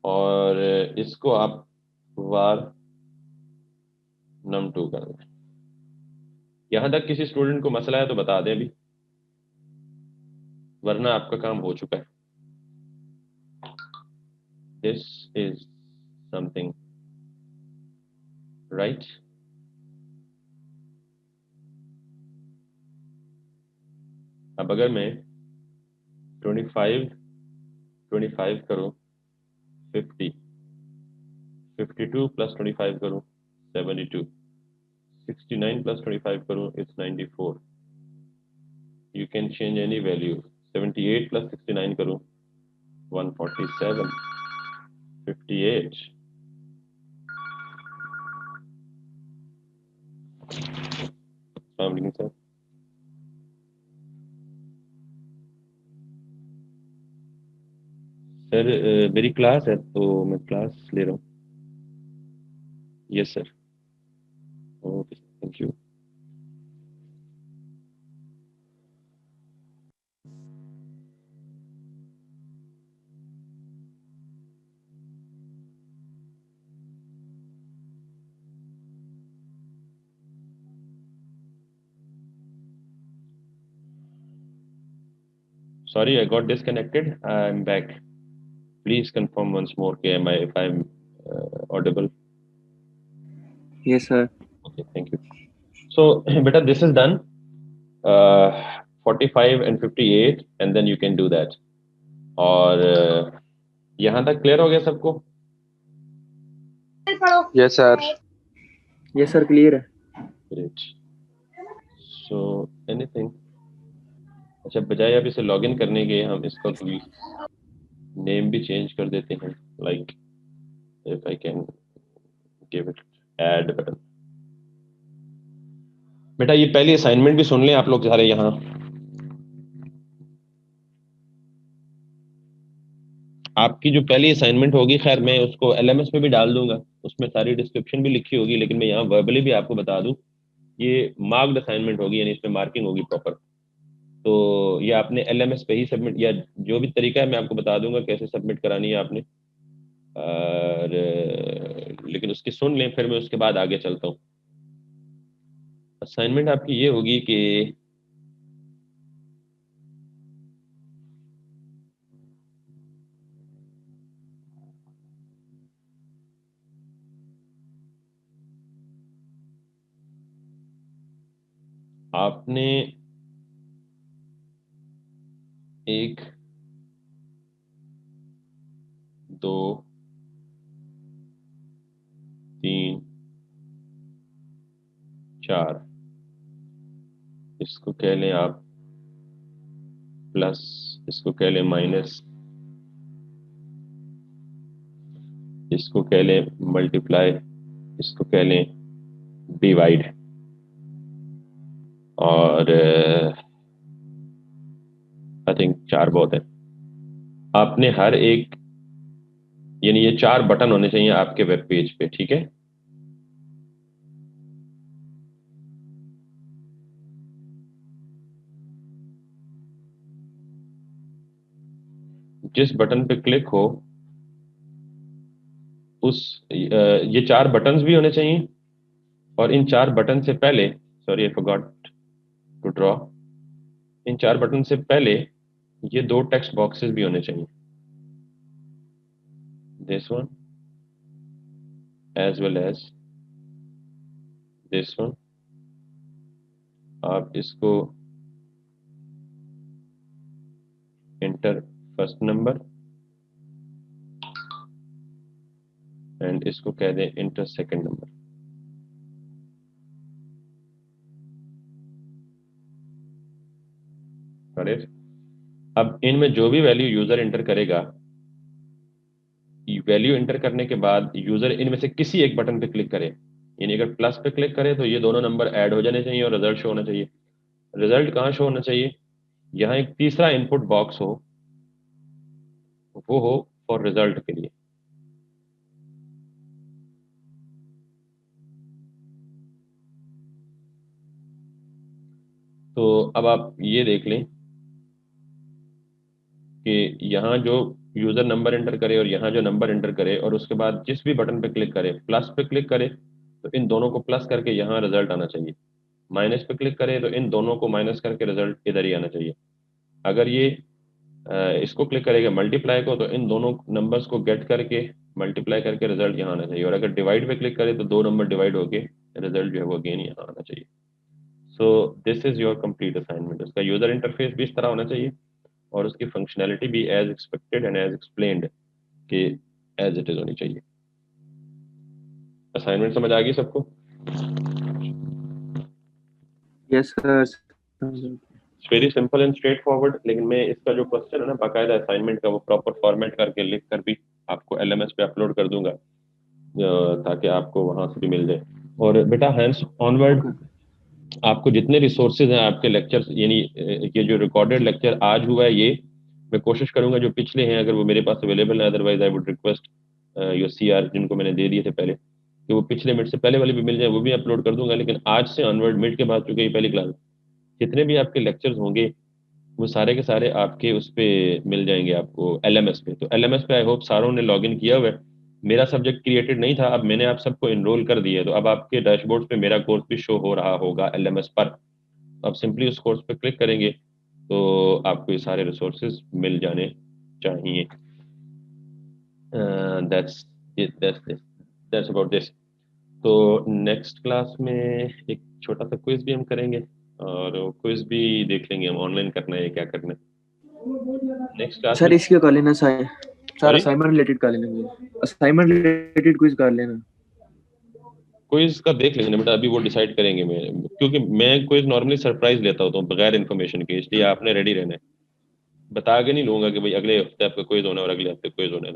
और इसको आप var num2 कर दें। यहां तक किसी स्टूडेंट को मसला है तो बता दें अभी, वरना आपका काम हो चुका है। This is something right. अब अगर मैं 25 करूं 50, 52 प्लस 25 करूं 72, 69 प्लस 25 करूं it's 94, you can change any value, 78 plus 69 करूं 147, 58, अस्सलाम वालेकुम सर। सर मेरी क्लास है तो मैं क्लास ले रहा हूँ। Yes sir. Okay thank you. Sorry, I got disconnected. I'm back. Please confirm once more if I'm audible. Yes, sir. Okay, thank you. So, beta, this is done. 45 and 58, and then you can do that. और यहाँ तक clear हो गया सबको? Yes sir. Yes, sir. Clear है। Great. So, anything? अच्छा, बजाय अब इसे लॉगिन करने के हम इसका कोई नेम भी चेंज कर देते हैं, like if I can give it add button. बेटा ये पहली असाइनमेंट भी सुन लें आप लोग सारे यहाँ। आपकी जो पहली असाइनमेंट होगी, खैर मैं उसको LMS में भी डाल दूंगा, उसमें सारी डिस्क्रिप्शन भी लिखी होगी, लेकिन मैं यहाँ वर्बली भी आपको बता दूं, ये मार्क्ड असाइनमेंट होगी, यानी इसमें मार्किंग होगी प्रॉपर। तो ये आपने LMS पे ही सबमिट, या जो भी तरीका है मैं आपको बता दूंगा कैसे सबमिट करानी है आपने। और लेकिन उसकी सुन लें, फिर मैं उसके बाद आगे चलता हूँ। असाइनमेंट आपकी ये होगी कि आपने एक, दो, तीन, चार, इसको कह लें आप प्लस, इसको कह लें माइनस, इसको कह लें मल्टीप्लाई, इसको कह लें डिवाइड, और आई थिंक 4 बहुत है। आपने हर एक, यानी ये 4 बटन होने चाहिए आपके वेब पेज पे, ठीक है। जिस बटन पे क्लिक हो उस ये 4 बटन्स भी होने चाहिए, और इन 4 बटन से पहले, sorry I forgot to draw, इन 4 बटन से पहले ये 2 टेक्स्ट बॉक्सेस भी होने चाहिए, this one as well as this one. आप इसको इंटर फर्स्ट नंबर एंड इसको कह दें इंटर सेकंड नंबर। करेक्ट। अब इनमें जो भी वैल्यू यूजर इंटर करेगा, वैल्यू इंटर करने के बाद यूजर इनमें से किसी एक बटन पे क्लिक करे, यानी अगर प्लस पे क्लिक करे तो ये दोनों नंबर ऐड हो जाने चाहिए और रिजल्ट शो होना चाहिए। रिजल्ट कहाँ शो होना चाहिए? यहाँ एक तीसरा इनपुट बॉक्स हो, वो हो फॉर रिजल्ट के लिए। तो अब आप ये देख लें कि यहाँ जो यूजर नंबर एंटर करे और यहाँ जो नंबर एंटर करे, और उसके बाद जिस भी बटन पे क्लिक करे, प्लस पे क्लिक करे तो इन दोनों को प्लस करके यहाँ रिजल्ट आना चाहिए, माइनस पे क्लिक करे तो इन दोनों को माइनस करके रिजल्ट इधर ही आना चाहिए। अगर ये इसको क्लिक करेगा मल्टीप्लाई को, तो इन दोनों नंबर्स को गेट करके मल्टीप्लाई करके रिजल्ट यहाँ आना चाहिए, और अगर डिवाइड पे क्लिक करे तो 2 नंबर डिवाइड होके रिजल्ट जो है वो अगेन यहाँ आना चाहिए। So this is your complete assignment. उसका यूजर इंटरफेस भी इस तरह होना चाहिए और उसकी फंक्शनैलिटी भी as expected and as explained कि एज इट इज होनी चाहिए। असाइनमेंट समझ आ गई सबको? Yes sir. Very simple and straightforward, लेकिन मैं इसका जो क्वेश्चन है ना बाकायदा असाइनमेंट का वो प्रॉपर फॉर्मेट करके लिख कर भी आपको LMS पे अपलोड कर दूंगा ताकि आपको वहां से भी मिल जाए। और बेटा हैंड्स ऑनवर्ड आपको जितने रिसोर्सेज हैं आपके लेक्चर्स, यानी ये जो रिकॉर्डेड लेक्चर आज हुआ है, ये मैं कोशिश करूंगा जो पिछले हैं अगर वो मेरे पास अवेलेबल है, otherwise I would request your CR जिनको मैंने दे दिए थे पहले, कि वो पिछले मिड से पहले वाले भी मिल जाए, वो भी अपलोड कर दूंगा। लेकिन आज से ऑनवर्ड, मिड के बाद चूंकि ये पहली क्लास, जितने भी आपके लेक्चर्स होंगे वो सारे के सारे आपके उस पे मिल जाएंगे आपको LMS पे। तो LMS पे आई होप सारों ने लॉगिन किया हुआ है। मेरा सब्जेक्ट क्रिएटेड नहीं था, अब मैंने आप सबको इनरोल कर दिया है, तो अब आपके डैशबोर्ड पे मेरा कोर्स भी शो हो रहा होगा LMS पर। आप सिंपली उस कोर्स पे क्लिक करेंगे तो आपको ये सारे रिसोर्सेज मिल जाने चाहिए। That's that's about this. तो नेक्स्ट क्लास में एक छोटा सा क्विज भी हम करेंगे, और क्विज भी देख लेंगे हम ऑनलाइन करना है क्या करना है नेक्स्ट क्लास सर में। इसके कर लेना सर सॉरी, असाइनमेंट रिलेटेड कर लेना, असाइनमेंट रिलेटेड क्विज कर लेना। क्विज का देख लेंगे बेटा, अभी वो डिसाइड करेंगे। मैं क्योंकि मैं क्विज नॉर्मली सरप्राइज लेता हूँ तो बगैर इन्फॉर्मेशन के, इसलिए आपने रेडी रहना है। बता के नहीं लूंगा कि भाई अगले हफ्ते आपका क्विज होना है और अगले हफ्ते क्विज होना है,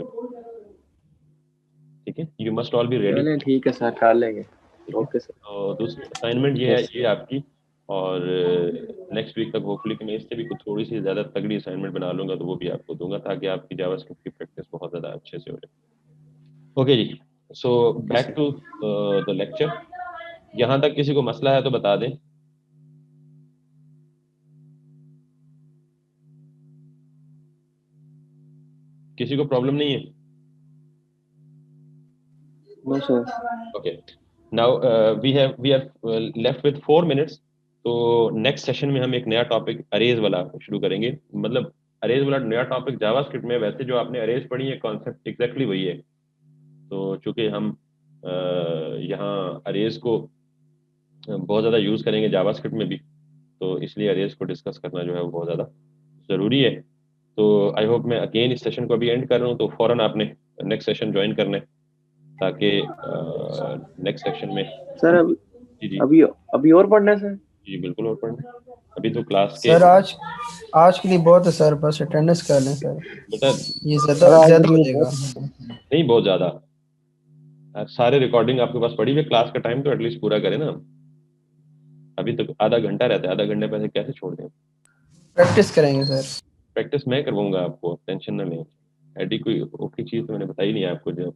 ठीक है। You must all be ready, चलें ठीक है सर, कर लेंगे। ठीक है। Okay sir. और दूसरी असाइनमेंट ये है, यस ये आपकी, और नेक्स्ट वीक तक होपफुली कि मैं इससे भी कुछ थोड़ी सी ज़्यादा तगड़ी असाइनमेंट बना लूंगा तो वो भी आपको दूंगा, ताकि आपकी जावास्क्रिप्ट की प्रैक्टिस बहुत ज़्यादा अच्छे से हो जाए। ओके जी, so back to the lecture. यहाँ तक किसी को मसला है तो बता दें। किसी को प्रॉब्लम नहीं है? No sir. Okay, now we have left with 4 minutes. तो नेक्स्ट सेशन में हम एक नया टॉपिक अरेज वाला शुरू करेंगे। मतलब अरेज वाला नया टॉपिक जावास्क्रिप्ट में, वैसे जो आपने अरेज पढ़ी है कॉन्सेप्ट एग्जैक्टली वही है। तो चूंकि हम यहाँ अरेज को बहुत ज़्यादा यूज़ करेंगे जावास्क्रिप्ट में भी, तो इसलिए अरेज को डिस्कस करना जो है वो बहुत ज़्यादा ज़रूरी है। तो आई होप, मैं अगेन इस सेशन को अभी एंड कर रहा हूँ, तो फ़ौरन आपने नेक्स्ट सेशन ज्वाइन करना है ताकि नेक्स्ट सेक्शन में सर जी जी अभी अभी और पढ़ना है सर? जी बिल्कुल और पढ़ना है। अभी तो क्लास के सर आज के लिए बहुत है सर, बस अटेंडेंस कर लें सर, बेटा ये ज्यादा हो जाएगा। नहीं, बहुत ज़्यादा। सारे रिकॉर्डिंग आपके पास पड़ी हुई, क्लास का टाइम तो एटलीस्ट पूरा करें ना। अभी तक आधा घंटा रहता है, आधा घंटे पहले कैसे छोड़ दें? प्रैक्टिस करेंगे सर। प्रैक्टिस मैं करवाऊंगा आपको, टेंशन ना लें। एडी कोई ओके चीज़ तो मैंने बताई नहीं है आपको जो,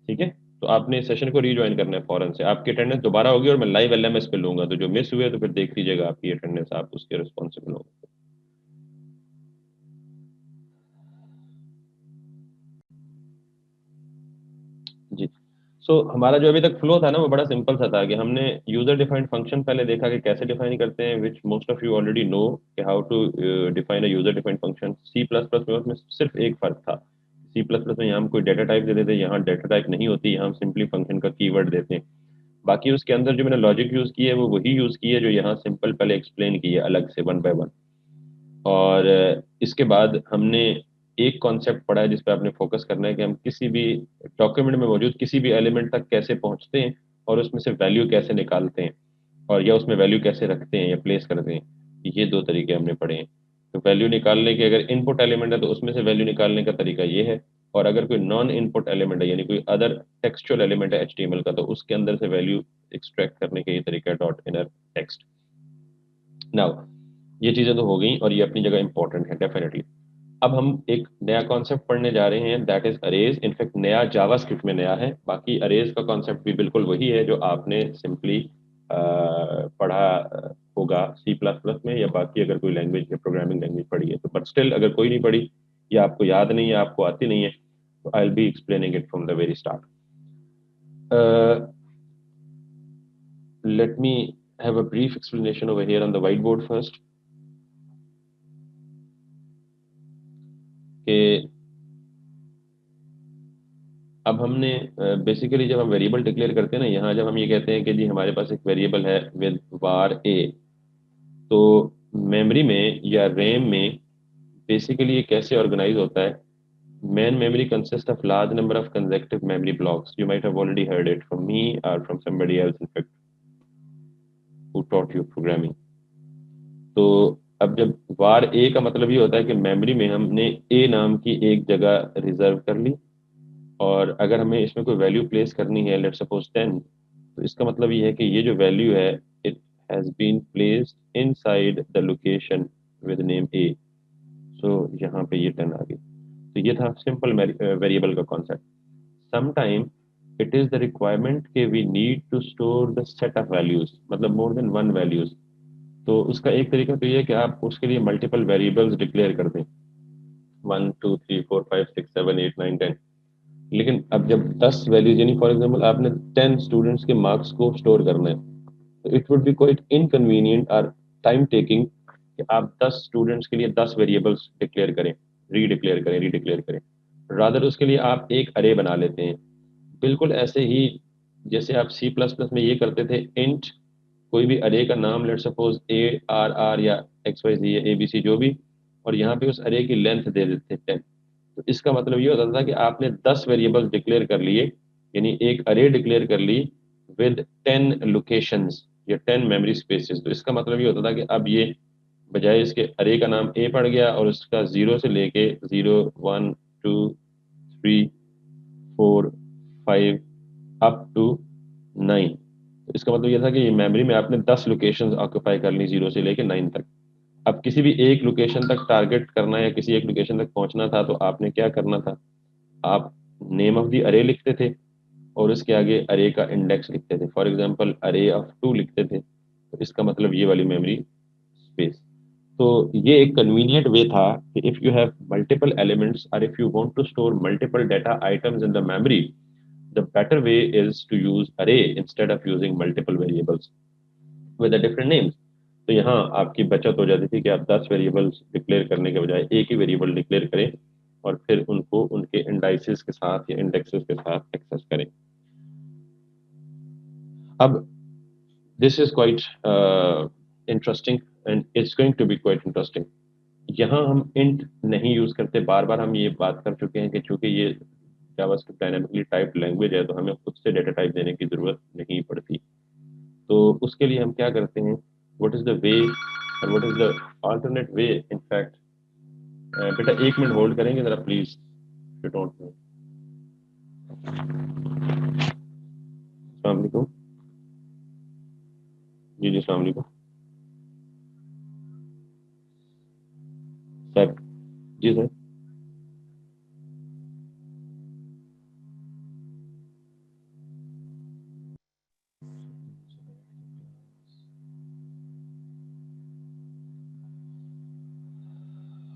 ठीक है? तो आपने सेशन को रीज्वाइन करना है फौरन से। आपकी अटेंडेंस दोबारा होगी और मैं लाइव एलएमएस पे लूंगा, तो जो मिस हुए तो फिर देख लीजिएगा आपकी अटेंडेंस, आप उसके रिस्पॉन्सिबल होंगे। जी। सो हमारा जो अभी तक फ्लो था ना, वो बड़ा सिंपल सा था कि हमने यूजर डिफाइंड फंक्शन पहले देखा कि कैसे डिफाइन करते हैं, which most of you already know कि how to define a user defined function. C plus plus में उसमें सिर्फ एक फर्क था, सी प्लस प्लस में यहाँ हम कोई डाटा टाइप दे देते, यहाँ डाटा टाइप नहीं होती, यहाँ हम सिंपली फंक्शन का कीवर्ड देते हैं। बाकी उसके अंदर जो मैंने लॉजिक यूज की है वो वही यूज की है जो यहाँ सिंपल पहले एक्सप्लेन की है अलग से वन बाय वन। और इसके बाद हमने एक कॉन्सेप्ट पढ़ा है जिस पे आपने फोकस करना है कि हम किसी भी डॉक्यूमेंट में मौजूद किसी भी एलिमेंट तक कैसे पहुंचते हैं और उसमें से वैल्यू कैसे निकालते हैं, और या उसमें वैल्यू कैसे रखते हैं या प्लेस करते हैं। ये दो तरीके हमने पढ़े हैं। तो वैल्यू निकालने के, अगर इनपुट एलिमेंट है तो उसमें से वैल्यू निकालने का तरीका ये है, और अगर कोई नॉन इनपुट एलिमेंट है यानी कोई अदर टेक्सचुअल एलिमेंट है HTML का, तो उसके अंदर से वैल्यू एक्सट्रैक्ट करने का ये तरीका है डॉट इनर टेक्स्ट। नाउ ये चीज़ें तो हो गई और ये अपनी जगह इंपॉर्टेंट है डेफिनेटली। अब हम एक नया कॉन्सेप्ट पढ़ने जा रहे हैं, दैट इज अरेज। इनफैक्ट नया जावास्क्रिप्ट में नया है, बाकी अरेज का कॉन्सेप्ट भी बिल्कुल वही है जो आपने सिंपली पढ़ा होगा सी प्लस प्लस में, या बाकी अगर कोई लैंग्वेज या प्रोग्रामिंग लैंग्वेज पढ़ी है तो। बट स्टिल अगर कोई नहीं पढ़ी या आपको याद नहीं है, आपको आती नहीं है, तो आई will be explaining it from the very start. let me have a brief explanation over here on the whiteboard first. कि अब हमने बेसिकली जब हम वेरिएबल डिक्लेयर करते हैं ना, यहाँ जब हम ये कहते हैं कि जी हमारे पास एक वेरिएबल है विद var a, तो मेमोरी में या रैम में बेसिकली ये कैसे ऑर्गेनाइज होता है। Main memory consist of large number of consecutive memory blocks. You might have already heard it from me or from somebody else in fact who taught you programming. तो अब जब var a का मतलब ये होता है कि मेमोरी में हमने a नाम की एक जगह रिजर्व कर ली, और अगर हमें इसमें कोई वैल्यू प्लेस करनी है, लेट्स सपोज 10, तो इसका मतलब ये है कि ये जो वैल्यू है it has been placed inside the location with name a। So यहाँ पे ये 10 आ गई। तो ये था सिंपल वेरिएबल का concept. Sometime it is the requirement कि we need to store the set of values, मतलब मोर देन वन वैल्यूज। तो उसका एक तरीका तो ये है कि आप उसके लिए मल्टीपल वेरिएबल्स डिक्लेयर कर दें, 1 2 3 4 5 6 7 8 9 10। लेकिन अब जब 10 वैल्यूज, यानी फॉर एग्जांपल आपने 10 स्टूडेंट्स के मार्क्स को स्टोर करना है, तो it would be quite inconvenient और टाइम टेकिंग कि आप 10 स्टूडेंट्स के लिए 10 वेरिएबल्स डिक्लेयर करें, रीडिक्लेयर करें। रादर उसके लिए आप एक अरे बना लेते हैं, बिल्कुल ऐसे ही जैसे आप सी प्लस प्लस में ये करते थे। इंट कोई भी अरे का नाम, लेट सपोज ARR या XYZ या ABC जो भी, और यहाँ पे उस अरे की लेंथ दे देते थे 10। तो इसका मतलब ये होता था कि आपने 10 वेरिएबल्स डिक्लेयर कर लिए, यानी एक अरे डिक्लेयर कर ली विद 10 लोकेशंस या 10 मेमोरी स्पेसेस। तो इसका मतलब ये होता था कि अब ये बजाय इसके अरे का नाम A पड़ गया और उसका 0 से लेके 0 1 2 3 4 5 अप टू 9। तो इसका मतलब ये था कि ये मेमोरी में आपने 10 लोकेशंस ऑक्यूपाई कर ली 0 से लेके 9 तक। अब किसी भी एक लोकेशन तक टारगेट करना या किसी एक लोकेशन तक पहुंचना था, तो आपने क्या करना था, आप नेम ऑफ द अरे लिखते थे और उसके आगे अरे का इंडेक्स लिखते थे। फॉर एग्जांपल अरे ऑफ 2 लिखते थे, तो इसका मतलब ये वाली मेमोरी स्पेस। तो ये एक कन्वीनियंट वे था कि if you have multiple elements और if you want to store multiple data items in the memory, the better way is to use array instead of using multiple variables with a different names। तो यहाँ आपकी बचत हो जाती थी कि आप 10 वेरिएबल्स डिक्लेयर करने के बजाय एक ही वेरिएबल डिक्लेयर करें और फिर उनको उनके इंडाइसेस के साथ या इंडेक्सेस के साथ एक्सेस करें। अब this is quite interesting and it's going to be quite interesting. यहाँ हम इंट नहीं यूज करते, बार बार हम ये बात कर चुके हैं कि चूंकि ये जावास्क्रिप्ट डायनामिकली टाइप्ड लैंग्वेज है तो हमें खुद से डेटा टाइप देने की जरूरत नहीं पड़ती। तो उसके लिए हम क्या करते हैं, व्हाट इज द वे और what is the alternate way in fact. बेटा 1 मिनट होल्ड करेंगे जरा प्लीज, यू डोंट नो। अस्सलाम वालेकुम जी, जी अस्सलाम वालेकुम सर। जी सर।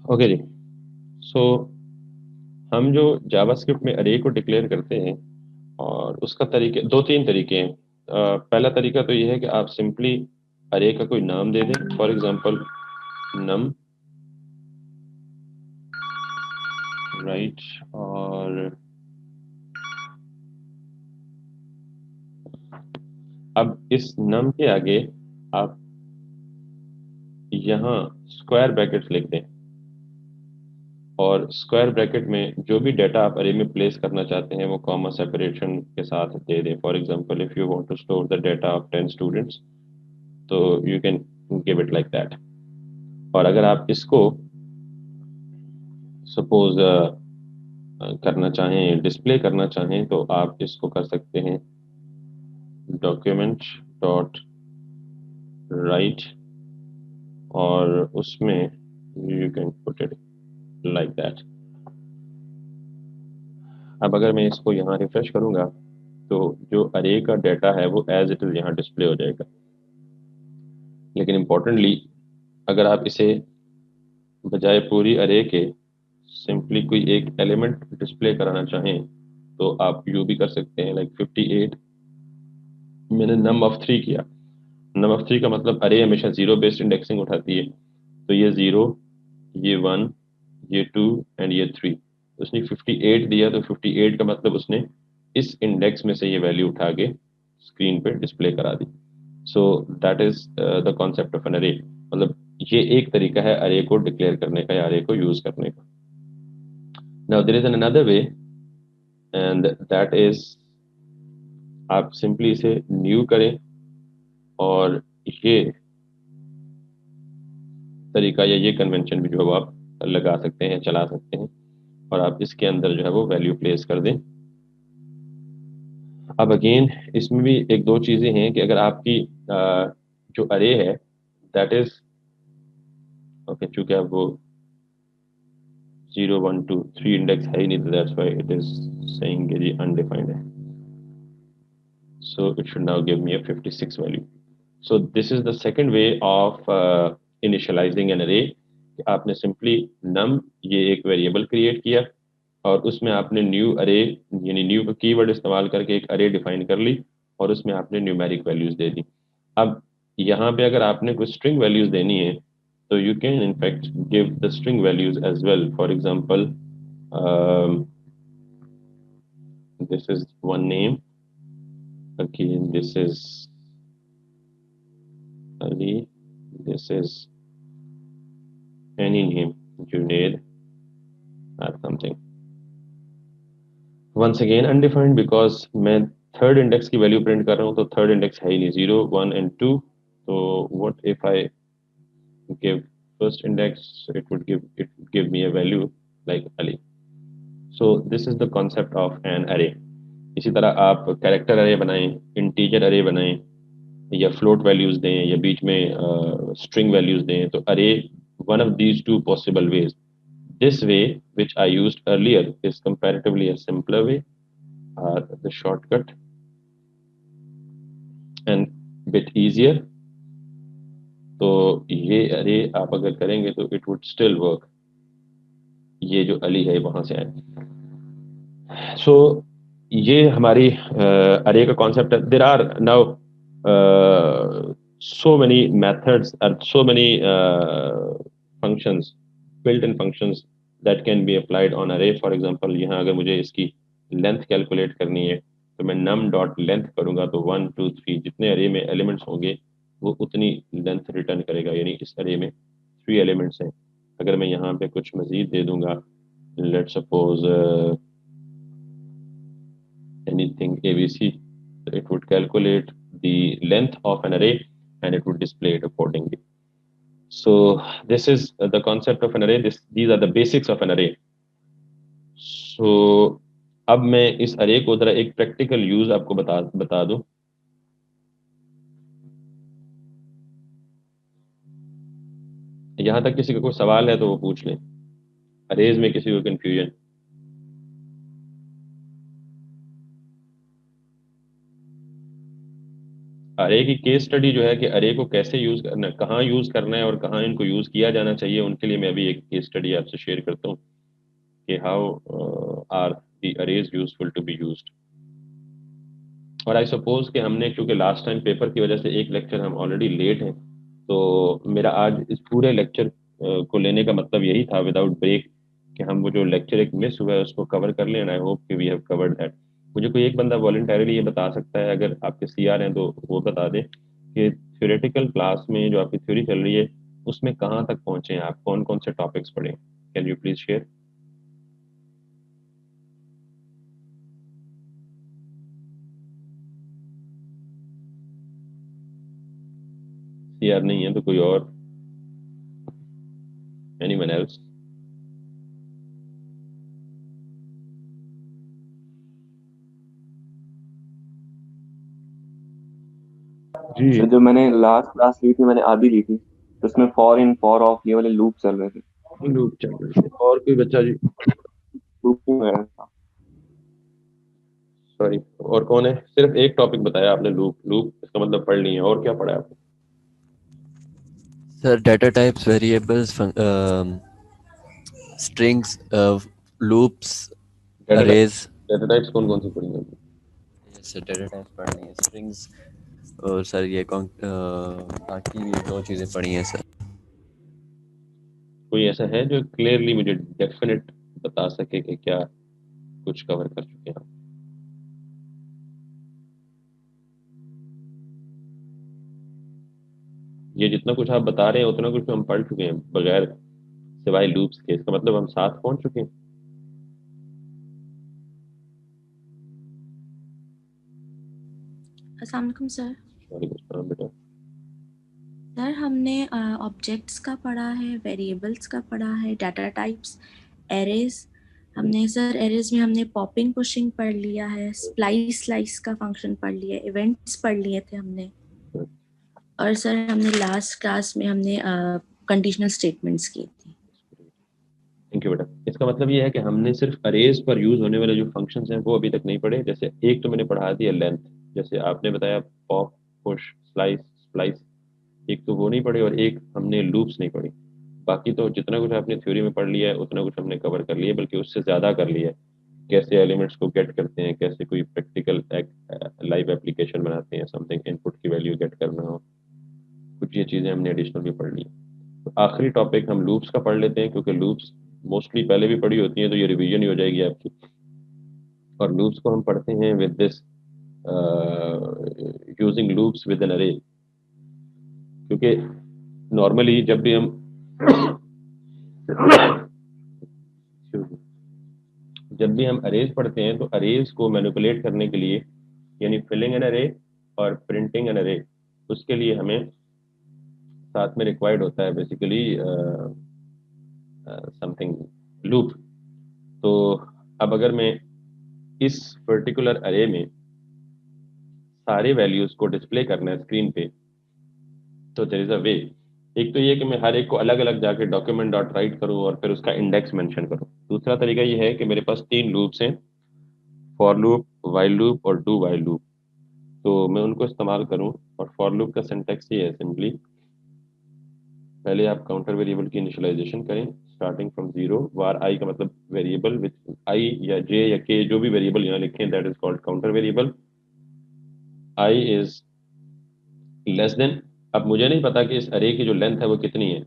ओके जी। सो हम जो जावास्क्रिप्ट में अरे को डिक्लेयर करते हैं और उसका तरीके 2-3 तरीके हैं। पहला तरीका तो ये है कि आप सिंपली अरे का कोई नाम दे दें, फॉर एग्जांपल नम, राइट। और अब इस नम के आगे आप यहाँ स्क्वायर ब्रैकेट्स लिख दें और स्क्वायर ब्रैकेट में जो भी डाटा आप अरे में प्लेस करना चाहते हैं वो कॉमा सेपरेशन के साथ दे दें। For example if you want to store the data of 10 students तो you can give it like that. और अगर आप इसको सपोज करना चाहें, डिस्प्ले करना चाहें, तो आप इसको कर सकते हैं डॉक्यूमेंट डॉट राइट और उसमें you can put it like that. अब अगर मैं इसको यहाँ रिफ्रेश करूँगा तो जो अरे का डाटा है वो एज इट इज़ यहाँ डिस्प्ले हो जाएगा। लेकिन इम्पोर्टेंटली अगर आप इसे बजाय पूरी अरे के सिंपली कोई एक एलिमेंट डिस्प्ले कराना चाहें तो आप यू भी कर सकते हैं। लाइक 58 मैंने num of 3 किया। num of 3 का मतलब अरे हमेशा 0 बेस्ड इंडेक्सिंग उठाती है, तो ये 0, ये 1, ये 2 एंड ये 3। उसने 58 दिया तो 58 का मतलब उसने इस इंडेक्स में से ये वैल्यू उठा के स्क्रीन पे डिस्प्ले करा दी। So that is the concept of an array. मतलब ये एक तरीका है अरे को डिक्लेयर करने का या अरे को यूज करने का। Now there is an another way and that is आप सिंपली इसे न्यू करें और ये तरीका या ये कन्वेंशन भी जो है वो आप लगा सकते हैं, चला सकते हैं और आप इसके अंदर जो है वो वैल्यू प्लेस कर दें। अब अगेन इसमें भी एक दो चीज़ें हैं कि अगर आपकी जो अरे है दैट इज ओके, चूंकि अब वो 0 1 2 3 इंडेक्स है ही नहीं, तो that's why it is saying कि ये अनडिफाइंड है। So it should now give me a 56 value. So this is the second way of initializing an array. आपने सिंपली नम ये एक वेरिएबल क्रिएट किया और उसमें आपने न्यू अरे यानी न्यू का कीवर्ड इस्तेमाल करके एक अरे डिफाइन कर ली और उसमें आपने न्यूमेरिक वैल्यूज दे दी। अब यहाँ पे अगर आपने कुछ स्ट्रिंग वैल्यूज देनी है तो you can in fact give the string values as well. For example this is one name, again this is Ali, this is any name, Junaid or something. Once again undefined because मैं third index की value print कर रहा हूँ तो third index है ही नहीं, 0 1 and 2। तो what if I give first index, it would give me a value like Ali. So this is the concept of an array. इसी तरह आप कैरेक्टर अरे बनाएं, इंटीजर अरे बनाएं या फ्लोट वैल्यूज दें या बीच में स्ट्रिंग वैल्यूज दें, तो अरे one of these two possible ways. This way which I used earlier is comparatively a simpler way, the shortcut and bit easier। तो ये अरे आप अगर करेंगे तो it would still work। ये जो अली है वहां से आए। सो ये हमारी अरे का कॉन्सेप्ट है। There are now so many methods and so many functions, built-in functions that can be applied on array। For example, यहाँ अगर मुझे इसकी लेंथ कैलकुलेट करनी है तो मैं num डॉट लेंथ करूंगा तो 1 2 3 जितने अरे में एलिमेंट्स होंगे वो उतनी लेंथ रिटर्न करेगा, यानी इस अरे में 3 एलिमेंट्स हैं। अगर मैं यहाँ पे कुछ मजीद दे दूंगा, let's suppose anything ABC, it would calculate the length of an array and it would display it accordingly. So this is the concept of an array. These are the basics of an array. So अब मैं इस अरे को जरा एक practical use आपको बता दूं। यहाँ तक किसी का कोई सवाल है तो वो पूछ लें। अरेज में किसी को कंफ्यूजन? अरे की केस स्टडी जो है कि अरे को कैसे यूज करना है, कहाँ यूज करना है और कहाँ इनको यूज किया जाना चाहिए, उनके लिए मैं अभी एक केस स्टडी आपसे शेयर करता हूँ कि how are the arrays useful to be used. और आई सपोज कि हमने, क्योंकि लास्ट टाइम पेपर की वजह से एक लेक्चर हम ऑलरेडी लेट हैं, तो मेरा आज इस पूरे लेक्चर को लेने का मतलब यही था विदाउट ब्रेक कि हम वो जो लेक्चर एक मिस हुआ है उसको कवर कर लें। एंड आई होप कि वी हैव कवर्ड दैट। मुझे कोई एक बंदा वॉलंटरीली ये बता सकता है, अगर आपके सीआर हैं तो वो बता दें कि थ्योरेटिकल क्लास में जो आपकी थ्योरी चल रही है उसमें कहाँ तक पहुंचे हैं आप, कौन कौन से टॉपिक्स पढ़े? Can you please share? CR नहीं है तो कोई और? Anyone else? जी सर जो मैंने लास्ट क्लास ली थी, मैंने आधी ली थी, तो उसमें फॉर इन फॉर ऑफ ये वाले लूप चल रहे थे। लूप चल रहे थे। और कोई बच्चा? जी लूप में सॉरी, और कौन है? सिर्फ एक टॉपिक बताया आपने, लूप। लूप इसका मतलब पढ़ ली है, और क्या पढ़ा है आपने? Sir data types, variables, strings, loops, arrays. Data types कौन कौन सी पढ़ी है? सर डाटा टाइप्स पढ़नी है, स्ट्रिंग्स और सर ये बाकी 2 चीज़ें पढ़ी हैं सर। कोई ऐसा है जो क्लियरली मुझे डेफिनेट बता सके कि क्या कुछ कवर कर चुके हैं आप? ये जितना कुछ आप बता रहे हैं उतना कुछ तो हम पढ़ चुके हैं बगैर सिवाय लूप्स के। इसका मतलब हम साथ पहुंच चुके हैं। अस्सलाम वालेकुम सर। वालेकुम अस्सलाम बेटा। सर हमने ऑब्जेक्ट्स का पढ़ा है, वेरिएबल्स का पढ़ा है, डाटा टाइप्स, एरेज। हमने सर एरेज में हमने पॉपिंग पुशिंग पढ़ लिया है, स्लाइस का फंक्शन पढ़ लिया, इवेंट्स पढ़ लिए थे हमने। और सर हमने लास्ट क्लास में हमने कंडीशनल स्टेटमेंट्स की थी। थैंक यू बेटा। इसका मतलब ये है कि हमने सिर्फ अरेज पर यूज होने वाले जो फंक्शंस हैं वो अभी तक नहीं पढ़े। जैसे एक तो मैंने पढ़ा दिया लेंथ, जैसे आपने बताया पॉप, पुश, स्लाइस, स्प्लाइस, एक तो वो नहीं पढ़े और एक हमने लूप्स नहीं पढ़ी। बाकी तो जितना कुछ आपने थ्योरी में पढ़ लिया है उतना कुछ हमने कवर कर लिया, बल्कि उससे ज़्यादा कर लिया है। कैसे एलिमेंट्स को गेट करते हैं, कैसे कोई प्रैक्टिकल लाइव एप्लीकेशन बनाते हैं, समथिंग इनपुट की वैल्यू गेट करना हो, कुछ ये चीज़ें हमने एडिशनल भी पढ़ ली। तो आखिरी टॉपिक हम लूप्स का पढ़ लेते हैं, क्योंकि लूप्स मोस्टली पहले भी पढ़ी होती हैं तो ये रिवीजन ही हो जाएगी आपकी। और लूप्स को हम पढ़ते हैं with this using loops with an array, क्योंकि नॉर्मली जब भी हम अरेज पढ़ते हैं तो अरेज को मैनिपुलेट करने के लिए, यानी फिलिंग एन अरे और प्रिंटिंग एन अरे, उसके लिए हमें साथ में रिक्वायर्ड होता है बेसिकली समथिंग लूप। तो अब अगर मैं इस पर्टिकुलर अरे में सारे वैल्यूज को डिस्प्ले करना है स्क्रीन पे, तो देयर इज अ वे। एक तो ये कि मैं हर एक को अलग अलग जाके डॉक्यूमेंट डॉट राइट करूँ और फिर उसका इंडेक्स मेंशन करूँ। दूसरा तरीका ये है कि मेरे पास 3 लूप्स हैं, फॉर लूप, वाइल लूप और डू वाइल लूप। तो मैं उनको इस्तेमाल करूँ। और फॉर लूप का सिंटैक्स ये है, सिंपली पहले आप काउंटर वेरिएबल की इनिशियलाइजेशन करें स्टार्टिंग फ्रॉम 0, वार आई का मतलब वेरिएबल विच आई या जे या के जो भी वेरिएबल यहाँ लिखें, that is called counter variable. I is less than, अब मुझे नहीं पता कि इस अरे की जो लेंथ है वो कितनी है,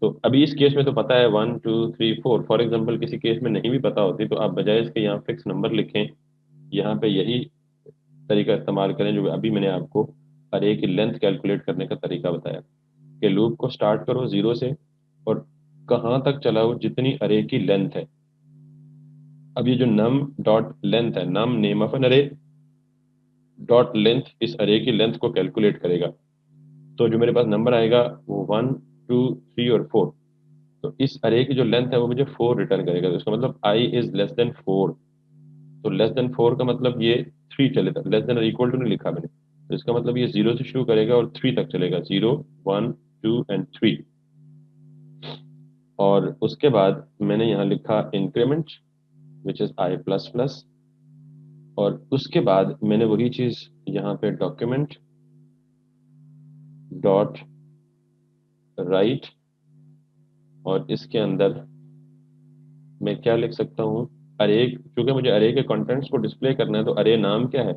तो अभी इस केस में तो पता है 1 2 3 4। फॉर एग्जांपल किसी केस में नहीं भी पता होती तो आप बजाय इसके यहाँ फिक्स नंबर लिखें, यहाँ पे यही तरीका इस्तेमाल करें जो अभी मैंने आपको अरे की लेंथ कैलकुलेट करने का तरीका बताया कि लूप को स्टार्ट करो 0 से और कहाँ तक चलाओ जितनी अरे की लेंथ है। अब ये जो नम डॉट लेंथ है, नम नेम ऑफ एन अरे डॉट लेंथ, इस अरे की लेंथ को कैलकुलेट करेगा। तो जो मेरे पास नंबर आएगा वो 1 2 3 और 4, तो इस अरे की जो लेंथ है वो मुझे 4 रिटर्न करेगा। तो इसका मतलब i इज लेस देन 4। तो लेस देन 4 का मतलब ये 3 चलेगा, लेस देन और इक्वल टू नहीं लिखा मैंने, तो इसका मतलब ये 0 से शुरू करेगा और 3 तक चलेगा, 0 1 2 एंड 3। और उसके बाद मैंने यहाँ लिखा increment which is i plus plus, और उसके बाद मैंने वही चीज यहाँ पे डॉक्यूमेंट डॉट राइट, और इसके अंदर मैं क्या लिख सकता हूँ, अरे, क्योंकि मुझे अरे के कंटेंट्स को डिस्प्ले करना है तो अरे नाम क्या है,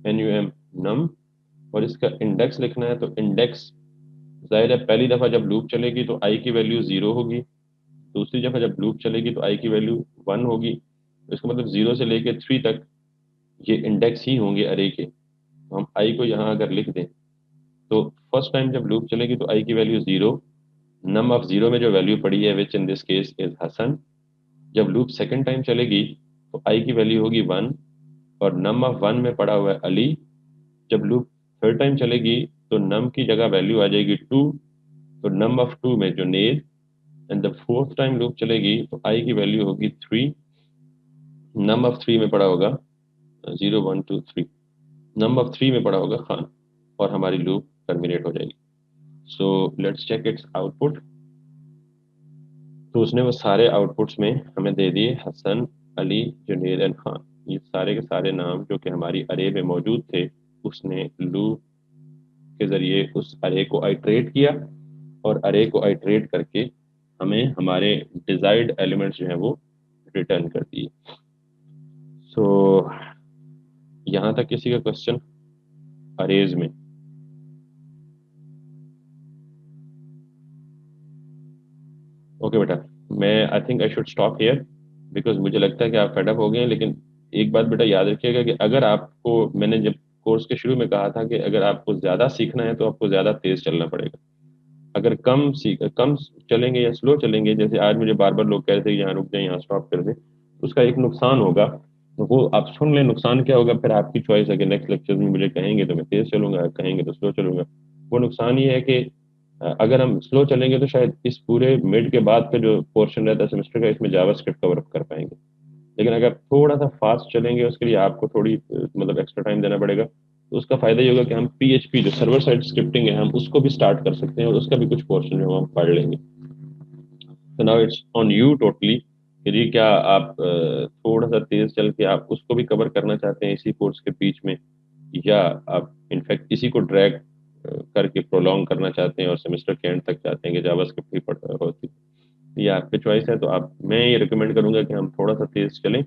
num नम, और इसका इंडेक्स लिखना है। तो इंडेक्स जाहिर है पहली दफ़ा जब लूप चलेगी तो i की वैल्यू 0 होगी, दूसरी दफ़ा जब लूप चलेगी तो i की वैल्यू 1 होगी। तो इसका मतलब 0 से लेके 3 तक ये इंडेक्स ही होंगे अरे के। तो हम i को यहाँ अगर लिख दें तो फर्स्ट टाइम जब लूप चलेगी तो i की वैल्यू 0, नम ऑफ 0 में जो वैल्यू पड़ी है which in this case is Hasan. जब लूप सेकंड टाइम चलेगी तो i की वैल्यू होगी 1 और नम ऑफ 1 में पड़ा हुआ है अली। जब लूप थर्ड टाइम चलेगी तो नम की जगह वैल्यू आ जाएगी 2, तो नम ऑफ 2 में Junaid. And the fourth time loop चलेगी तो i की वैल्यू होगी 3, नम ऑफ 3 में पड़ा होगा 0 1 2 3, नम ऑफ 3 में पड़ा होगा खान, और हमारी लूप टर्मिनेट हो जाएगी। So let's check its output. तो उसने वो सारे आउटपुट्स में हमें दे दिए हसन, अली, जुनेद एंड खान, ये सारे के सारे नाम जो कि हमारी अरे में मौजूद थे। उसने लूप के ज़रिए उस अरे को आइट्रेट किया और अरे को आइट्रेट करके हमें हमारे डिजायर्ड एलिमेंट्स जो हैं वो रिटर्न कर दिए। सो यहाँ तक किसी का क्वेश्चन अरेज में? ओके बेटा, मैं I think I should stop here because मुझे लगता है कि आप फेड अप हो गए हैं। लेकिन एक बात बेटा याद रखिएगा कि अगर आपको, मैंने जब कोर्स के शुरू में कहा था कि अगर आपको ज़्यादा सीखना है तो आपको ज़्यादा तेज़ चलना पड़ेगा। अगर कम चलेंगे या स्लो चलेंगे, जैसे आज मुझे बार बार लोग कह रहे थे यहाँ रुक जाए, यहाँ स्टॉप कर दें, तो उसका एक नुकसान होगा। तो वो आप सुन लें, नुकसान क्या होगा फिर आपकी चॉइस है कि नेक्स्ट लेक्चर में मुझे कहेंगे तो मैं तेज़ चलूंगा, कहेंगे तो स्लो चलूंगा। वो नुकसान ये है कि अगर हम स्लो चलेंगे तो शायद इस पूरे मिड के बाद का जो पोर्शन रहता है सेमेस्टर का, इसमें जावास्क्रिप्ट कवर अप कर पाएंगे। लेकिन अगर थोड़ा सा फास्ट चलेंगे उसके लिए आपको थोड़ी मतलब एक्स्ट्रा टाइम देना पड़ेगा। तो उसका फायदा ये होगा कि हम PHP जो सर्वर साइड स्क्रिप्टिंग है हम उसको भी स्टार्ट कर सकते हैं और उसका भी कुछ पोर्शन जो हम पढ़ लेंगे। तो now it's on you totally, यदि क्या आप थोड़ा सा तेज चल के आप उसको भी कवर करना चाहते हैं इसी कोर्स के बीच में, या आप इनफैक्ट इसी को ड्रैग करके प्रोलॉन्ग करना चाहते हैं और सेमेस्टर के एंड तक चाहते हैं कि जावास्क्रिप्ट भी होती, ये आपकी चॉइस है। तो मैं ये रिकमेंड करूंगा कि हम थोड़ा सा तेज चलें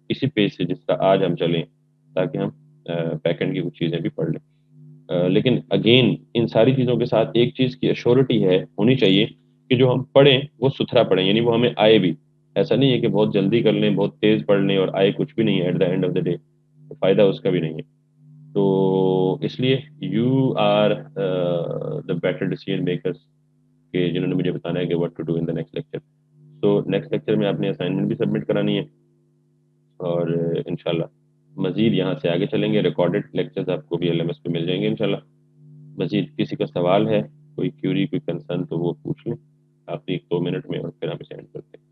इसी पेज से जिसका आज हम चलें, ताकि हम बैकएंड की कुछ चीज़ें भी पढ़ लें। लेकिन अगेन इन सारी चीज़ों के साथ एक चीज़ की एश्योरिटी है होनी चाहिए कि जो हम पढ़ें वो सुथरा पढ़ें, यानी वो हमें आए भी। ऐसा नहीं है कि बहुत जल्दी कर लें, बहुत तेज़ पढ़ लें और आए कुछ भी नहीं है at the end of the day, तो फ़ायदा उसका भी नहीं है। तो इसलिए you are the better decision makers के जिन्होंने मुझे बताना है कि what to do in the next lecture. तो नेक्स्ट लेक्चर में आपने असाइनमेंट भी सबमिट करानी है और इंशाल्लाह मज़ीद यहाँ से आगे चलेंगे। रिकॉर्डेड लेक्चर्स आपको भी LMS पे मिल जाएंगे इंशाल्लाह। मज़ीद किसी का सवाल है, कोई क्यूरी, कोई कंसर्न, तो वो पूछ लें आप 1-2 मिनट में और फिर हम इसे एंड करते हैं।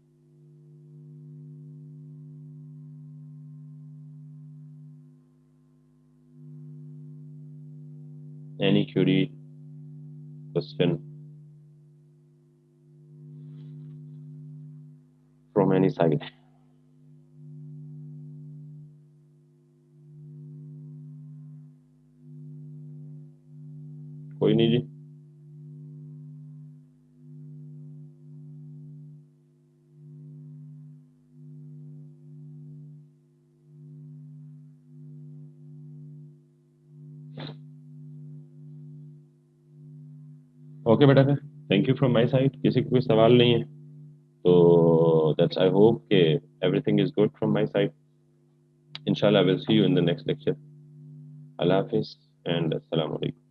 Any query, question from any side? कोई नहीं जी? ओके बेटा, फिर thank you from my side. किसी को कोई सवाल नहीं है तो दैट्स, आई होप कि everything is good from my side. इंशाल्लाह I will see you in the next lecture. अल्लाह हाफिज़ एंड अस्सलाम वालेकुम।